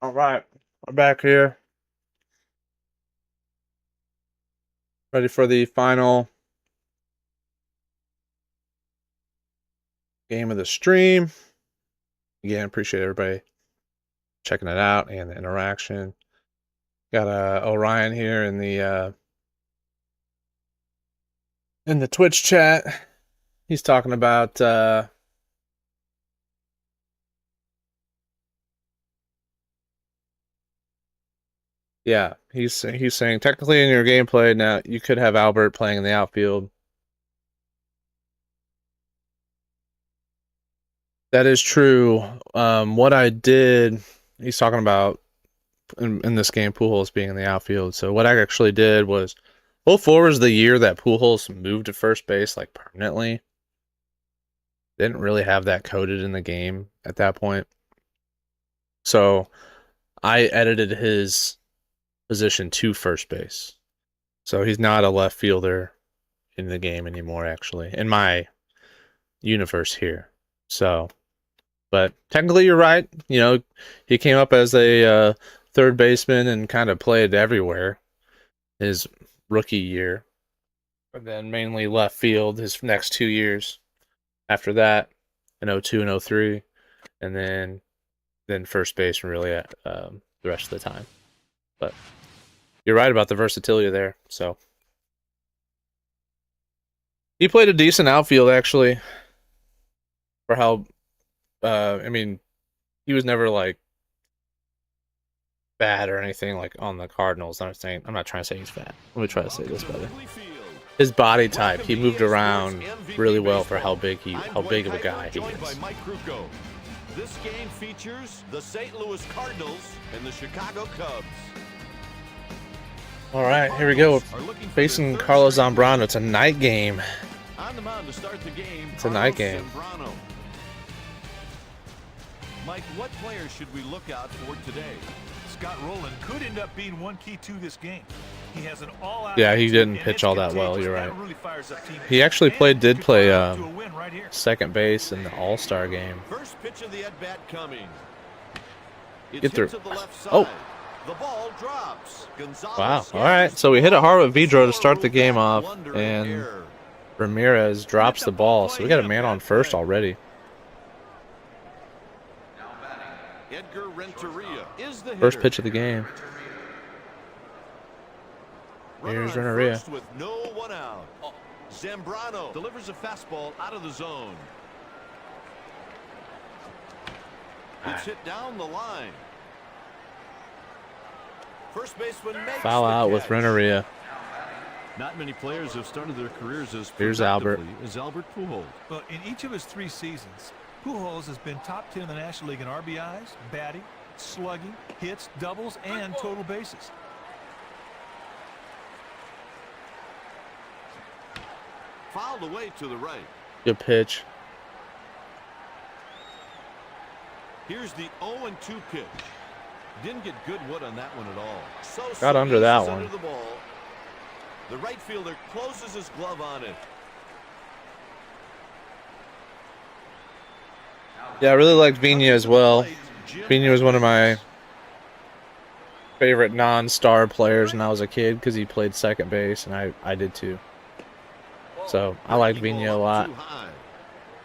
All right, we're back here, ready for the final game of the stream. Again, appreciate everybody checking it out and the interaction. Got Orion here in the Twitch chat. He's talking about yeah, he's saying technically in your gameplay now you could have Albert playing in the outfield. That is true. What I did, he's talking about in this game, Pujols being in the outfield. So what I actually did was, 04 was the year that Pujols moved to first base like permanently. Didn't really have that coded in the game at that point. So I edited his position to first base. So he's not a left fielder in the game anymore, actually, in my universe here. So, but technically you're right. You know, he came up as a third baseman and kind of played everywhere his rookie year. But then mainly left field his next 2 years. After that, in 02 and 03, and then first base really the rest of the time. But you're right about the versatility there. So he played a decent outfield actually. For how, he was never like bad or anything like on the Cardinals. I'm not trying to say he's fat. Let me try to say this better. His body type, he moved around really well for how big of a guy he is. This game features the St. Louis Cardinals and the Chicago Cubs. All right, here we go. Facing Carlos Zambrano. It's a night game. On the mound to start the game. It's a night game. Zambrano. Mike, what players should we look out for today? Scott Rowland could end up being one key to this game. He has an all-out. Yeah, he didn't pitch all that well. You're right. He actually did play second base in the All-Star game. First pitch of the at-bat coming. Get through. To the left side. Oh. The ball drops. Gonzalez, wow. All right. So we hit it hard with Vidro to start the game off, and Ramirez drops the ball. So we got a man on first already. the First hitter. pitch of the game. Runner Here's on Renneria. first with no one out. Zambrano delivers a fastball out of the zone. It's hit down the line. First baseman makes Foul the out with catch. Renneria. Not many players have started their careers as Here's Albert. productively as Albert Pujols. Well, in each of his 3 seasons, Pujols has been top 10 in the National League in RBIs, batting, slugging, hits, doubles, and total bases. Fouled away to the right. Good pitch. Here's the 0-2 pitch. Didn't get good wood on that one at all. Got under that eases one. Under the ball. The right fielder closes his glove on it. Yeah, I really liked Vina as well. Vina was one of my favorite non-star players when I was a kid because he played second base, and I did too. So I liked Vina a lot.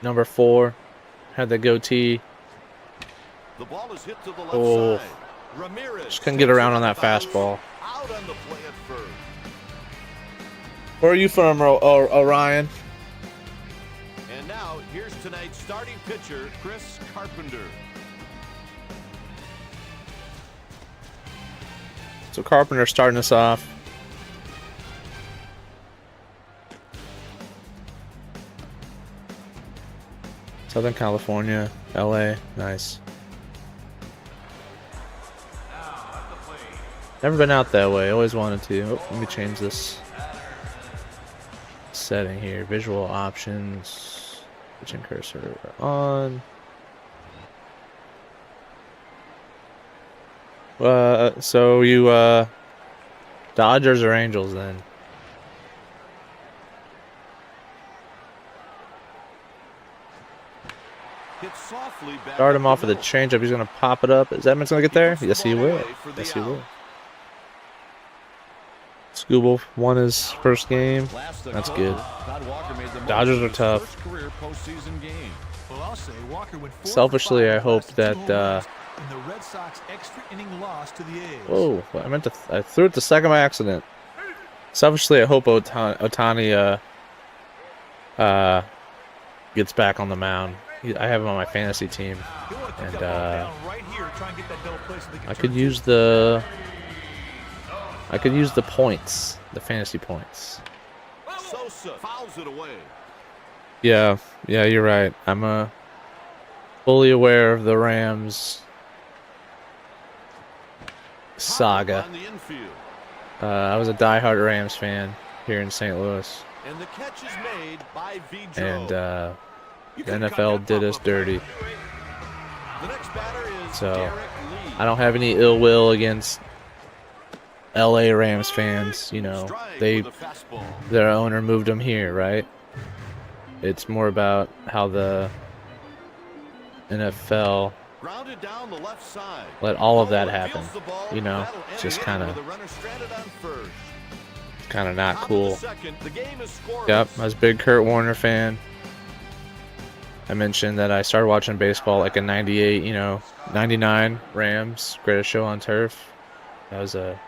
Number 4, had the goatee. The ball is hit to the left Oh, side. Ramirez just couldn't get around on that fastball. Out on the play at first. Where are you from, Orion? And now here's tonight's starting pitcher, Chris Carpenter. So Carpenter starting us off. Southern California, LA, nice. Never been out that way, always wanted to. Oh, let me change this setting here. Visual options, pitching cursor on. So you, Dodgers or Angels then? Hit softly back Start him up off the with a middle. changeup. He's going to pop it up. Is Edmonds going to get there? Puts the Yes, he ball will. away for the Yes, he out. will. Scooble won his first game. Last That's October, good. Todd Walker made the most Dodgers of are his tough. first career postseason game. Well, I'll say Walker went 4 Selfishly, for 5 I hope last 2 that, home runs in the Red Sox extra inning loss to the A's. Whoa, I threw it the second by accident. Selfishly, I hope Ohtani gets back on the mound. I have him on my fantasy team, He'll want to and kick that ball down right here, try and get that double play so they can I turn could it use the points, the fantasy points. Sosa fouls it away. Yeah, you're right. I'm fully aware of the Rams saga. On the infield. I was a diehard Rams fan here in St. Louis, And the catch is made by Vijo. and the You couldn't cut NFL that did ball us up. dirty. The next batter is So, Derek Lee. I don't have any ill will against LA Rams fans. You know, Strike they with a fastball. their owner moved them here, right? It's more about how the NFL Grounded down the left side. let all of that Nolan happen. fields the ball. You know, That'll it's end just the kind inning of with a runner stranded on first. not Top of cool. the second, the game is scoreless. Yep, I was a big Kurt Warner fan. I mentioned that I started watching baseball like in '98, 99 Rams, greatest show on turf. That was a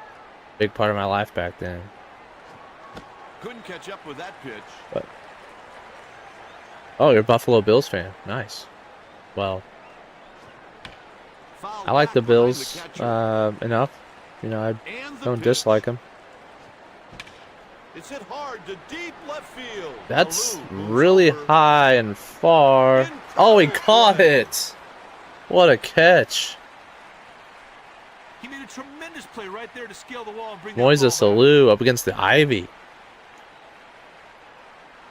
big part of my life back then. Couldn't catch up with that pitch. But oh, you're a Buffalo Bills fan. Nice. Well, Foul I like back the behind Bills catcher. enough. I And the don't pitch. dislike them. It's hit hard to deep left field. That's Alou moves really over. high and far. Oh, he caught it. What a catch. He made a tremendous play right there to scale the wall and bring that Moises ball back. Alou up against the Ivy.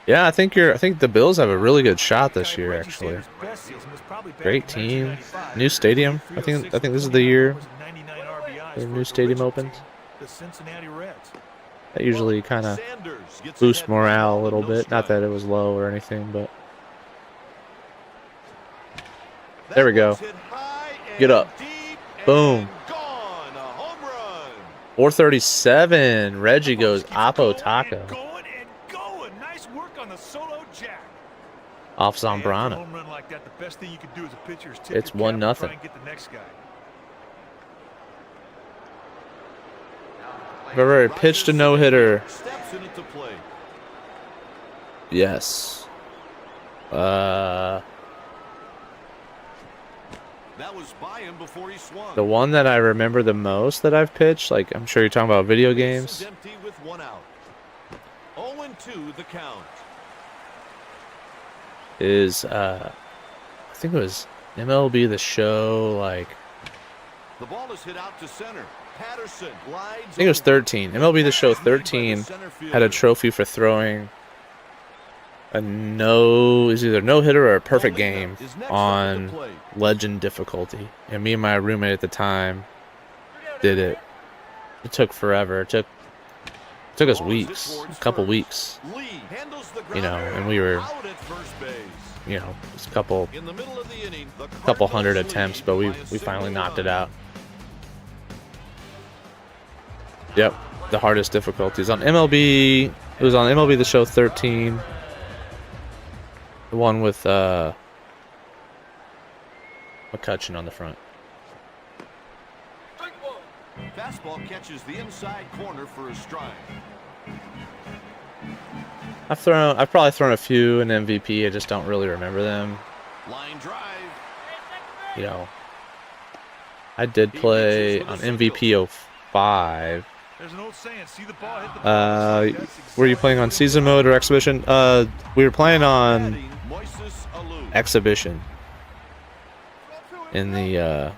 Yeah, I think the Bills have a really good shot this year, Reggie actually. Sanders' best season was probably back Great in team. 1995. New stadium. I think this is the year 99 RBIs their for new his stadium original opens. team, the Cincinnati Reds. That usually kind of Sanders gets boosts ahead morale a with little no bit. Not strike. that it was low or anything, but there we That go. one's hit high and Get up. deep Boom. and gone. A home run. 437. Reggie goes Keeps Oppo going Taco and going and going. Nice work on the solo jack. off And for a Zambrano. home run like that, the best thing you could do as a pitcher is tip It's your cap and 1-0. try and get the next guy. I've ever pitched a no-hitter. Steps in it to play. Yes. That was by him before he swung. The one that I remember the most that I've pitched, like I'm sure you're talking about video games. Bases empty with one out. 0-2 the count. Is I think it was MLB The Show, like The ball is hit out to center. Patterson glides. I think it was 13. MLB The Show 13 had a trophy for throwing is either no hitter or a perfect game on legend difficulty. And me and my roommate at the time did it. It took forever. It took us weeks, a couple weeks, you know, and we were, you know, just a couple hundred attempts, but we finally knocked it out. Yep, the hardest difficulties on MLB. It was on MLB The Show 13. The one with McCutcheon on the front. Fastball catches the inside corner for a strike. I've probably thrown a few in MVP. I just don't really remember them. Line drive. You know, I did play on MVP 05. There's an old saying, see the ball, hit the ball. Were you playing on season mode or exhibition? We were playing on exhibition in the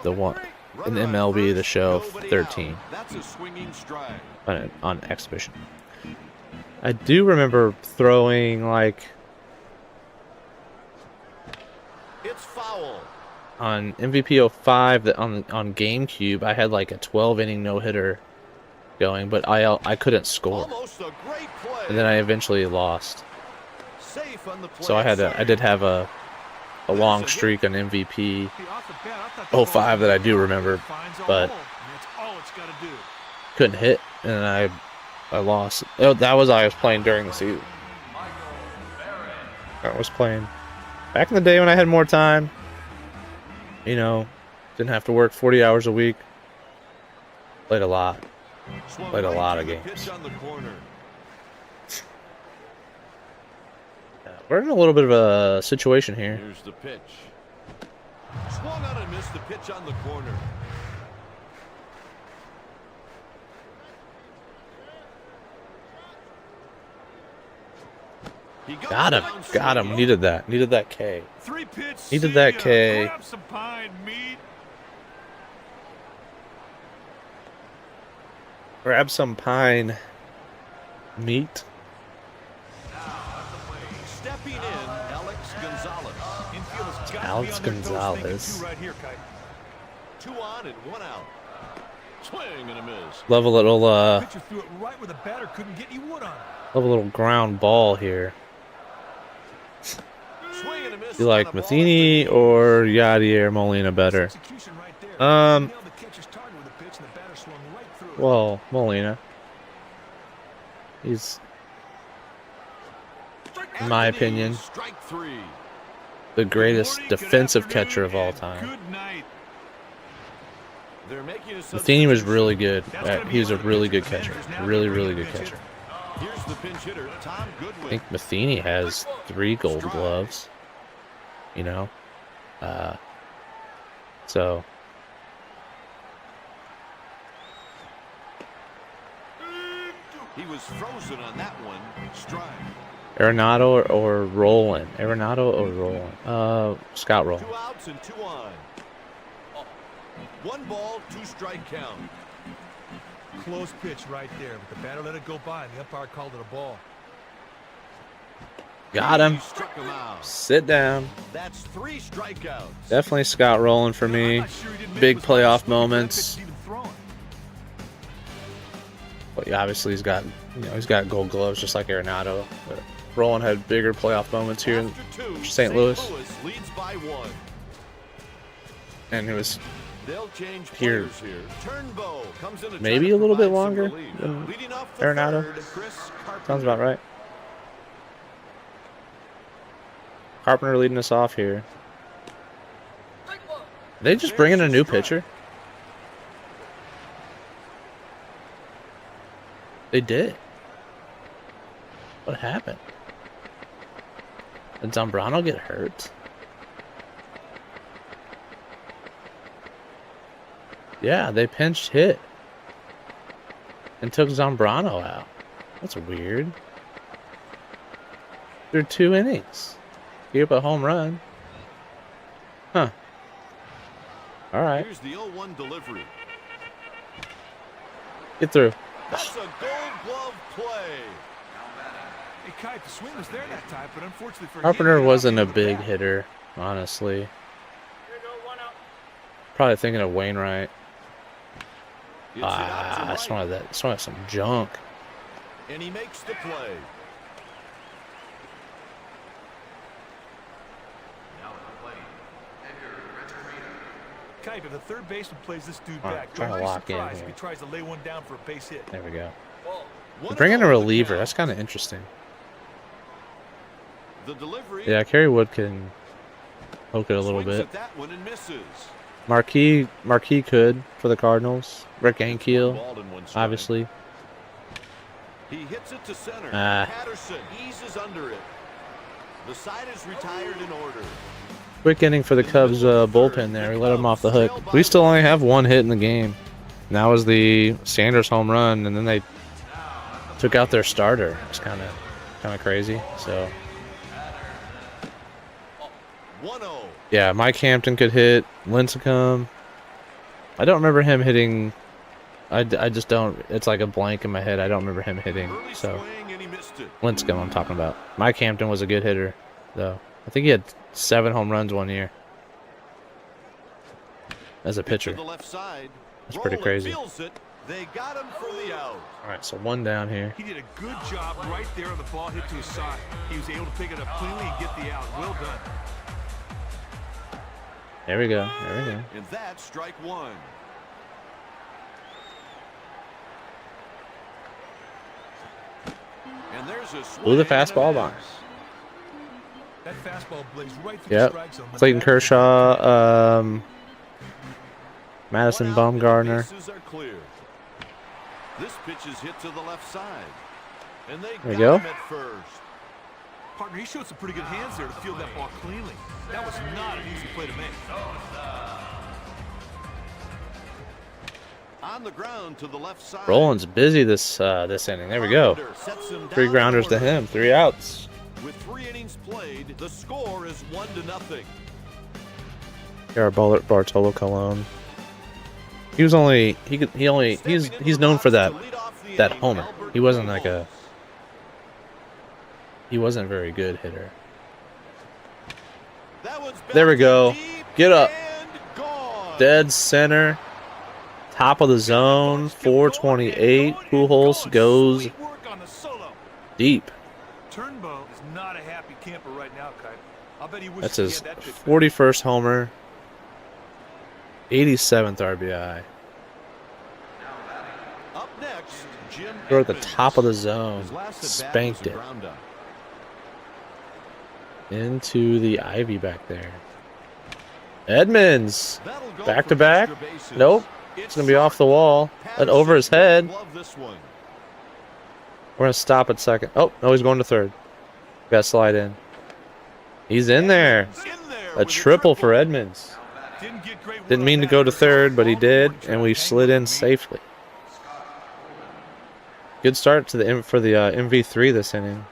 one in MLB The Show 13. That's a swinging strike. On exhibition. I do remember throwing like It's foul. on MVP 05 that on GameCube I had like a 12-inning no-hitter going, but I couldn't score. Almost a great play. And then I eventually lost. Safe on the play. So I did have a long streak on MVP 05 that I do remember, but couldn't hit, and I lost. Oh, that was I was playing during the season. I was playing back in the day when I had more time. You know, didn't have to work 40 hours a week. Played a lot. Played a lot of games. We're in a little bit of a situation here. Here's the pitch. Swung on and missed the pitch on the corner. Got him. Needed that K. Needed that K. Grab some pine meat. Grab some pine meat. Stepping in, Alex Gonzalez. Alex Gonzalez. Right here, Kai. 2 on and 1 out. Swing and a miss. Love a little Pitcher threw it right where the batter couldn't get any wood on it. love a little ground ball here. Swing and a miss. You like Matheny or Yadier Molina better? Well, Molina. He's, in my opinion, Strike 3. the greatest defensive catcher of all time. Good night. They're making a Matheny was really good. He was a really good catcher. Really, really good catcher. Here's the pinch hitter, Tom I Goodwin. think Matheny has 3 gold gloves. You know? So... He was frozen on that one. Strike. Arenado or Roland? Arenado or Roland? Scott Roland. 2 outs and 2 on. 1 ball, 2 strike count. Close pitch right there, but the batter let it go by, and the umpire called it a ball. Got him. He struck him out. Sit down. That's 3 strikeouts. Definitely Scott Roland for me. I'm not sure he didn't make Big it was playoff that moments. pitch even thrown. But obviously he's got gold gloves just like Arenado. But Roland had bigger playoff moments here in After 2, St. Louis. leads by 1. And it was They'll change Here. players here. Turnbow comes in to maybe try a to little bit provide some longer relief. than Leading off the Arenado. third, Chris Carpenter. Sounds about right. Carpenter leading us off here. They just bring in a new pitcher. They did. What happened? Did Zambrano get hurt? Yeah, they pinched hit and took Zambrano out. That's weird. Through 2 innings. Gave up a home run. Huh. All right. Here's the 0-1 delivery. Get through. That's a Gold Glove play. Hey, Kite, the swing was there that time, but unfortunately for Carpenter him, wasn't a big hitter, honestly. Probably thinking of Wainwright. I just wanted that. Just wanted some junk. And he makes the play. Kite, if the third baseman plays this dude All right, back, trying to don't be lock in surprised here. if he tries to lay one down for a base hit. There we go. One Bring in a out. reliever. That's kind of interesting. The delivery. Yeah, Kerry Wood can poke it a little Swings bit. at that one and misses. Marquis could for the Cardinals. Rick One Ankiel, ball and one strike. obviously. He hits it to center. Ah. Patterson eases under it. The side is retired in order. Quick inning for the Cubs bullpen there. We let them off the hook. We still only have 1 hit in the game. And that was the Sanders home run, and then they took out their starter. It's kind of crazy. So 1-0. yeah, Mike Hampton could hit. Lincecum. I don't remember him hitting. I just don't. It's like a blank in my head. I don't remember him hitting. Early So swing and he missed it. Lincecum, I'm talking about. Mike Hampton was a good hitter, though. I think he had 7 home runs 1 year as a To pitcher. the left side. That's pretty Rowland crazy. Feels it. They got him for the out. All right, so 1 down here. He did a good job right there on the ball hit to his side. He was able to pick it up cleanly and get the out. Well done. There we go. There we go. And that's strike 1. And there's a swing Blew the and a fastball by. miss. That fastball blazed right through the Yep. strike zone. Clayton Kershaw, Madison One out and the Bumgarner. bases are clear. This pitch is hit to the left side. And they There we got go. him at first. Partner, he showed some pretty good hands there to field that ball cleanly. That was not an easy play to make. On the ground to the left side. Roland's busy this inning. There we go. Carpenter sets him 3 down grounders to order. him. 3 outs. With 3 innings played, the score is 1-0. Here, Bartolo Colon. He's known for that homer. He wasn't like a. He wasn't a very good hitter. There we go. Get up. Dead center. Top of the zone. 428. Pujols goes deep. Turnbow is not a happy camper right now, Kite. I'll bet he wishes That's he his had that pitch. 41st homer. 87th RBI. Up next, Jim They're at the Edmonds. top of the zone. His last at bat was Spanked a it. ground out. Into the ivy back there. Edmonds. That'll go Back for to back. extra bases. Nope. It's going to be off the wall. And over his head. Love this one. We're going to stop at second. Oh, no, he's going to third. Got to slide in. He's in there. In there A with triple for Edmonds. Didn't mean to go to third, but he did, and we slid in safely. Good start to the MV3 this inning.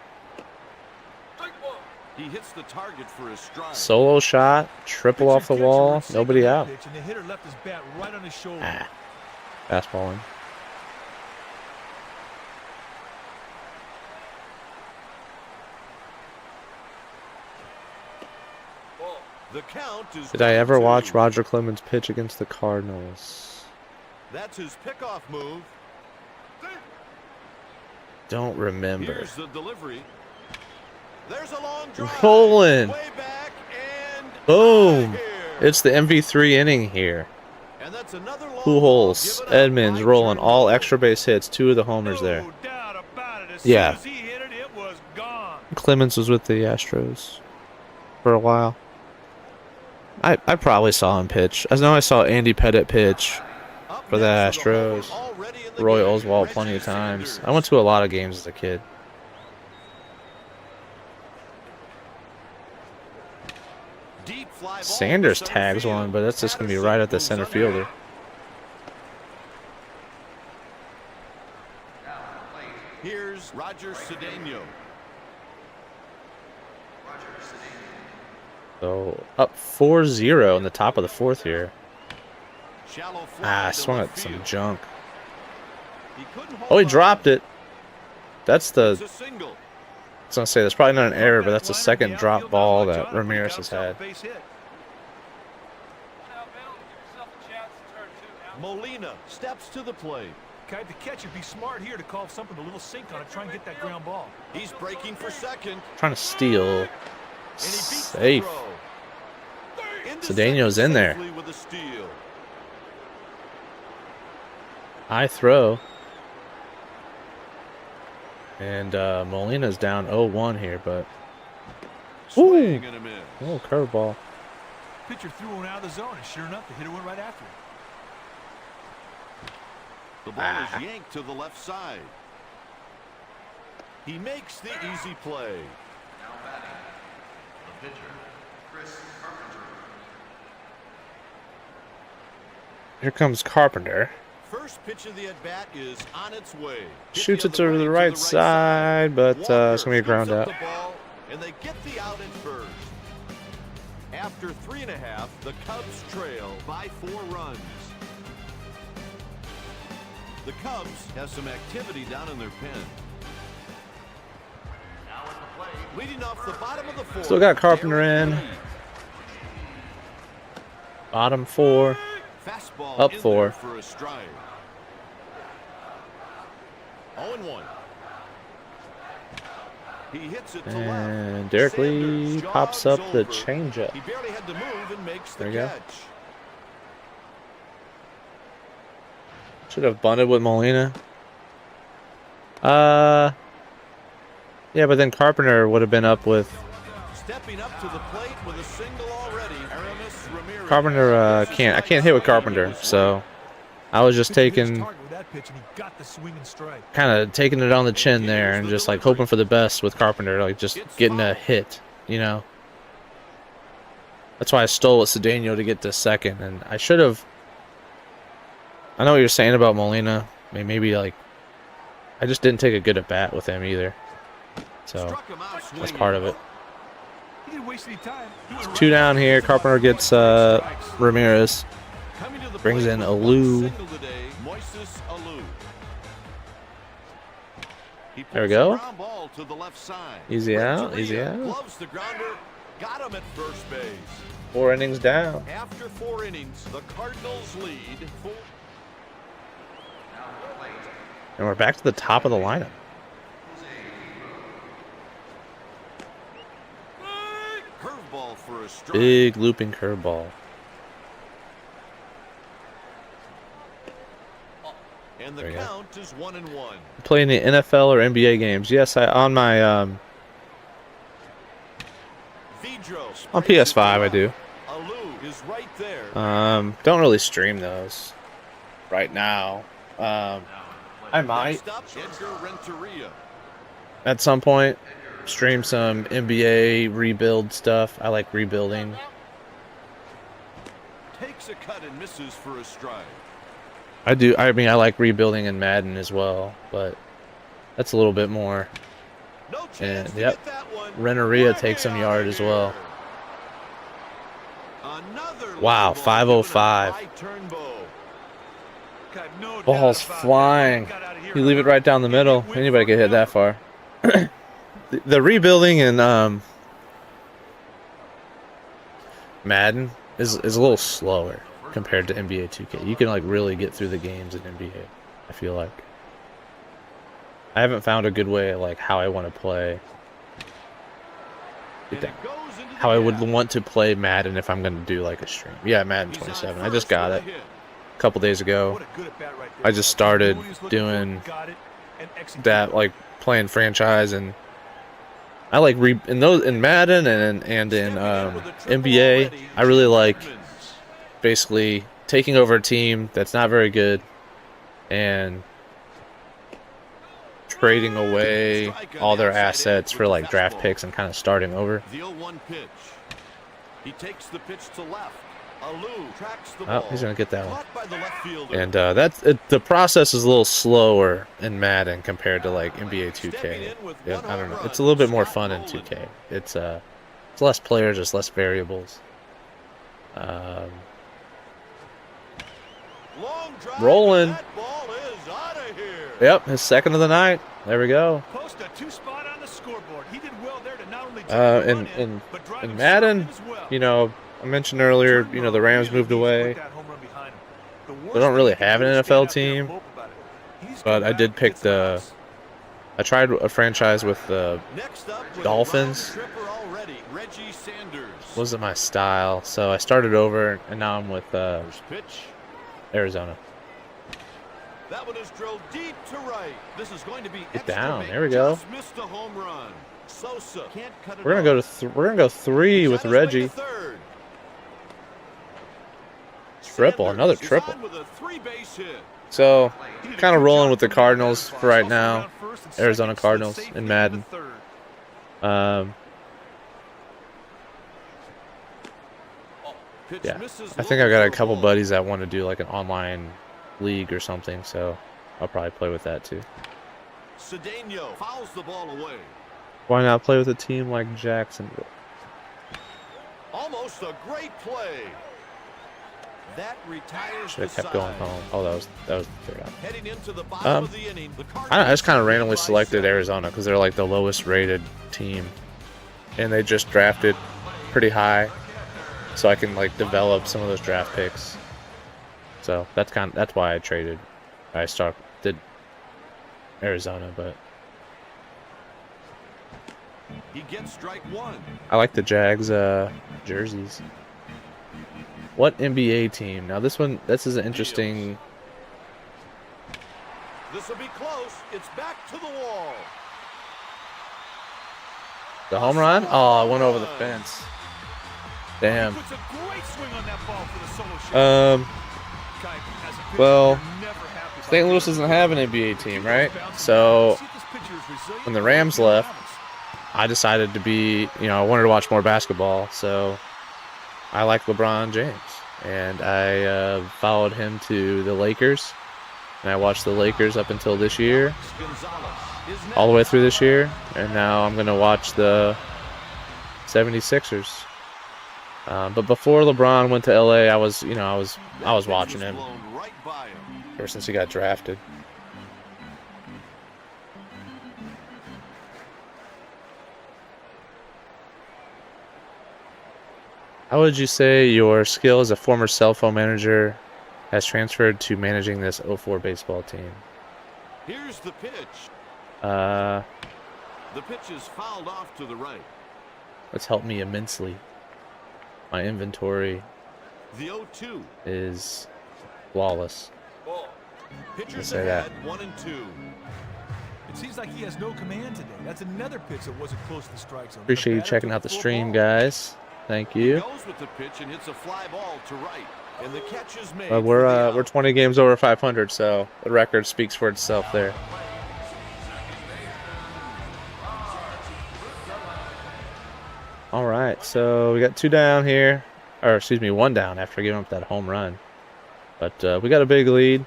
He hits the target for his stride. Solo shot, triple off the wall, nobody out. And the hitter left his bat right on his shoulder. Ah, fastball in. The count is Did I ever 2. watch Roger Clemens pitch against the Cardinals? That's his pickoff move. Don't remember. Here's the delivery. There's a long drive. Rolling. Way back and Boom. out of here. It's the MV3 inning here. And that's another long Pujols, ball given up Edmonds by rolling all Turnbull. extra base hits, 2 of the homers there. No doubt about it. As Yeah. soon as he hit it, it was gone. Clemens was with the Astros for a while. I probably saw him pitch. I know I saw Andy Pettit pitch Up for the next is a homer Astros. already in in the Roy game, Oswald Reggie plenty of times. Sanders. I went to a lot of games as a kid. Deep fly ball Sanders to center tags field. one, but that's just going to be Patterson right at the moves center under. fielder. Here's Roger Cedeno. So up 4-0 in the top of the fourth here. Shallow fly I to swung left at some field. junk. He couldn't hold Oh, he on. dropped it. That's the. It's a single. I was gonna say that's probably not an error, but that's the Line in second the drop outfield, ball done a good that job. He Ramirez got has himself had. a base hit. Molina steps to the plate. Kite the catcher, be smart here to call something a little sink on it, try and get that ground ball. He's breaking for second. Trying to steal. And he beats the Safe. throw. Into Cedeno's second in there. safely with a steal. High throw. And Molina's down 0-1 here, but Swing and a miss. oh, curveball. Pitcher threw one out of the zone, and sure enough, the hitter went right after him. The ball is yanked to the left side. He makes the easy play. Now batting, the pitcher, Chris Carpenter. Here comes Carpenter. First pitch of the at-bat is on its way. Hit Shoots the it other to way the right side, but it's Walker gonna be a ground scoops out. up the ball, and they get the out at first. After 3.5, the Cubs trail by 4 runs. The Cubs have some activity down in their pen. Now at the plate, Leading off the bottom of the fourth. Still got Carpenter in. Derek Lee. Bottom 4. Fastball Up in 4. there for a strike. 0-1. He hits it to left. And Derek Lee Sanders pops jogs up the over. changeup. He barely had to move and makes the There you go. catch. Should have bunted with Molina. Yeah, but then Carpenter would have been up with Stepping up to the plate with a single already. Aramis Ramirez. Carpenter. I can't hit with Carpenter, so I was just Pitcher hit his taking target with that pitch, and he got the swinging strike. kind of taking it on the chin there and just like hoping for the best with Carpenter, like just getting a hit, you know. That's why I stole with Cedeno to get to second, and I should have. I know what you're saying about Molina. Maybe like I just didn't take a good at bat with him either, so Struck him out that's swinging. part of it. He didn't waste any time. He went 2 right down after here. it. Carpenter gets Strikes. Ramirez. Coming to the Brings plate in with Alou. one single today, Moises Alou. He There we pulls go. the ground ball to the left side. Easy out, easy Renteria out. Gloves the grounder. Got him at first base. 4 innings down. After 4 innings, the Cardinals lead. And we're back to the top of the lineup. Curveball for a strike. Big looping curveball. And the There you go. count is 1-1. Playing the NFL or NBA games. Yes, on my Vidro on sprays it PS5 I left. do. Alou is right there. Don't really stream those right now. I might Next up, Edgar Renteria. at some point stream some NBA rebuild stuff. I like rebuilding. Takes a cut and misses for a strike. I do. I mean, I like rebuilding in Madden as well, but that's a little bit more. No chance And to yep, get that one. Renteria Way takes some out yard of as here. well. Another Wow, line ball 505. given by Turnbow. Got no doubt Ball's about it. flying. Got out of here You leave it right down the middle. Went Anybody for can it hit that now. far. The rebuilding in Madden is a little slower compared to NBA 2K. You can like really get through the games in NBA. I feel like I haven't found a good way like how I want to play. And it goes into the How I would gap. want to play Madden if I'm gonna do like a stream. Yeah, Madden He's on 27. I first just got with it a hit. a couple days ago. What a good at bat right there. I just started Knew what he was looking for, doing got it, and executed. that, like playing franchise, and I like in Madden and in Stepping in with a triple NBA. already, I really Jim like Edmonds. basically taking over a team that's not very good and trading away all their assets for like draft picks and kind of starting over. The 0-1 pitch. He takes the pitch to left. Alou tracks the Oh, ball. he's gonna get that one. Caught by the left fielder. And the process is a little slower in Madden compared to like NBA 2K. Yeah, I don't know. It's a little bit more fun in 2K. It's less players, it's less variables. Long drive, Rolling. that ball is out of here. Yep, his second of the night. There we go. Post a two-spot on the scoreboard. He did well there to not only drive the run in, but drive In himself Madden, in as well. you know, I mentioned earlier, you know, the Rams moved away. They don't really have an NFL team, but I did pick the. I tried a franchise with the Next up with Dolphins. a round tripper already, Reggie Sanders. Wasn't my style, so I started over, and now I'm with First pitch. Arizona. That one is drilled deep to right. This is going to be Get extra down. big. There we go. Just missed a home run. Sosa can't cut it We're gonna off. we're gonna go 3 with He's on his way to Reggie. third. Triple, Sanders another is triple. on with a three-base hit. So, kind of rolling with the Cardinals for right now. Arizona Cardinals in Madden. Pitch Yeah, misses I think low I got for a couple ball. buddies that want to do like an online league or something, so I'll probably play with that too. Cedeno fouls the ball away. Why not play with a team like Jacksonville? Almost a great play. That retires Should have the kept going side. home. Oh, that was the third out. Heading into the bottom of the inning, the I just kind of Cardinals randomly by selected 7. Arizona because they're like the lowest rated team, and they just drafted pretty high, so I can like develop some of those draft picks. So that's why I traded. I did Arizona, but He gets strike one. I like the Jags jerseys. What NBA team? Now this is an interesting. This will be close. It's back to the wall. The home run? Oh, I went over the fence. Damn. Puts a great swing on that ball for the solo shot. Kai, as a pitcher, Well, you're never happy about St. Louis that. doesn't have an NBA team, right? So See if this pitcher is resilient when the or Rams if he left, travels. I decided to be, I wanted to watch more basketball, so I like LeBron James, and I followed him to the Lakers, and I watched the Lakers up until this year, Gonzalez is all the way next. through this year, and now I'm gonna watch the 76ers. But before LeBron went to LA, I was watching him Blown right by him. ever since he got drafted. How would you say your skill as a former cell phone manager has transferred to managing this 04 baseball team? Here's the pitch. The The pitch is fouled off to the right. It's helped me immensely. My inventory The 0-2. is flawless. Pitchers say that. ahead, 1 and 2. It seems like he has no command today. That's another pitch that wasn't close to the strike zone. Appreciate you batter checking took out the full stream, ball. guys. Thank He you. goes with the pitch and hits a fly ball to right. And the catch is made. But for the we're out. 20 games over 500, so the record speaks for itself there. All right, so we got 2 down here, or excuse me, 1 down after giving up that home run. But we got a big lead.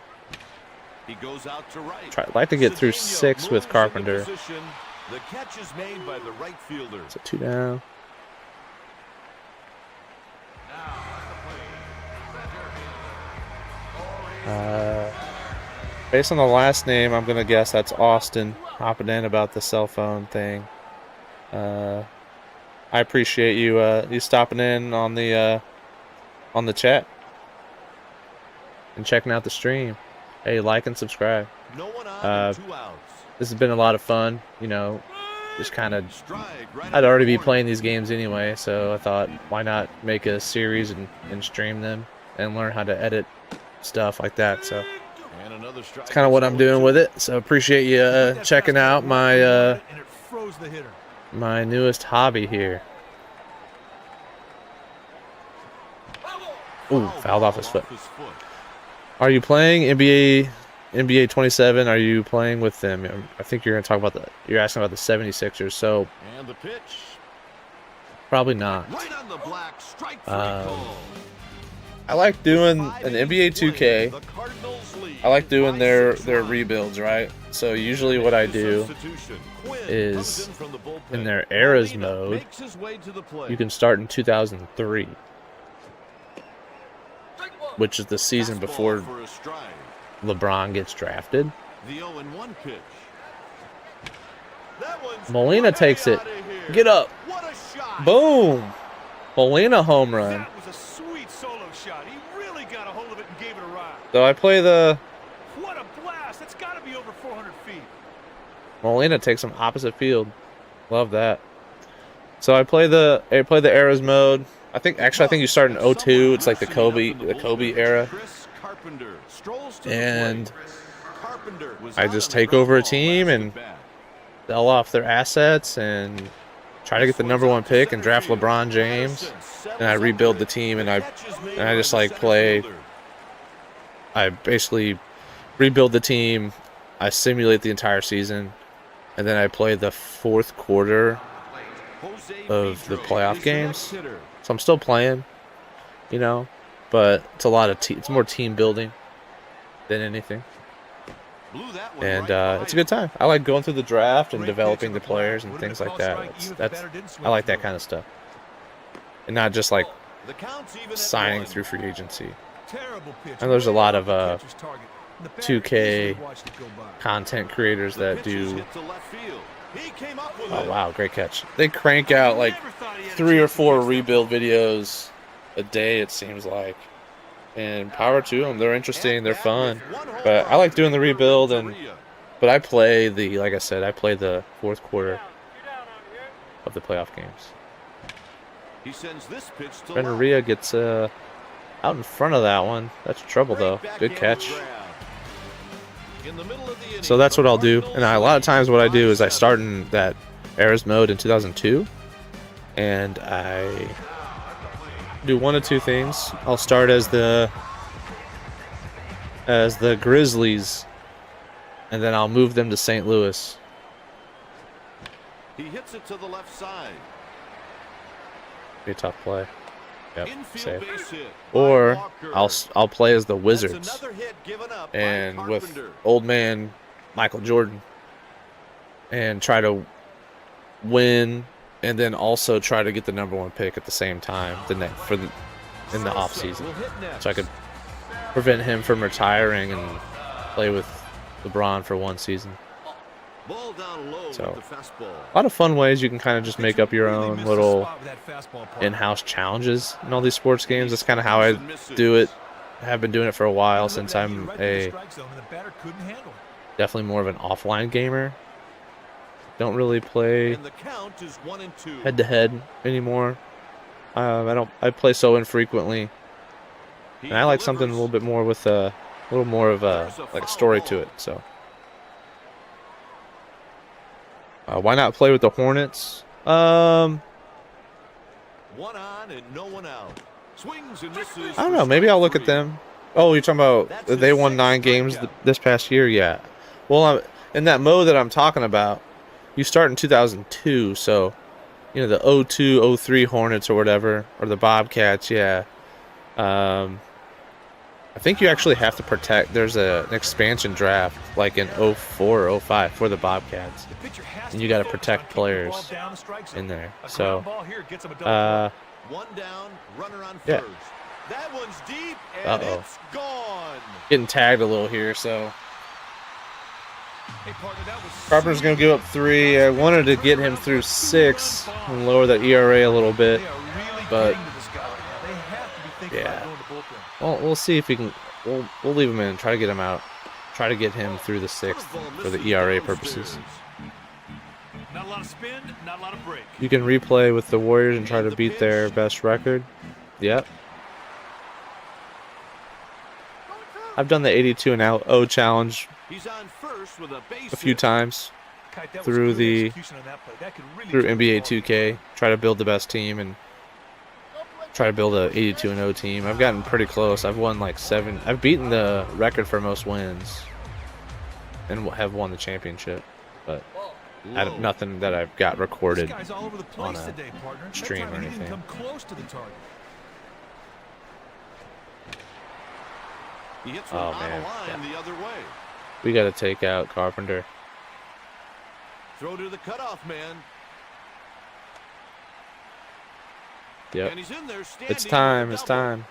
He goes out to right. I'd like to get through Cedeno 6 with moves into Carpenter. position. The catch is made by the right fielder. So 2 down. Based on the last name, I'm gonna guess that's Austin hopping in about the cell phone thing. I appreciate you stopping in on the chat and checking out the stream. Hey, like and subscribe. No one on and 2 outs. This has been a lot of fun. Just kind of. Strike right I'd on already the be corner. playing these games anyway, so I thought, why not make a series and stream them and learn how to edit stuff like that. So And another strike. it's kind of what I'm doing with it. So appreciate you That checking fastball out right my and it froze the hitter. my newest hobby here. Ooh, fouled off his foot. Are you playing NBA NBA 27, are you playing with them? I think you're going to talk about you're asking about the 76ers, so And the pitch. probably not. Right on the black, strike 3 call. I like doing an NBA 2K. The Cardinals lead I like doing their by 6 runs. rebuilds, right? So usually what I do Substitution. Quinn is comes in from the bullpen. in their eras Molina mode, makes his way to the plate. you can start in 2003, which is the season Fastball before for a strike. LeBron gets drafted. The 0-1 pitch. That one's Molina way takes it. outta here. Get up. What a shot. Boom. Molina home run. That was a sweet solo shot. He really got a hold of it and gave it a ride. So I play the What a blast. It's got to be over 400 feet. Molina takes him opposite field. Love that. So I play the eras mode. I think you start in 02. It's like the Kobe era. Chris Carpenter strolls to the And plate. Carpenter was I out just on the take ground over a ball team last and at bat. sell off their assets and try to get the #1 pick and draft LeBron James. And I rebuild the team and I just like play. I basically rebuild the team. I simulate the entire season, and then I play the fourth quarter of the playoff games. So I'm still playing, but it's a lot of it's more team building than anything. And it's a good time. I like going through the draft and developing the players and things like that. I like that kind of stuff, and not just like signing through free agency. And there's a lot of 2K content creators that do. Oh wow, great catch! They crank out like 3 or 4 rebuild videos a day, it seems like. And power to them. They're interesting. They're fun. But I like doing the rebuild, but I play like I said, I play the fourth quarter of the playoff games. He sends this pitch to Renteria gets out in front of that one. That's trouble though. Good catch. So that's what I'll do. And a lot of times what I do is I start in that eras mode in 2002, and I do one of two things. I'll start as the Grizzlies, and then I'll move them to St. Louis. He hits it to the left side. Be a tough play. Yep, Infield safe. base hit. Or Walker. I'll play as the That's Wizards, another hit given up by and with Carpenter. old man Michael Jordan, and try to win, and then also try to get the #1 pick at the same time in the off season, Will hit next. so I could prevent him from retiring and play with LeBron for one season. Ball down low So, with the fastball. a lot of fun ways you can kind of just make up your Really own missed the little spot with that fastball part. in-house challenges in all these sports games. That's kind of how I do it. I have been doing it for a while, since I'm definitely more of an offline gamer. Don't really play And the count is 1-2. head-to-head anymore. I play so infrequently, He and I like something a delivers. little bit more with a little more of a story to it. So why not play with the Hornets? One on and no one out. Swings and misses. I don't know. Maybe I'll look at them. Oh, you're talking about they won 9 games this past year? Yeah. Well, in that mode that I'm talking about, you start in 2002, so the 02, 03 Hornets or whatever, or the Bobcats. Yeah. I think you actually have to protect. There's an expansion draft like in 04 or 05 for the Bobcats, and you got to protect players in there. So, One down, runner on yeah. first. That one's deep and Uh-oh. it's gone. getting tagged a little here. So Hey, partner, that was Carpenter's going to give up 3. I wanted to get him through 6 and lower the ERA a little bit. They are really but- getting to this guy right now. They have to be thinking Yeah. about going to bullpen. Well, we'll see if we can. We'll leave him in. Try to get him out. Try to get him through the 6th for the ERA purposes. Not a lot of spin, not a lot of break. You can replay with the Warriors and try to beat their best record. Yep. I've done the 82 and 0 challenge He's on first with a base a few hit. times Kite, that was through good the execution on that play. That could really through turn NBA the ball. 2K. Try to build the best team and try to build a 82 and 0 team. I've gotten pretty close. I've won like 7. I've beaten the record for most wins and have won the championship, but Low. nothing that I've got recorded This guy's all over the on place a today, partner. That stream time or he didn't anything. come close to the target. He hits one Oh, on man. the line the other way. We got to take out Carpenter. Throw to the cutoff man. Yep. And he's in there standing. It's time. with a It's double. time.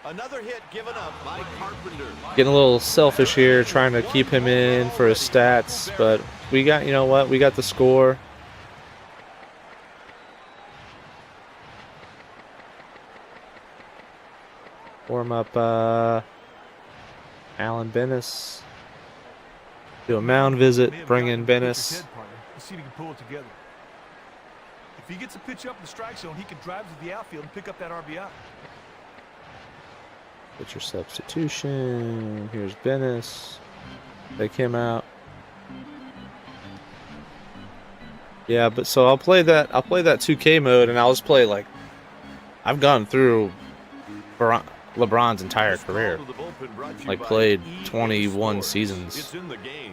Another hit given up by Carpenter. Getting a little selfish here, trying to keep him in for his stats, but we got, you know what? We got the score. Warm up Alan Bennis. Do a mound visit, bring in Bennis. Let's see if he can pull it together. If he gets a pitch up in the strike zone, he can drive to the outfield and pick up that RBI. Get your substitution. Here's Bennis. Take him out. Yeah, but so I'll play that 2K mode, and I'll just play like I've gone through LeBron's entire career. Like played 21 seasons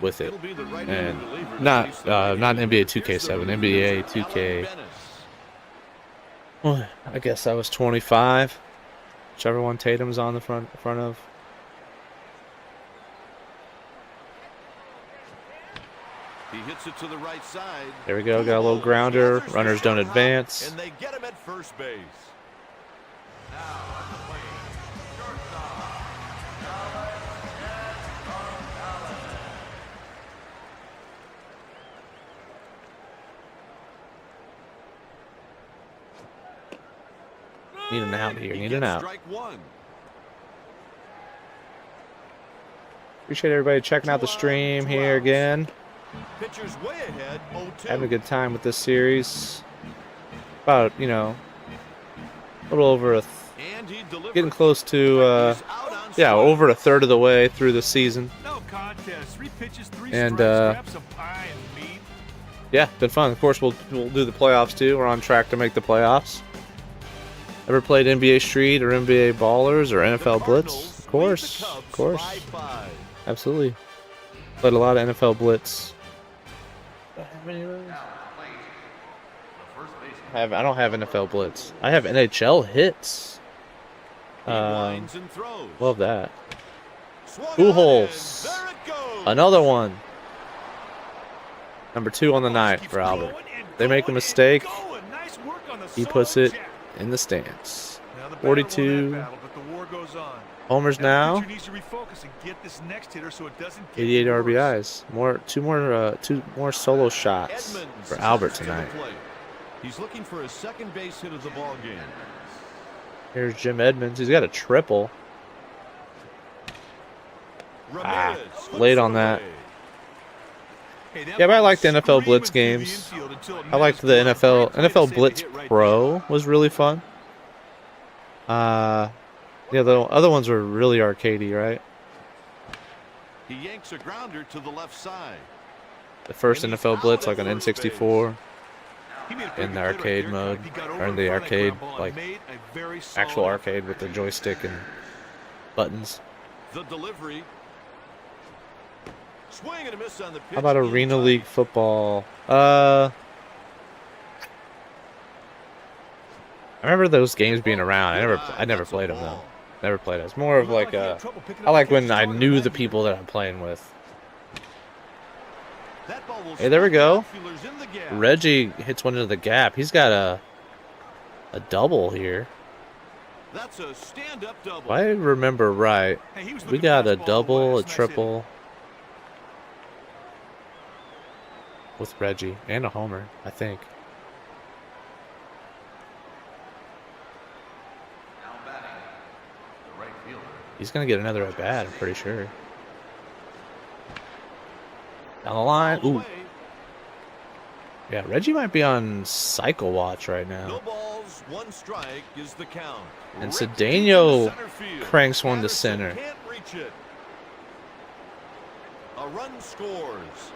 with it, and not NBA 2K7, NBA 2K. Well, I guess I was 25. Whichever one Tatum's on the front of. He hits it to the right side. There we go. Got a little grounder. Runners don't advance. And they get him at first base. Need an out here. He Need an gets out. strike one. Appreciate everybody checking out the stream here again. Pitcher's way ahead. 0-2. Having a good time with this series. About, you know, a little over And he delivers. getting close to, He's out on yeah, strike. over a third of the way through the season. No contest. 3 pitches, 3 And, strikes. Grab some pie and meat. Yeah, been fun. Of course, we'll do the playoffs too. We're on track to make the playoffs. Ever played NBA Street or NBA Ballers or NFL Blitz? Of course, of course. Absolutely. Played a lot of NFL Blitz. I don't have NFL Blitz. I have NHL Hits. Love that. Pujols. Another one. Number 2 on the night for Albert. They make a mistake. He puts it in the stands. 42. Homers now. 88 RBIs. Two more solo shots for Albert tonight. He's looking for his second base hit of the ball game. Here's Jim Edmonds. He's got a triple. Late on that. Yeah, but I like the NFL Blitz games. I liked the NFL Blitz Pro was really fun. Yeah, the other ones were really arcadey, right? He yanks a grounder to the left side. The first NFL Blitz, like on N64, in the arcade mode, or in the arcade, like actual arcade with the joystick and buttons. The delivery. Swing and a miss on the pitch. How about Arena League football? I remember those games being around. I never played them though. Never played it. It's more of like I like when I knew the people that I'm playing with. Hey, there we go. Reggie hits one into the gap. He's got a double here. That's a stand-up double. If I remember right, we got a double, a triple with Reggie and a homer, I think. He's going to get another at bat, I'm pretty sure. Down the line. Ooh. Yeah, Reggie might be on cycle watch right now. No balls, 1 strike is the count. And Cedeno cranks one to center. Can't reach it. A run scores.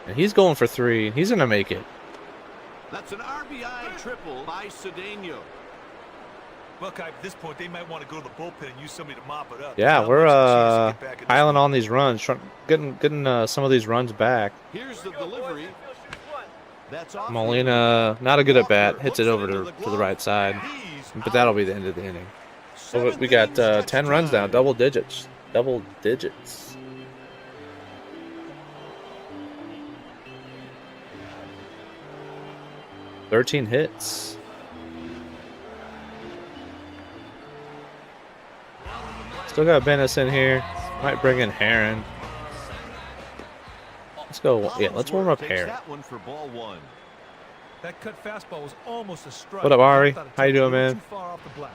And he's going for 3. He's going to make it. That's an RBI triple by Cedeno. Well, Kai, at this point, they might want to go to the bullpen and use somebody to mop it up. Yeah, Not we're much of a chance to get back in this piling one. on these runs, getting some of these runs back. Here's the delivery. That's off. Molina, not a good at bat, Walker hits it hooks over into to the the glove. right side, He's but that'll out. be the end of the inning. So Seventh we got inning, 10 stretch runs now, time. double digits. 13 hits. Still got Bennis in here. Might bring in Heron. Let's go. Yeah, let's warm up Takes Heron. that one for ball one. That cut fastball was almost a strike. What up, Ari? Thought it How you took a doing, little man? too far off the block.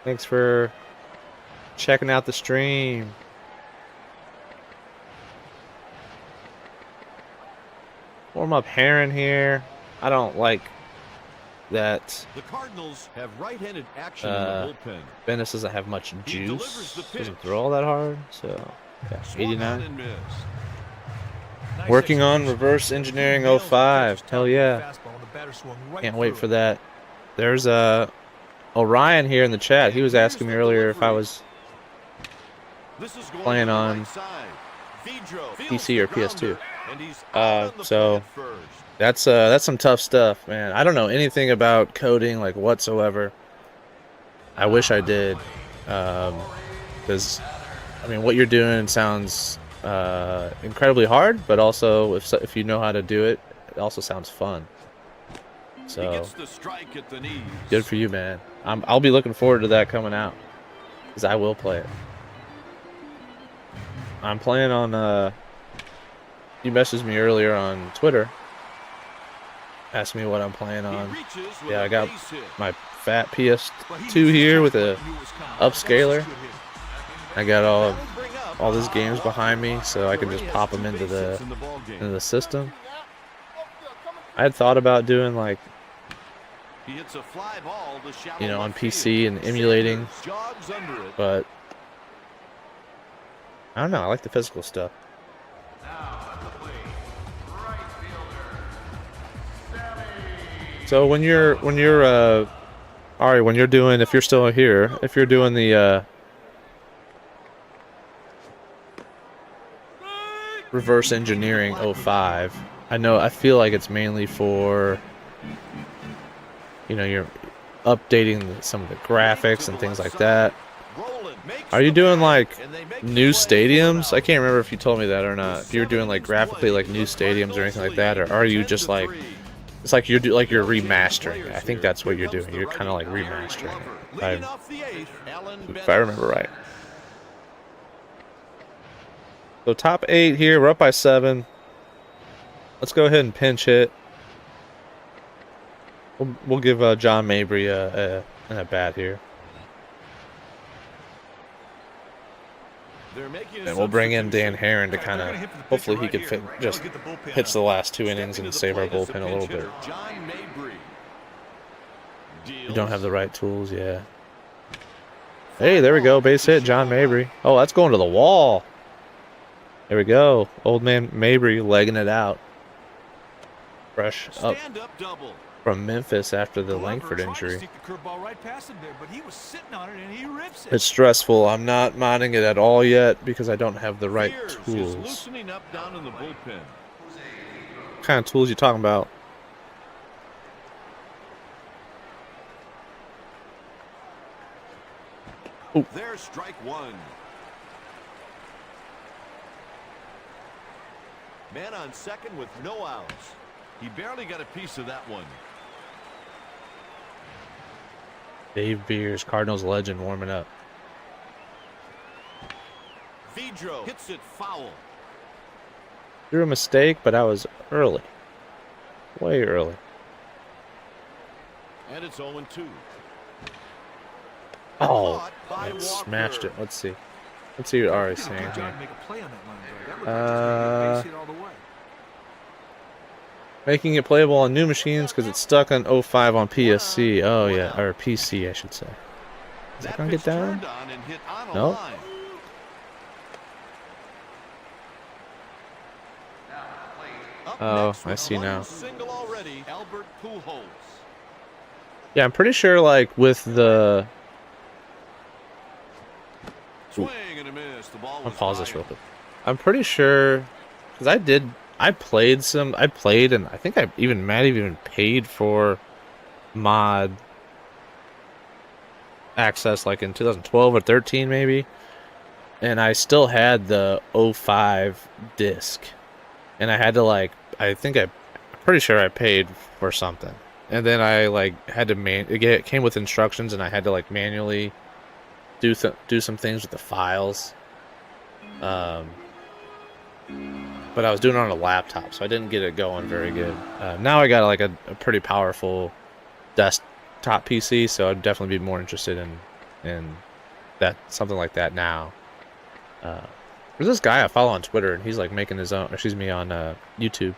Thanks for checking out the stream. Warm up Heron here. I don't like that The Cardinals have right-handed action in the bullpen. Bennis doesn't have much He delivers juice. the pitch. Doesn't throw all that hard. So, yeah, Swung on 89. and missed. Nice Working on execution. reverse engineering Nails the 05. catcher's Hell top yeah. fastball, and the batter swung right Can't wait through for it. that. There's Orion here in the chat. He was asking me earlier if I was This is going playing to the on right side. Vidro PC fields or the PS2. grounder, and he's out on the so pad first. that's some tough stuff, man. I don't know anything about coding like whatsoever. I wish I did, because I mean what you're doing sounds incredibly hard, but also if you know how to do it, it also sounds fun. He So gets the strike at the knees. good for you, man. I'll be looking forward to that coming out, because I will play it. I'm playing on. You messaged me earlier on Twitter. Asked me what I'm playing He on. reaches with Yeah, a I got base hit. my fat PS2 But he here with knew a it was coming. upscaler. That's just good hitting. I got That'll bring up all these games behind me, so I can just He has pop them 2 into base the hits in the ball game. system. I had thought about doing like, He hits a fly ball to shallow you know, on left PC field. and emulating, Sanders jogs under it. but I don't know. I like the physical stuff. So when you're Ari, when you're doing, if you're still here, if you're doing the reverse engineering 05, I feel like it's mainly for, you know, you're updating some of the graphics and things like that. Roland makes Are you the doing play, like and they make the new play stadiums? for I an can't out. remember if you told me that or not. If you're doing like graphically like new stadiums or anything like that, or are you just like, it's like you're remastering it? I think that's what you're doing. You're kind of like remastering it, if I remember right. So top 8 here, we're up by 7. Let's go ahead and pinch hit. We'll give John Mabry an at bat here, and we'll bring in Dan Heron to kind of, hopefully he could fit, just hits the last 2 innings and save our bullpen a little bit. We don't have the right tools, yeah. Hey, there we go, base hit, John Mabry. Oh, that's going to the wall. There we go, old man Mabry legging it out. Fresh up from Memphis after the Langford injury. It's stressful. I'm not minding it at all yet because I don't have the right tools. What kind of tools you talking about? Ooh. There's strike 1. Man on second with no outs. He barely got a piece of that one. Dave Beers, Cardinals legend, warming up. Vidro hits it foul. Threw a mistake, but I was early. Way early. And it's 0-2. Oh, it smashed it. Let's see. Let's see what Ari's saying here. Making it playable on new machines because it's stuck on 05 on PSC. Oh, yeah. Or PC, I should say. Is that going to get down? No. Oh, I see now. Single already, Albert Pujols. Yeah, I'm pretty sure like with the. Swing and a miss. The ball I'll was pause this high. real quick. I'm pretty sure because I played and I think I even might have even paid for mod access like in 2012 or 13 maybe, and I still had the '05 disc, and I had to like I'm pretty sure I paid for something, and then I like had to it came with instructions, and I had to like manually do some things with the files. Um, but I was doing it on a laptop, so I didn't get it going very good. Now I got like a pretty powerful desktop PC, so I'd definitely be more interested in that something like that now. There's this guy I follow on Twitter, and he's like making his own. Excuse me, on YouTube,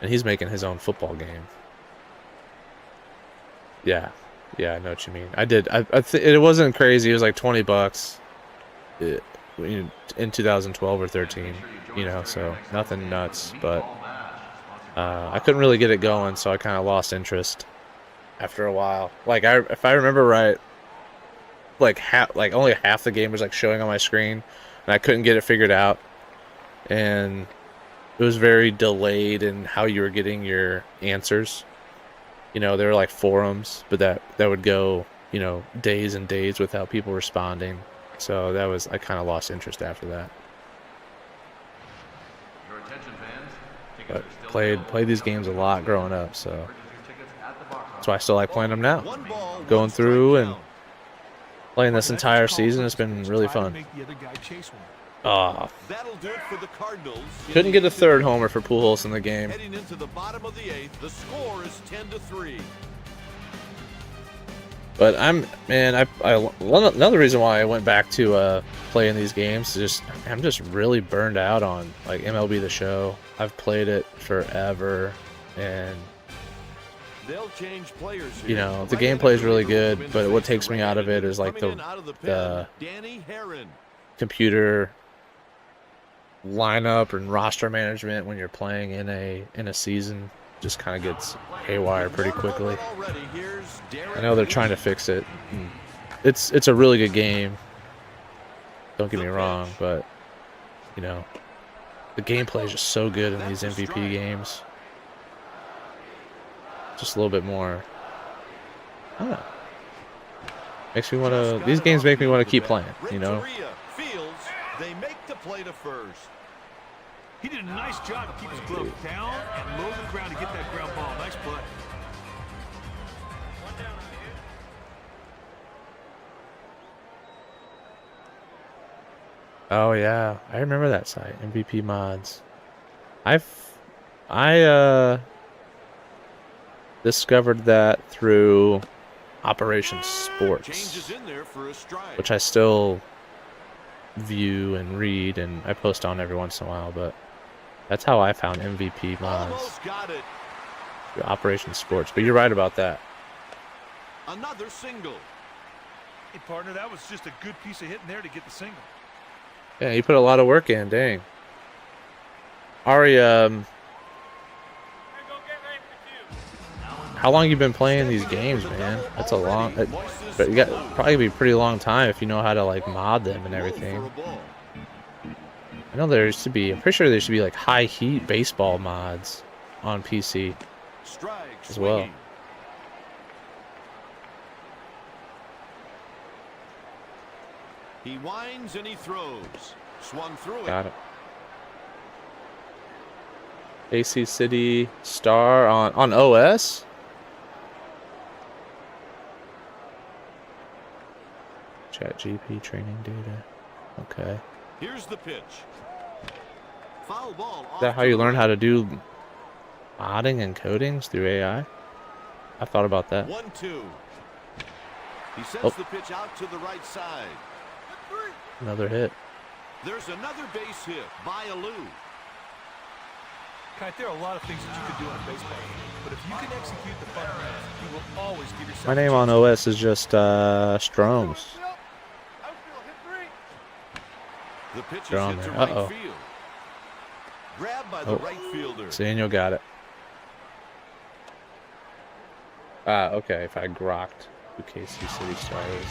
and he's making his own football game. Yeah, I know what you mean. I did. It wasn't crazy. It was like $20 in 2012 or 13. You know, so nothing nuts, but I couldn't really get it going, so I kind of lost interest after a while. Like if I remember right, like only half the game was like showing on my screen, and I couldn't get it figured out, and it was very delayed in how you were getting your answers. You know, there were like forums, but that would go, you know, days and days without people responding. So I kind of lost interest after that. Your attention, fans. But played these games a lot growing up, so that's why I still like playing them now. One ball, Going one through strike and count. playing this entire season, it's been really fun. Make the other guy chase one. That'll do it for the Cardinals. Couldn't get a third homer for Pujols in the game. Heading into the bottom of the 8th, the score is 10-3. But another reason why I went back to playing these games is I'm just really burned out on like MLB The Show. I've played it forever, and They'll change players here. you know the Right gameplay is really in the field, good, but what takes me out of it is like coming in out of the pen, Danny Herron. computer lineup and roster management when you're playing in a season just kind of gets haywire pretty quickly. I know they're trying to fix it. It's a really good game. Don't get me wrong, but you know the gameplay is just so good in these MVP games. Just a little bit more. I don't know. Makes me want to. These games make me want to keep playing. You know. Fields, they make the play to first. He did a nice job to keep his glove down and low the ground to get that ground ball. Nice play. Oh yeah, I remember that site, MVP Mods. I discovered that through Operation Sports, Changes in there for a strike. which I still view and read, and I post on every once in a while. But that's how I found MVP Mods, Almost got it. through Operation Sports. But you're right about that. Another single. Hey, partner, that was just a good piece of hitting there to get the single. Yeah, you put a lot of work in. Dang. Ari, how long you been playing these games, man? That's a long. But you got probably be a pretty long time if you know how to like mod them and everything. I know there used to be. I'm pretty sure there used to be like high heat baseball mods on PC as well. He winds and he throws. Swung through it. Got it. AC City Star on OS. Chat GP training data. Okay. Here's the pitch. Foul ball. Is that how you learn how to do modding and codings through AI? I thought about that. 1-2. He sends the pitch out to the right side. Another hit. There's another base hit by Alou. Kite, there are a lot of things that you can do on a baseball game, but if you can execute the fundamentals, you will always give yourself. My name on OS is just Stroms. The pitch is They're on hit to there. right Uh-oh. field. Grabbed by the right fielder. Daniel got it. Okay, if I grokked who KC City Star is.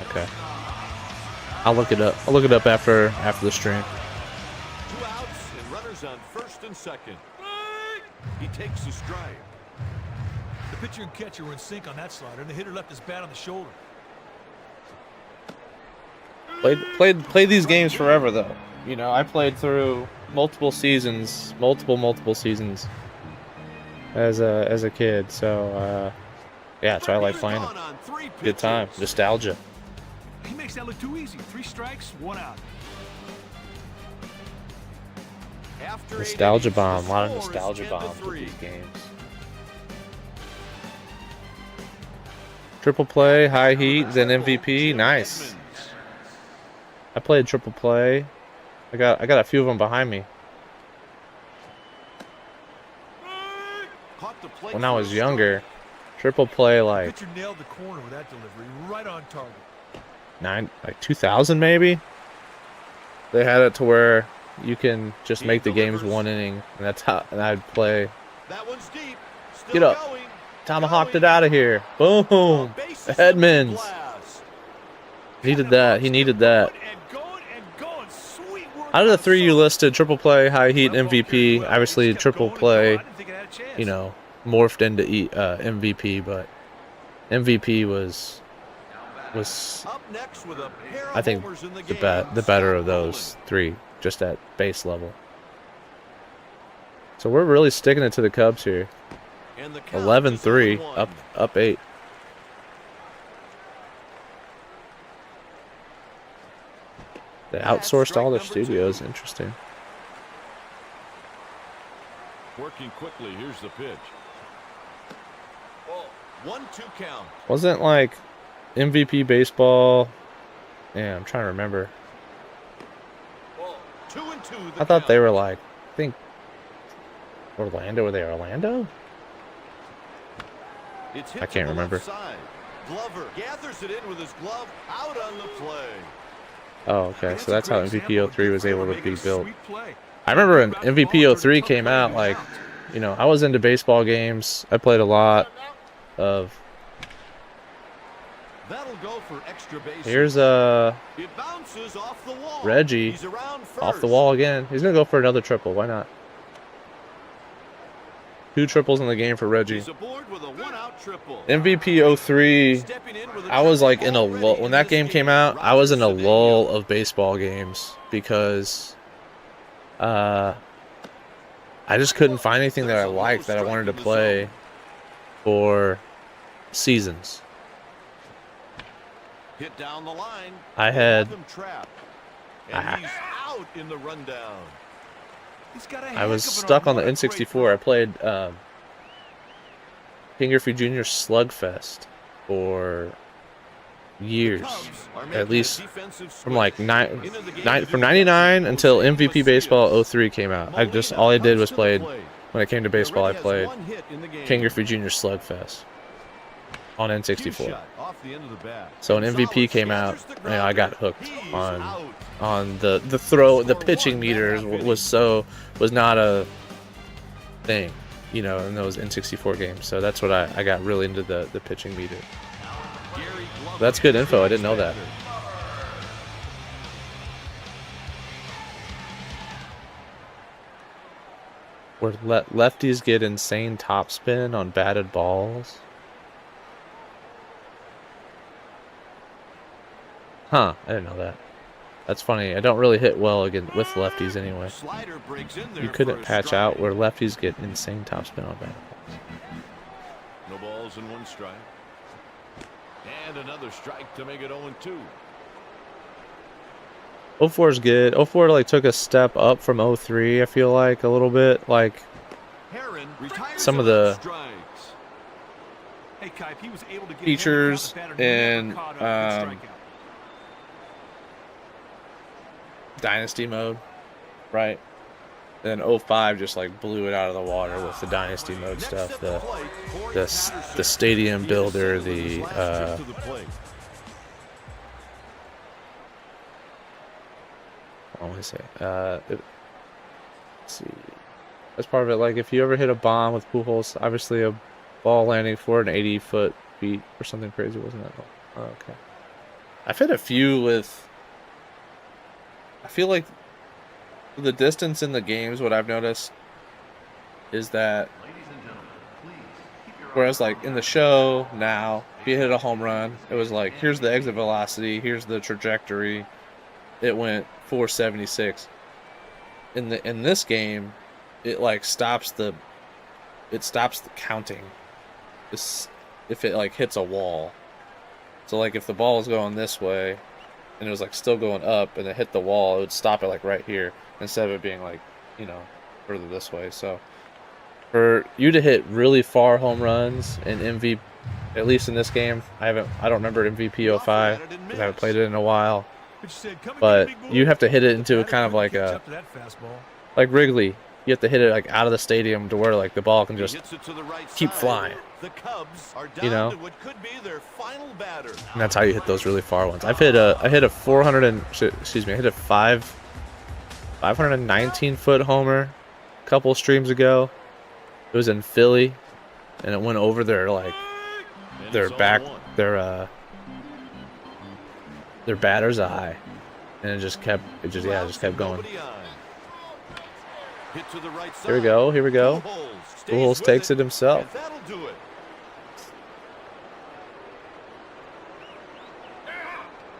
Okay. I'll look it up. I'll look it up after the stream. 2 outs and runners on first and second. He takes the strike. The pitcher and catcher were in sync on that slider, and the hitter left his bat on the shoulder. Played these games forever though. You know, I played through multiple seasons as a kid. So yeah, so I like playing it. Good time, nostalgia. He makes that look too easy. 3 strikes, 1 out. Nostalgia bomb, a lot of nostalgia bombs with these games. Triple play, high heat, then MVP, nice. I played triple play. I got a few of them behind me. When I was younger, triple play like Pitcher nailed the corner with that delivery, right on target. 2000 maybe. They had it to where you can just make the games 1 inning, and that's how. And I'd play. That one's deep. Still Get up. going. Tomahawked it out of here. Boom. Edmonds. Needed that. He needed that. Out of the 3 you listed, triple play, high heat, MVP. Obviously, triple play, you know, morphed into MVP, but MVP was I think the better of those 3, just at base level. So we're really sticking it to the Cubs here. 11-3, up 8. They outsourced all their studios. Interesting. Working quickly. Here's the pitch. 1-2 count. Wasn't like MVP baseball. Yeah, I'm trying to remember. 2-2. I thought they were like, I think Orlando. Were they Orlando? I can't remember. Glover gathers it in with his glove out on the play. Oh, okay. So that's how MVP 03 was able to be built. I remember when MVP 03 came out, like, you know, I was into baseball games. I played a lot of. That'll go for extra base. Here's it bounces off the wall. Reggie He's around off the wall again. He's gonna go for another triple. Why not? 2 triples in the game for Reggie. He's aboard with a 1-out triple. MVP 03, I was like in a lull. When that game came out, I was in a lull of baseball games because I just couldn't find anything that I liked that I wanted to play for seasons. Hit down the line. I had and he's out in the rundown. I was stuck on the N64. I played King Griffey Jr. Slugfest for years, at least from like from '99 until MVP Baseball 03 came out. All I did was played when it came to baseball. I played King Griffey Jr. Slugfest on N64. So when MVP came out, you know, I got hooked on the pitching meters was not a thing, you know, in those N64 games. So that's what I got really into the pitching meter. That's good info. I didn't know that. Where lefties get insane topspin on batted balls. Huh, I didn't know that. That's funny. I don't really hit well again with lefties anyway. You couldn't patch out where lefties get insane topspin on batted balls. No balls and 1 strike. And another strike to make it 0-2. 04 is good. 04 like took a step up from 03, I feel like, a little bit. Like some of the features in Dynasty mode, right? Then 05 just like blew it out of the water with the Dynasty mode stuff. The stadium builder, what do I say? Let's see. That's part of it. Like if you ever hit a bomb with Pujols, obviously a Ball landing 480 feet or something crazy, wasn't that? Oh, okay. I've hit a few with. I feel like the distance in the games, what I've noticed is that Ladies and gentlemen, please keep your whereas eyes like on in the the action. show now, if you hit a home run, it was like here's the exit velocity, here's the trajectory. It went 476. In this game, it like stops the counting. This if it like hits a wall. So like if the ball was going this way and it was like still going up and it hit the wall, it would stop it like right here instead of it being like, further this way. So for you to hit really far home runs in MVP, at least in this game, I don't remember MVP The offer 05 at it and because I haven't missed. played it in a while. Pitch said, come and get it, But big boy. you have to hit it The into a batter kind of couldn't like catch a up to that fastball. like Wrigley. You have to hit it like out of the stadium to where like the ball can He just hits it to the right keep side. flying. The Cubs are You down know? to what could be their final batter. And that's how you hit those really far ones. I hit a 400 and excuse me, I hit a 519-foot homer a couple streams ago. It was in Philly, and it went over their like And their it's back 0-1. their batter's eye, and it just kept going. Nobody on. Hit to the right side. Here we go. Pujols Pujols stays takes with it himself. And that'll do it.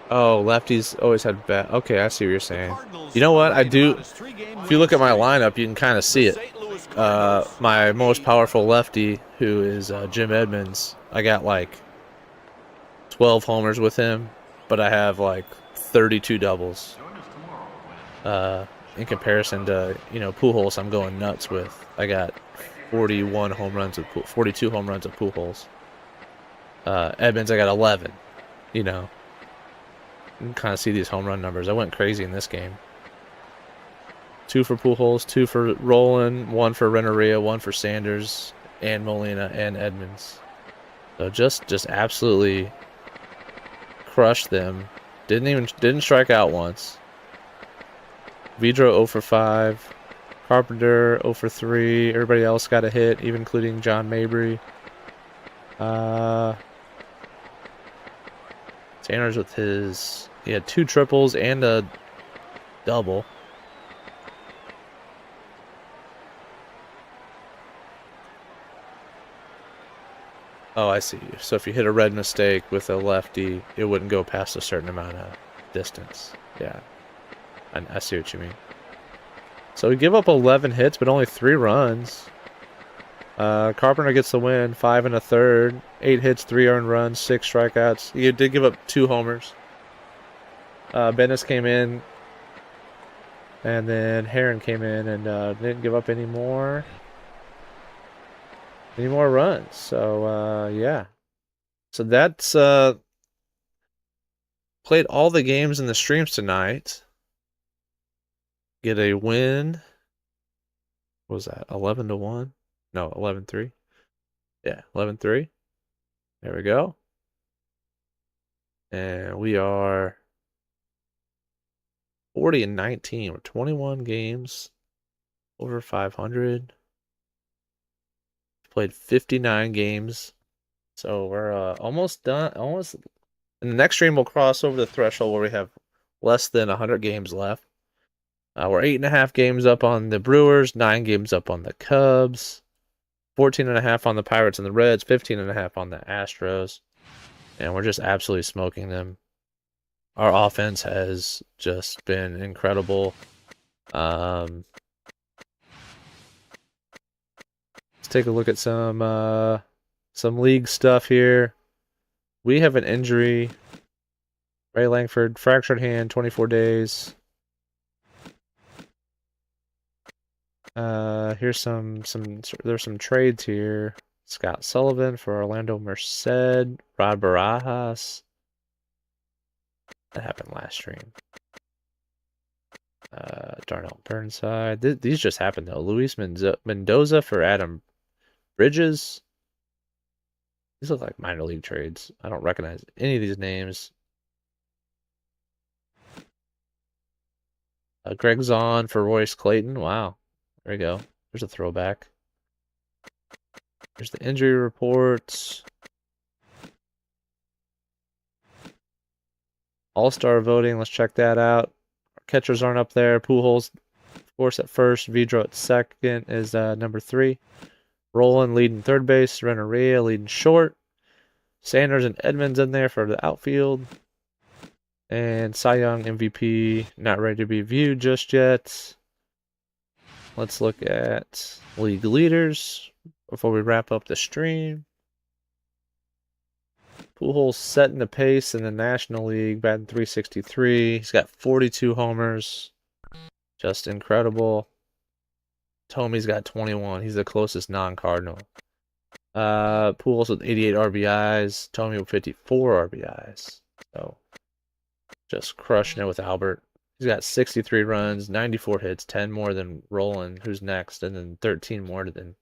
Oh, lefties always had bad. Okay, I see what you're saying. Cardinals You know what? I are do. on a 3-game If you look at my winning streak. lineup, you can kind of see The it. St. Louis Cardinals My are most 8. powerful lefty, who is Jim Edmonds, I got like 12 homers with him, but I have like 32 doubles. Join us tomorrow when In comparison to Pujols, I'm going nuts with. I got 41 home runs with 42 home runs of Pujols. Edmonds, I got 11. You can kind of see these home run numbers. I went crazy in this game. 2 for Pujols, 2 for Roland, 1 for Renteria, 1 for Sanders, and Molina, and Edmonds. So just absolutely crushed them. Didn't strike out once. Vidro 0 for 5. Carpenter 0 for 3. Everybody else got a hit, even including John Mabry. Sanders with he had 2 triples and a double. Oh, I see. So if you hit a red mistake with a lefty, it wouldn't go past a certain amount of distance. Yeah. I see what you mean. So we give up 11 hits, but only 3 runs. Carpenter gets the win, 5 1/3, 8 hits, 3 earned runs, 6 strikeouts. He did give up 2 homers. Bennis came in, and then Heron came in and didn't give up any more runs. So yeah. So that's played all the games in the streams tonight. Get a win. What was that? 11-1? No, 11-3. Yeah, 11-3. There we go. And we are 40-19. We're 21 games over 500. Played 59 games. So we're almost done. Almost. In the next stream, we'll cross over the threshold where we have less than 100 games left. We're 8.5 games up on the Brewers, 9 games up on the Cubs, 14.5 on the Pirates and the Reds, 15.5 on the Astros, and we're just absolutely smoking them. Our offense has just been incredible. Let's take a look at some league stuff here. We have an injury. Ray Langford, fractured hand, 24 days. Here's there's some trades here. Scott Sullivan for Orlando Merced, Rod Barajas. That happened last stream. Darnell Burnside. These just happened though. Luis Mendoza for Adam Bridges. These look like minor league trades. I don't recognize any of these names. Greg Zahn for Royce Clayton. Wow. There we go. There's a throwback. Here's the injury reports. All-star voting, let's check that out. Our catchers aren't up there. Pujols, of course, at first. Vidro at second is number 3. Roland leading third base. Renteria leading short. Sanders and Edmonds in there for the outfield. And Cy Young MVP not ready to be viewed just yet. Let's look at league leaders before we wrap up the stream. Pujols setting the pace in the National League, batting .363. He's got 42 homers. Just incredible. Tomey's got 21. He's the closest non-Cardinal. Pujols with 88 RBIs. Tomey with 54 RBIs. So, just crushing it with Albert. He's got 63 runs, 94 hits, 10 more than Roland, who's next, and then 13 more than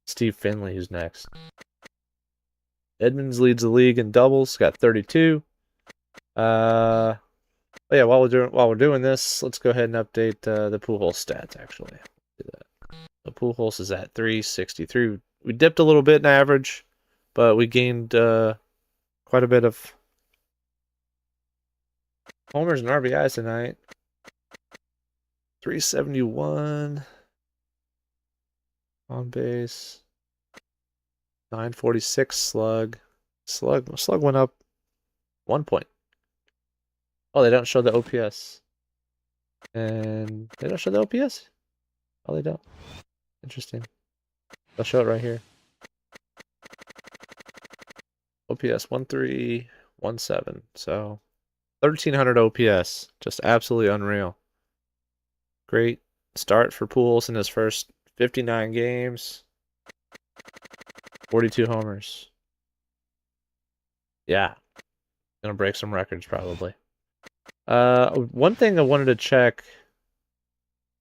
Steve Finley, who's next. Edmonds leads the league in doubles, got 32. But yeah, while we're doing this, let's go ahead and update the Pujols stats. Actually, do that. The Pujols is at .363. We dipped a little bit in average, but we gained quite a bit of homers and RBIs tonight. .371 on base. .946 slug. Slug went up 1 point. Oh, they don't show the OPS. And they don't show the OPS? Oh, they don't. Interesting. They'll show it right here. OPS 1317. So 1300 OPS. Just absolutely unreal. Great start for Pujols in his first 59 games. 42 homers. Yeah. Gonna break some records probably. One thing I wanted to check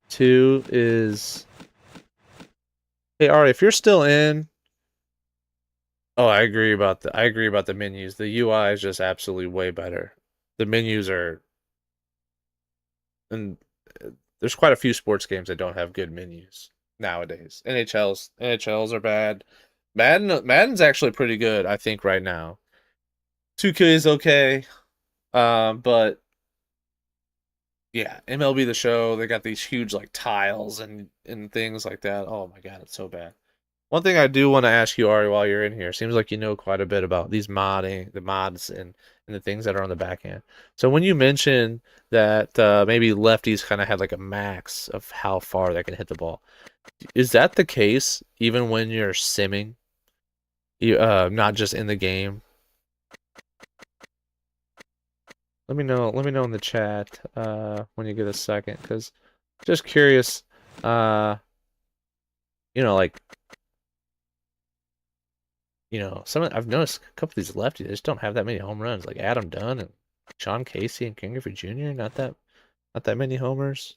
too is, hey Ari, if you're still in, oh, I agree about the menus. The UI is just absolutely way better. The menus are, and there's quite a few sports games that don't have good menus nowadays. NHLs are bad. Madden's actually pretty good, I think, right now. 2K is okay, but yeah, MLB The Show, they got these huge like tiles and things like that. Oh my god, it's so bad. One thing I do want to ask you, Ari, while you're in here, seems like you know quite a bit about these the mods and the things that are on the back end. So when you mentioned that maybe lefties kind of had like a max of how far they can hit the ball, is that the case even when you're simming? Not just in the game. Let me know in the chat when you get a second, because just curious, like, I've noticed a couple of these lefties just don't have that many home runs, like Adam Dunn and Sean Casey and King Griffey Jr. Not that many homers.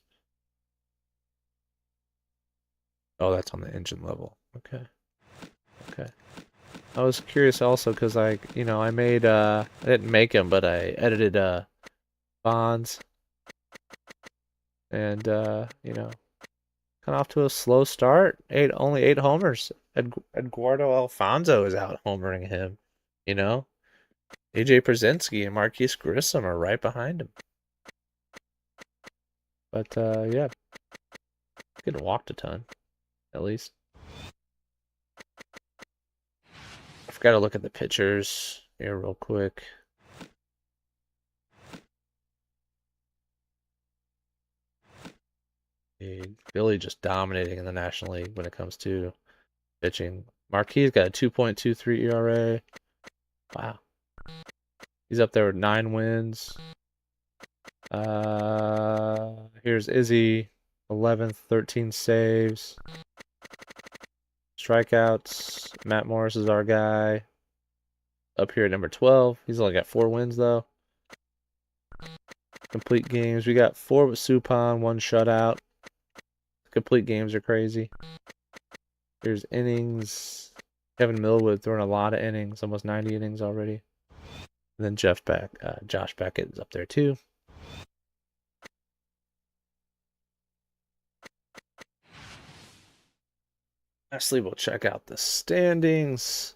Oh, that's on the engine level. Okay. I was curious also because I made I didn't make them, but I edited Bonds, and kind of off to a slow start. Only 8 homers. Eduardo Alfonso is out homering him. AJ Przinsky and Marquise Grissom are right behind him. But yeah, getting walked a ton, at least. I forgot to look at the pictures here real quick. Billy just dominating in the National League when it comes to pitching. Marquis got a 2.23 ERA. Wow. He's up there with 9 wins. Here's Izzy, 11th, 13 saves. Strikeouts. Matt Morris is our guy. Up here at number 12. He's only got 4 wins, though. Complete games. We got 4 with Suppan, 1 shutout. Complete games are crazy. Here's innings. Kevin Millwood throwing a lot of innings, almost 90 innings already. And then Josh Beckett is up there, too. Lastly, we'll check out the standings.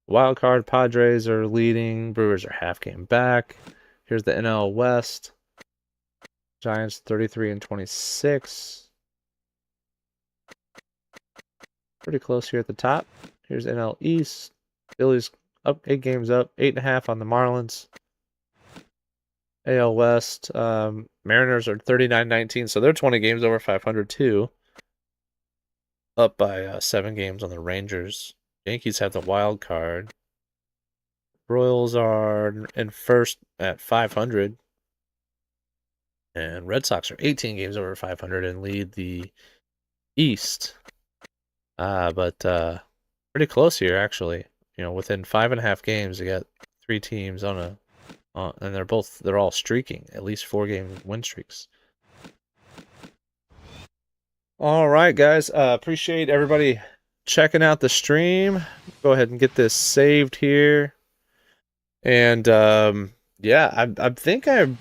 Wild card Padres are leading. Brewers are half game back. Here's the NL West. Giants 33 and 26. Pretty close here at the top. Here's NL East. Phillies up 8 games up, 8.5 on the Marlins. AL West, Mariners are 39-19, so they're 20 games over 500 too. Up by 7 games on the Rangers. Yankees have the wild card. Royals are in first at 500. And Red Sox are 18 games over 500 and lead the East. But pretty close here, actually. Within 5.5 games, you got 3 teams on a, and they're all streaking, at least 4-game win streaks. All right, guys. Appreciate everybody checking out the stream. Go ahead and get this saved here. And yeah, I think I'm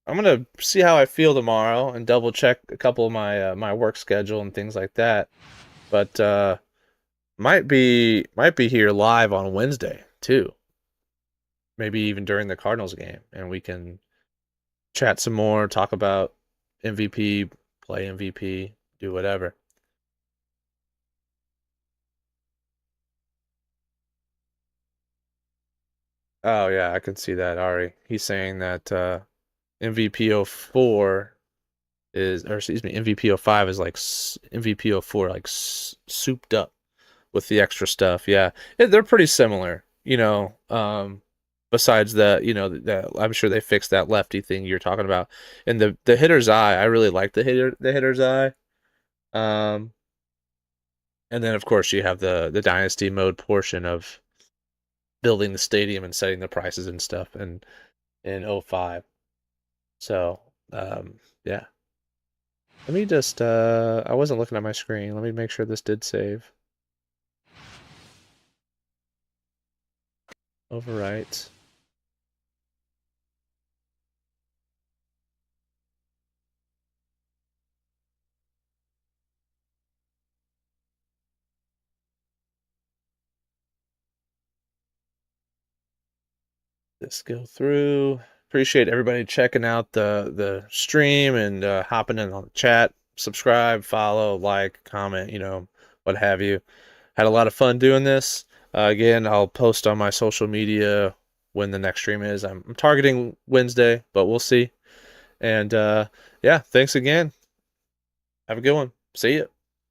gonna see how I feel tomorrow and double check a couple of my work schedule and things like that. But might be here live on Wednesday too. Maybe even during the Cardinals game, and we can chat some more, talk about MVP, play MVP, do whatever. Oh yeah, I can see that, Ari. He's saying that MVP 04 is, or excuse me, MVP 05 is like MVP 04, like souped up with the extra stuff. Yeah, they're pretty similar, besides that, I'm sure they fixed that lefty thing you're talking about. And the hitter's eye, I really like the hitter's eye. And then of course you have the dynasty mode portion of building the stadium and setting the prices and stuff in 05. So, yeah. Let me just, I wasn't looking at my screen. Let me make sure this did save. Overwrite. This go through. Appreciate everybody checking out the stream and hopping in on the chat. Subscribe, follow, like, comment, what have you. Had a lot of fun doing this. Again, I'll post on my social media when the next stream is. I'm targeting Wednesday, but we'll see. And yeah, thanks again. Have a good one. See ya.